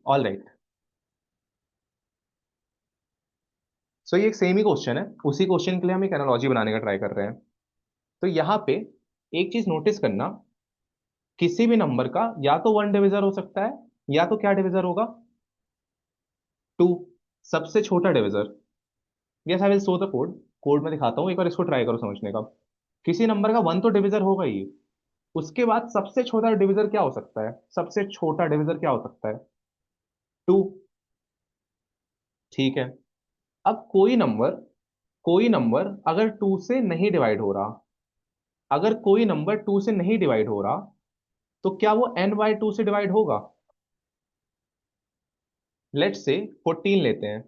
[SPEAKER 1] All right. सो ये एक सेम ही क्वेश्चन है, उसी क्वेश्चन के लिए हम एक एनालॉजी बनाने का ट्राई कर रहे हैं। तो यहाँ पे एक चीज नोटिस करना, किसी भी नंबर का या तो वन डिविजर हो सकता है, या तो क्या डिविजर होगा? टू, सबसे छोटा divisor. Yes I will show the code, code में दिखाता हूँ, एक बार इसको ट्राई करो समझने का। किसी नंबर का वन तो डिविजर होगा ही, उसके बाद सबसे छोटा डिविजर क्या हो सकता है? सबसे छोटा डिविजर क्या हो सकता है? टू, ठीक है। अब कोई नंबर अगर टू से नहीं डिवाइड हो रहा, अगर कोई नंबर टू से नहीं डिवाइड हो रहा, तो क्या वो n बाय टू से डिवाइड होगा? लेट्स से 14 लेते हैं।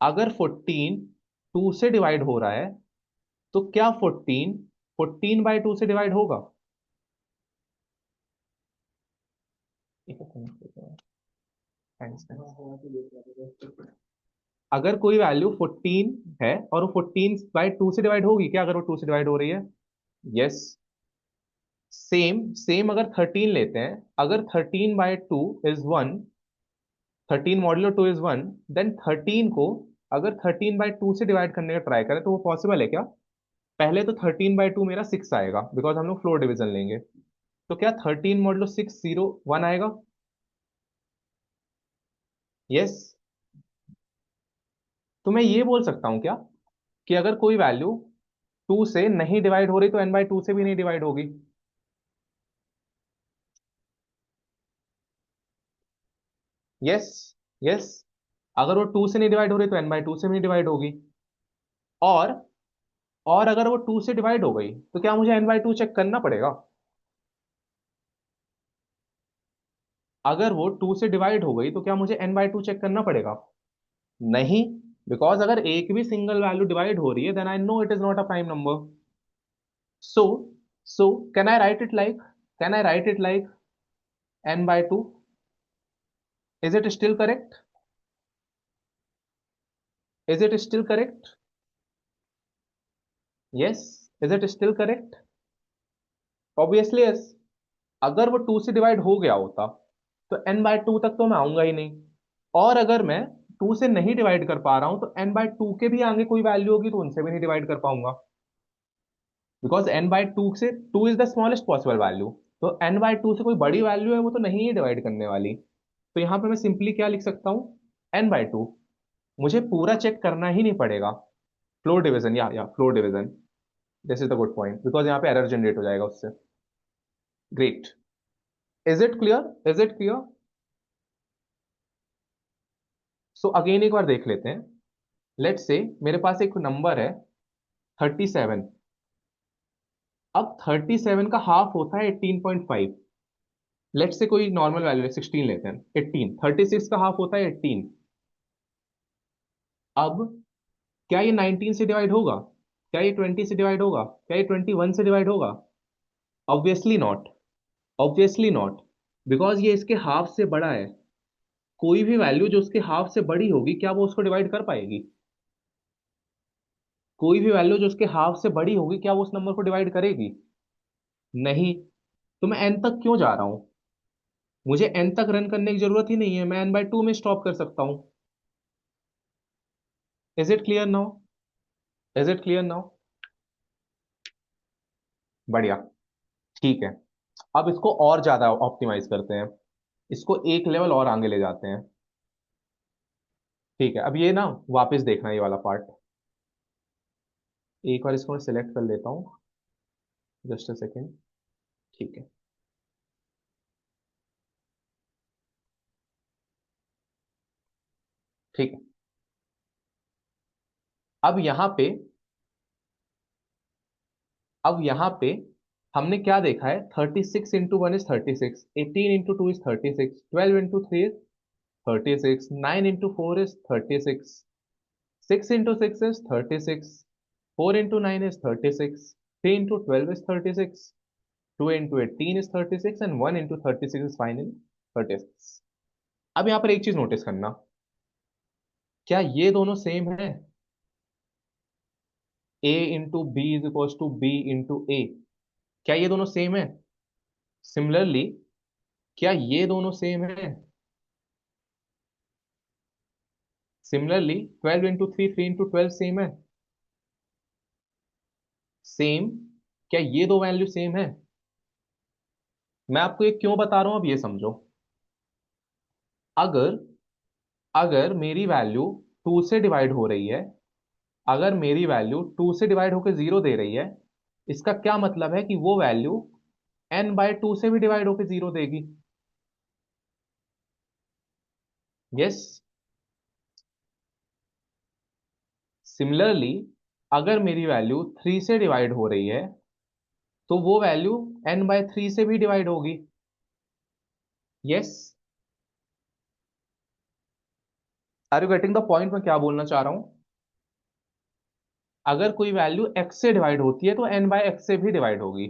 [SPEAKER 1] अगर 14 टू से डिवाइड हो रहा है, तो क्या 14 14 बाय टू से डिवाइड होगा? अगर कोई वैल्यू 14 है और वो 14 बाय टू से डिवाइड होगी क्या, अगर वो टू से डिवाइड हो रही है? यस। सेम सेम अगर 13 लेते हैं, अगर 13 by two is one, 13 modulo two is one, then 13 को अगर 13 बाय टू से डिवाइड करने का ट्राई करें तो वो पॉसिबल है क्या? पहले तो 13/2 मेरा 6 आएगा, बिकॉज हम लोग फ्लोर डिवीजन लेंगे। तो क्या 13 मॉडलो 6 0 1 आएगा? यस। तो मैं ये बोल सकता हूँ क्या कि अगर कोई वैल्यू 2 से नहीं डिवाइड हो रही तो n/2 से भी नहीं डिवाइड होगी? यस। यस। अगर वो 2 से नहीं डिवाइड हो रही तो n/2 से भी नहीं डिवाइड होगी। और और अगर वो 2 से डिवाइड हो गई तो क्या मुझे n/2 चेक करना पड़ेगा? अगर वो 2 से डिवाइड हो गई तो क्या मुझे n/2 चेक करना पड़ेगा? नहीं। बिकॉज अगर एक भी सिंगल वैल्यू डिवाइड हो रही है then I know it is not a prime number. So so can I write it like n/2? Is it still correct? Is it still correct? Yes. Is it still correct? Obviously yes. अगर वो 2 से डिवाइड हो गया होता तो n/2 तक तो मैं आऊंगा ही नहीं। और अगर मैं 2 से नहीं डिवाइड कर पा रहा हूं तो n/2 के भी आगे कोई वैल्यू होगी तो उनसे भी नहीं डिवाइड कर पाऊंगा। बिकॉज n/2 से 2 is the smallest possible value. तो n/2 से कोई बड़ी वैल्यू है वो तो नहीं ही डिवाइड करने वाली। तो यहां पे मैं सिंपली क्या लिख सकता हूँ? n/2। मुझे पूरा चेक करना ही नहीं पड़ेगा। फ्लोर डिवीजन, या floor division. This is the good point, because यहाँ पे एरर जनरेट हो जाएगा उससे। Great. Is it clear? Is it clear? So again एक बार देख लेते हैं। लेट्स से मेरे पास एक नंबर है 37। अब 37 का हाफ होता है 18.5। लेट्स से कोई नॉर्मल वैल्यू है 16 लेते हैं। 18, 36 का हाफ होता है 18। अब क्या ये 19 से डिवाइड होगा? क्या ये 20 से डिवाइड होगा? क्या ये 21 से डिवाइड होगा? Obviously not. Obviously not. Because ये इसके हाफ से बड़ा है। कोई भी वैल्यू जो उसके हाफ से बड़ी होगी क्या वो उसको डिवाइड कर पाएगी? कोई भी वैल्यू जो उसके हाफ से बड़ी होगी क्या वो उस नंबर को डिवाइड करेगी? नहीं। तो मैं एन तक क्यों जा रहा हूं? मुझे एन तक रन करने की जरूरत ही नहीं है, मैं n/2 में स्टॉप कर सकता हूं। Is it clear now? Is it clear now? बढ़िया। ठीक है। अब इसको और ज्यादा ऑप्टिमाइज करते हैं। इसको एक लेवल और आगे ले जाते हैं। ठीक है, अब ये ना वापस देखना ये वाला पार्ट। एक बार इसको मैं सिलेक्ट कर लेता हूँ। Just a second. ठीक है। ठीक है। अब यहाँ पे अब यहाँ पे हमने क्या देखा है? 36 into 1 is 36, 18 into 2 is 36, 12 into 3 is 36, 9 into 4 is 36, 6 into 6 is 36, 4 into 9 is 36, 3 into 12 is 36, 2 into 18 is 36 and 1 into 36 is finally 36। अब यहाँ पर एक चीज नोटिस करना। क्या ये दोनों सेम है? a into b is equal to b into a। क्या ये दोनों सेम है? सिमिलरली, क्या ये दोनों सेम है? सिमिलरली 12 इंटू 3, 3 इंटू 12 सेम है? सेम। क्या ये दो वैल्यू सेम है? मैं आपको ये क्यों बता रहा हूं अब ये समझो। अगर अगर मेरी वैल्यू 2 से डिवाइड हो रही है, अगर मेरी वैल्यू 2 से डिवाइड होकर 0 दे रही है, इसका क्या मतलब है कि वो वैल्यू n/2 से भी डिवाइड होकर 0 देगी। यस। सिमिलरली, अगर मेरी वैल्यू 3 से डिवाइड हो रही है तो वो वैल्यू n/3 से भी डिवाइड होगी। Yes. Are you getting the point मैं क्या बोलना चाह रहा हूं? अगर कोई वैल्यू x से डिवाइड होती है तो n/x से भी डिवाइड होगी।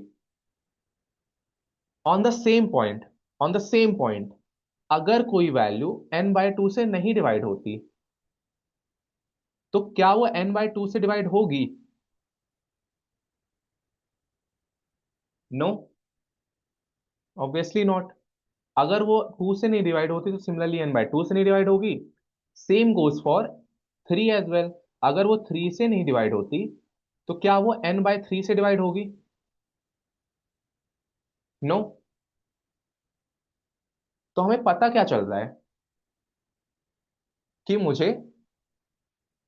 [SPEAKER 1] On the same point, on the same point, अगर कोई वैल्यू n/2 से नहीं डिवाइड होती तो क्या वो n/2 से डिवाइड होगी? नो। Obviously not. अगर वो 2 से नहीं डिवाइड होती तो सिमिलरली n/2 से नहीं डिवाइड होगी। Same goes for 3 as well. अगर वो 3 से नहीं डिवाइड होती तो क्या वो n/3 से डिवाइड होगी? नो। तो हमें पता क्या चल रहा है कि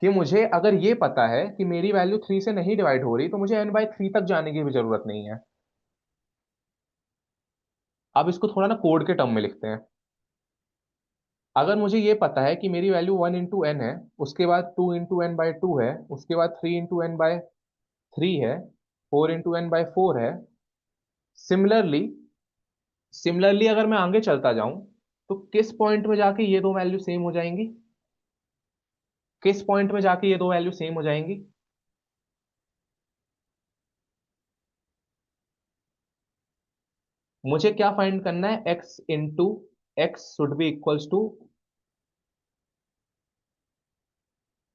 [SPEAKER 1] मुझे अगर ये पता है कि मेरी वैल्यू 3 से नहीं डिवाइड हो रही, तो मुझे n/3 तक जाने की भी जरूरत नहीं है। अब इसको थोड़ा ना कोड के टर्म में लिखते हैं। अगर मुझे ये पता है कि मेरी वैल्यू 1 इंटू n है, उसके बाद 2 इंटू n/2 है, उसके बाद 3 इंटू n/3 है, 4 इंटू n/4 है। सिमिलरली सिमिलरली अगर मैं आगे चलता जाऊं, तो किस पॉइंट में जाके ये दो वैल्यू सेम हो जाएंगी? किस पॉइंट में जाके ये दो वैल्यू सेम हो जाएंगी? मुझे क्या फाइंड करना है? x should be equals to,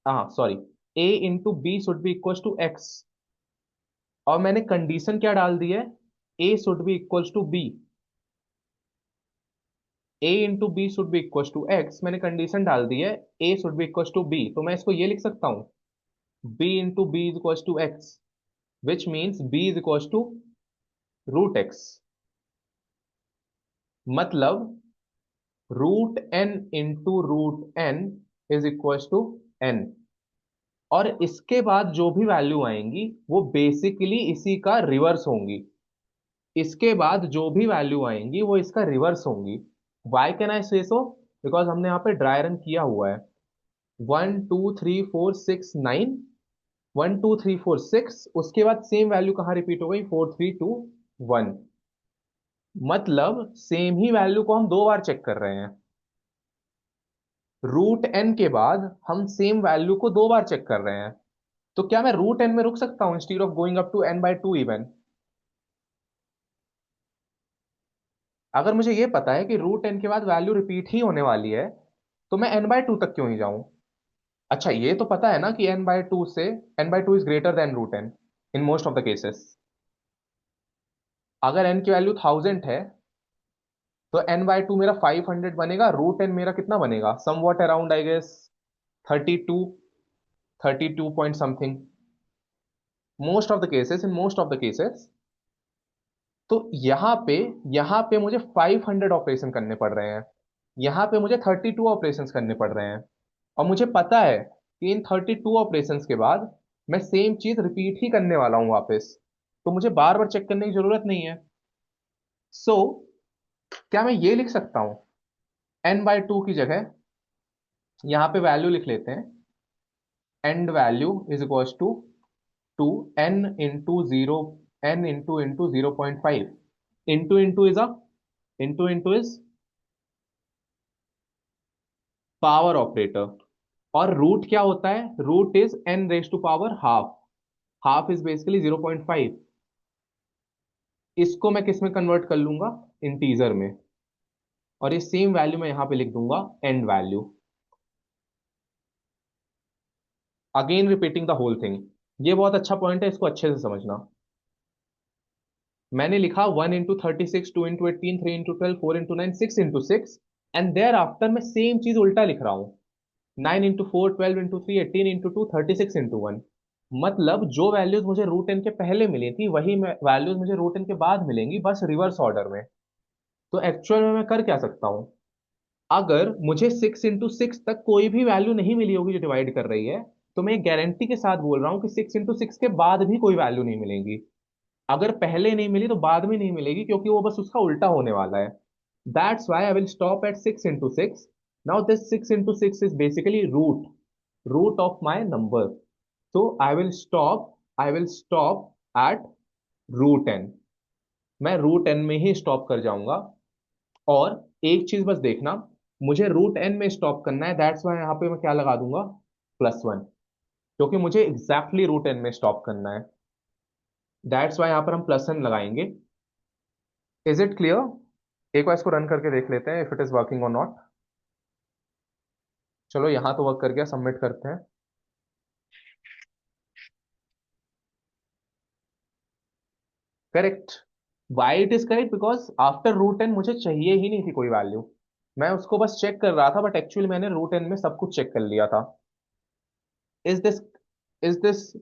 [SPEAKER 1] हाँ sorry, a into b should be equals to x। और मैंने कंडीशन क्या डाल दी है? a should be equals to b। a into b should be equals to x, मैंने कंडीशन डाल दी है a should be equals to b। तो मैं इसको ये लिख सकता हूं, b into b is equals to x, which means b is equals to √x। मतलब √n is equals to n। और इसके बाद जो भी वैल्यू आएंगी वो बेसिकली इसी का रिवर्स होंगी। इसके बाद जो भी वैल्यू आएंगी वो इसका रिवर्स होंगी। वाई कैन आई से सो? बिकॉज हमने यहाँ पे ड्राई रन किया हुआ है। 1 2 3 4 6 9, 1 2 3 4 6, उसके बाद सेम वैल्यू कहाँ रिपीट हो गई? 4 3 2 1। मतलब सेम ही वैल्यू को हम दो बार चेक कर रहे हैं। √n के बाद हम सेम वैल्यू को दो बार चेक कर रहे हैं। तो क्या मैं √n में रुक सकता हूं instead of going up to n/2 even? अगर मुझे ये पता है कि √n के बाद वैल्यू रिपीट ही होने वाली है, तो मैं n/2 तक क्यों ही जाऊं? अच्छा, ये तो पता है ना कि n/2 is greater than √n in most of the cases. अगर n की वैल्यू 1000 है, तो n/2 मेरा 500 बनेगा, √n मेरा कितना बनेगा? Somewhat around I guess 32, 32 point something. Most of the cases, in most of the cases. तो यहां पे मुझे 500 ऑपरेशन करने पड़ रहे हैं, यहां पे मुझे 32 ऑपरेशन करने पड़ रहे हैं। और मुझे पता है कि इन 32 ऑपरेशन के बाद मैं सेम चीज रिपीट ही करने वाला हूं वापस। तो मुझे बार बार चेक करने की जरूरत नहीं है। सो क्या मैं ये लिख सकता हूं? n/2 की जगह यहां पे वैल्यू लिख लेते हैं, and value is equals to 2 n into 0, n into 0.5। Into into is power operator. और रूट क्या होता है? रूट इज n⁻²हाफ। Half is basically 0.5। इसको मैं किस में कन्वर्ट कर लूंगा? इंटीजर में। और ये सेम वैल्यू मैं यहां पे लिख दूंगा, and value. Again repeating the whole thing. ये बहुत अच्छा पॉइंट है, इसको अच्छे से समझना। मैंने लिखा 1 into 36, 2 into 18, 3 into 12, 4 into 9, 6 into 6। And thereafter मैं सेम चीज उल्टा लिख रहा हूं, 9 इंटू 4, 12 इंटू 3, 18 इंटू 2, 36 इंटू 1। मतलब जो वैल्यूज मुझे √n के पहले मिली थी वही वैल्यूज मुझे √n के बाद मिलेंगी, बस रिवर्स ऑर्डर में। तो एक्चुअल में मैं कर क्या सकता हूं? अगर मुझे 6 इंटू 6 तक कोई भी वैल्यू नहीं मिली होगी जो डिवाइड कर रही है, तो मैं गारंटी के साथ बोल रहा हूं कि 6 इंटू 6 के बाद भी कोई वैल्यू नहीं मिलेगी। अगर पहले नहीं मिली तो बाद में नहीं मिलेगी, क्योंकि वो बस उसका उल्टा होने वाला है। That's why I will stop at 6 into 6। Now this 6 into 6 is basically root of my number. So I will stop at √n। मैं √n में ही स्टॉप कर जाऊंगा। और एक चीज बस देखना, मुझे √n में स्टॉप करना है, दैट्स वाई यहां पे मैं क्या लगा दूंगा? +1। क्योंकि मुझे एग्जैक्टली √n में स्टॉप करना है, दैट्स वाई यहां पर हम +1 लगाएंगे। Is it clear? एक बार इसको रन करके देख लेते हैं इफ इट इज वर्किंग और नॉट। चलो, यहां तो वर्क कर गया, सबमिट करते हैं। Correct. Y it is correct? Because after √n मुझे चाहिए ही नहीं थी कोई वैल्यू। मैं उसको बस चेक कर रहा था, बट एक्चुअली मैंने √n में सब कुछ चेक कर लिया था। Is this is this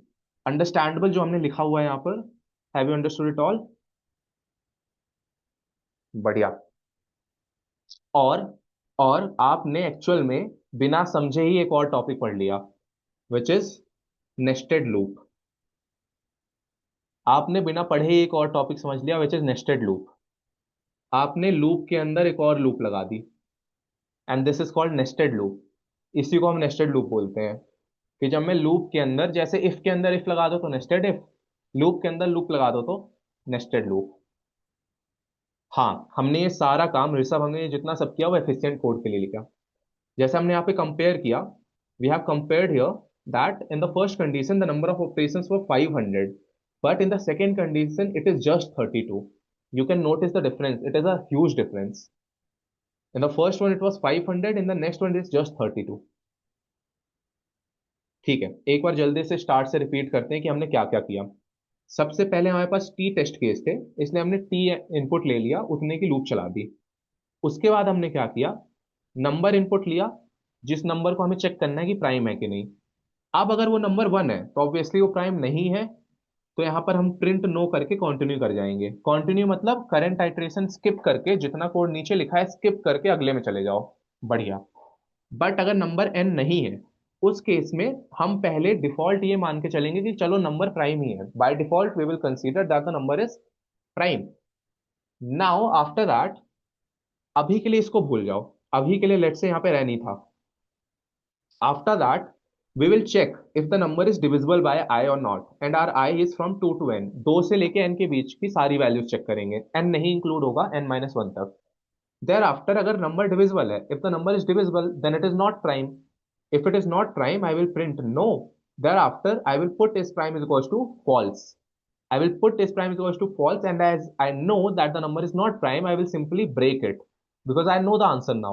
[SPEAKER 1] understandable जो हमने लिखा हुआ है यहाँ पर? Have you understood it all? बढ़िया। और और आपने एक्चुअल में बिना समझे ही एक और टॉपिक पढ़ लिया, विच इज नेस्टेड लूप। आपने बिना पढ़े ही एक और टॉपिक समझ लिया, विच इज नेस्टेड लूप। आपने लूप के अंदर एक और लूप लगा दी, and this is called nested loop. इसी को हम नेस्टेड लूप बोलते हैं। कि जब मैं लूप के अंदर, जैसे इफ के अंदर इफ लगा दो तो नेस्टेड इफ, लूप के अंदर लूप लगा दो तो नेस्टेड लूप। हाँ, हमने ये सारा काम, ऋषभ, हमने ये जितना सब किया वो एफिशिएंट कोड के लिए लिखा। जैसे हमने यहाँ पे कंपेयर किया, we have compared here that in the first condition the number of operations were 500, but in the second condition it is just 32। You can notice the difference, it is a huge difference. In the first one it was 500, in the next one it is just 32। ठीक है, एक बार जल्दी से स्टार्ट से रिपीट करते हैं कि हमने क्या क्या किया। सबसे पहले हमारे पास टी टेस्ट केस थे, इसलिए हमने टी इनपुट ले लिया, उतने की लूप चला दी। उसके बाद हमने क्या किया, नंबर इनपुट लिया, जिस नंबर को हमें चेक करना है कि प्राइम है कि नहीं। अब अगर वो नंबर 1 है तो ऑब्वियसली वो प्राइम नहीं है, तो यहां पर हम प्रिंट नो करके कंटिन्यू कर जाएंगे। कंटिन्यू मतलब करंट आइटरेशन स्किप करके, जितना कोड नीचे लिखा है स्किप करके अगले में चले जाओ। बढ़िया। बट अगर नंबर एन नहीं है, उस केस में हम पहले डिफॉल्ट ये मान के चलेंगे कि चलो नंबर प्राइम ही है, by default we will consider that the number is prime. Now after that, अभी के लिए इसको भूल जाओ, अभी के लिए लेट से यहाँ पे रह नहीं था। After that we will check if the number is divisible by I or not, and are I is from 2 to n, 2 से लेके n के बीच की सारी वैल्यूज चेक करेंगे, n नहीं इंक्लूड होगा, n-1 तक। देयर आफ्टर अगर नंबर डिविजिबल है, if the number is divisible then it is not prime. If it is not prime I will print no. Thereafter I will put is prime is equals to false. I will put is prime is equals to false, and as I know that the number is not prime, I will simply break it because I know the answer now.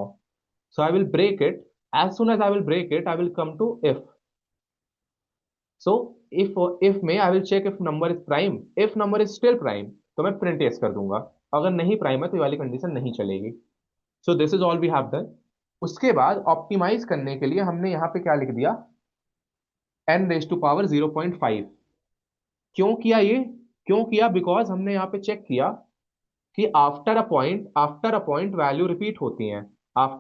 [SPEAKER 1] So I will break it. As soon as I will break it, I will come to if. So if में I will check if number is prime. If number is still prime, तो मैं print yes कर दूंगा। अगर नहीं प्राइम है तो ये वाली कंडीशन नहीं चलेगी। So this is all we have done. उसके बाद ऑप्टिमाइज करने के लिए हमने यहाँ पे क्या लिख दिया, n⁻⁵ क्यों किया ये? क्यों किया? बिकॉज हमने यहाँ पे चेक किया कि after a point value repeat होती हैं।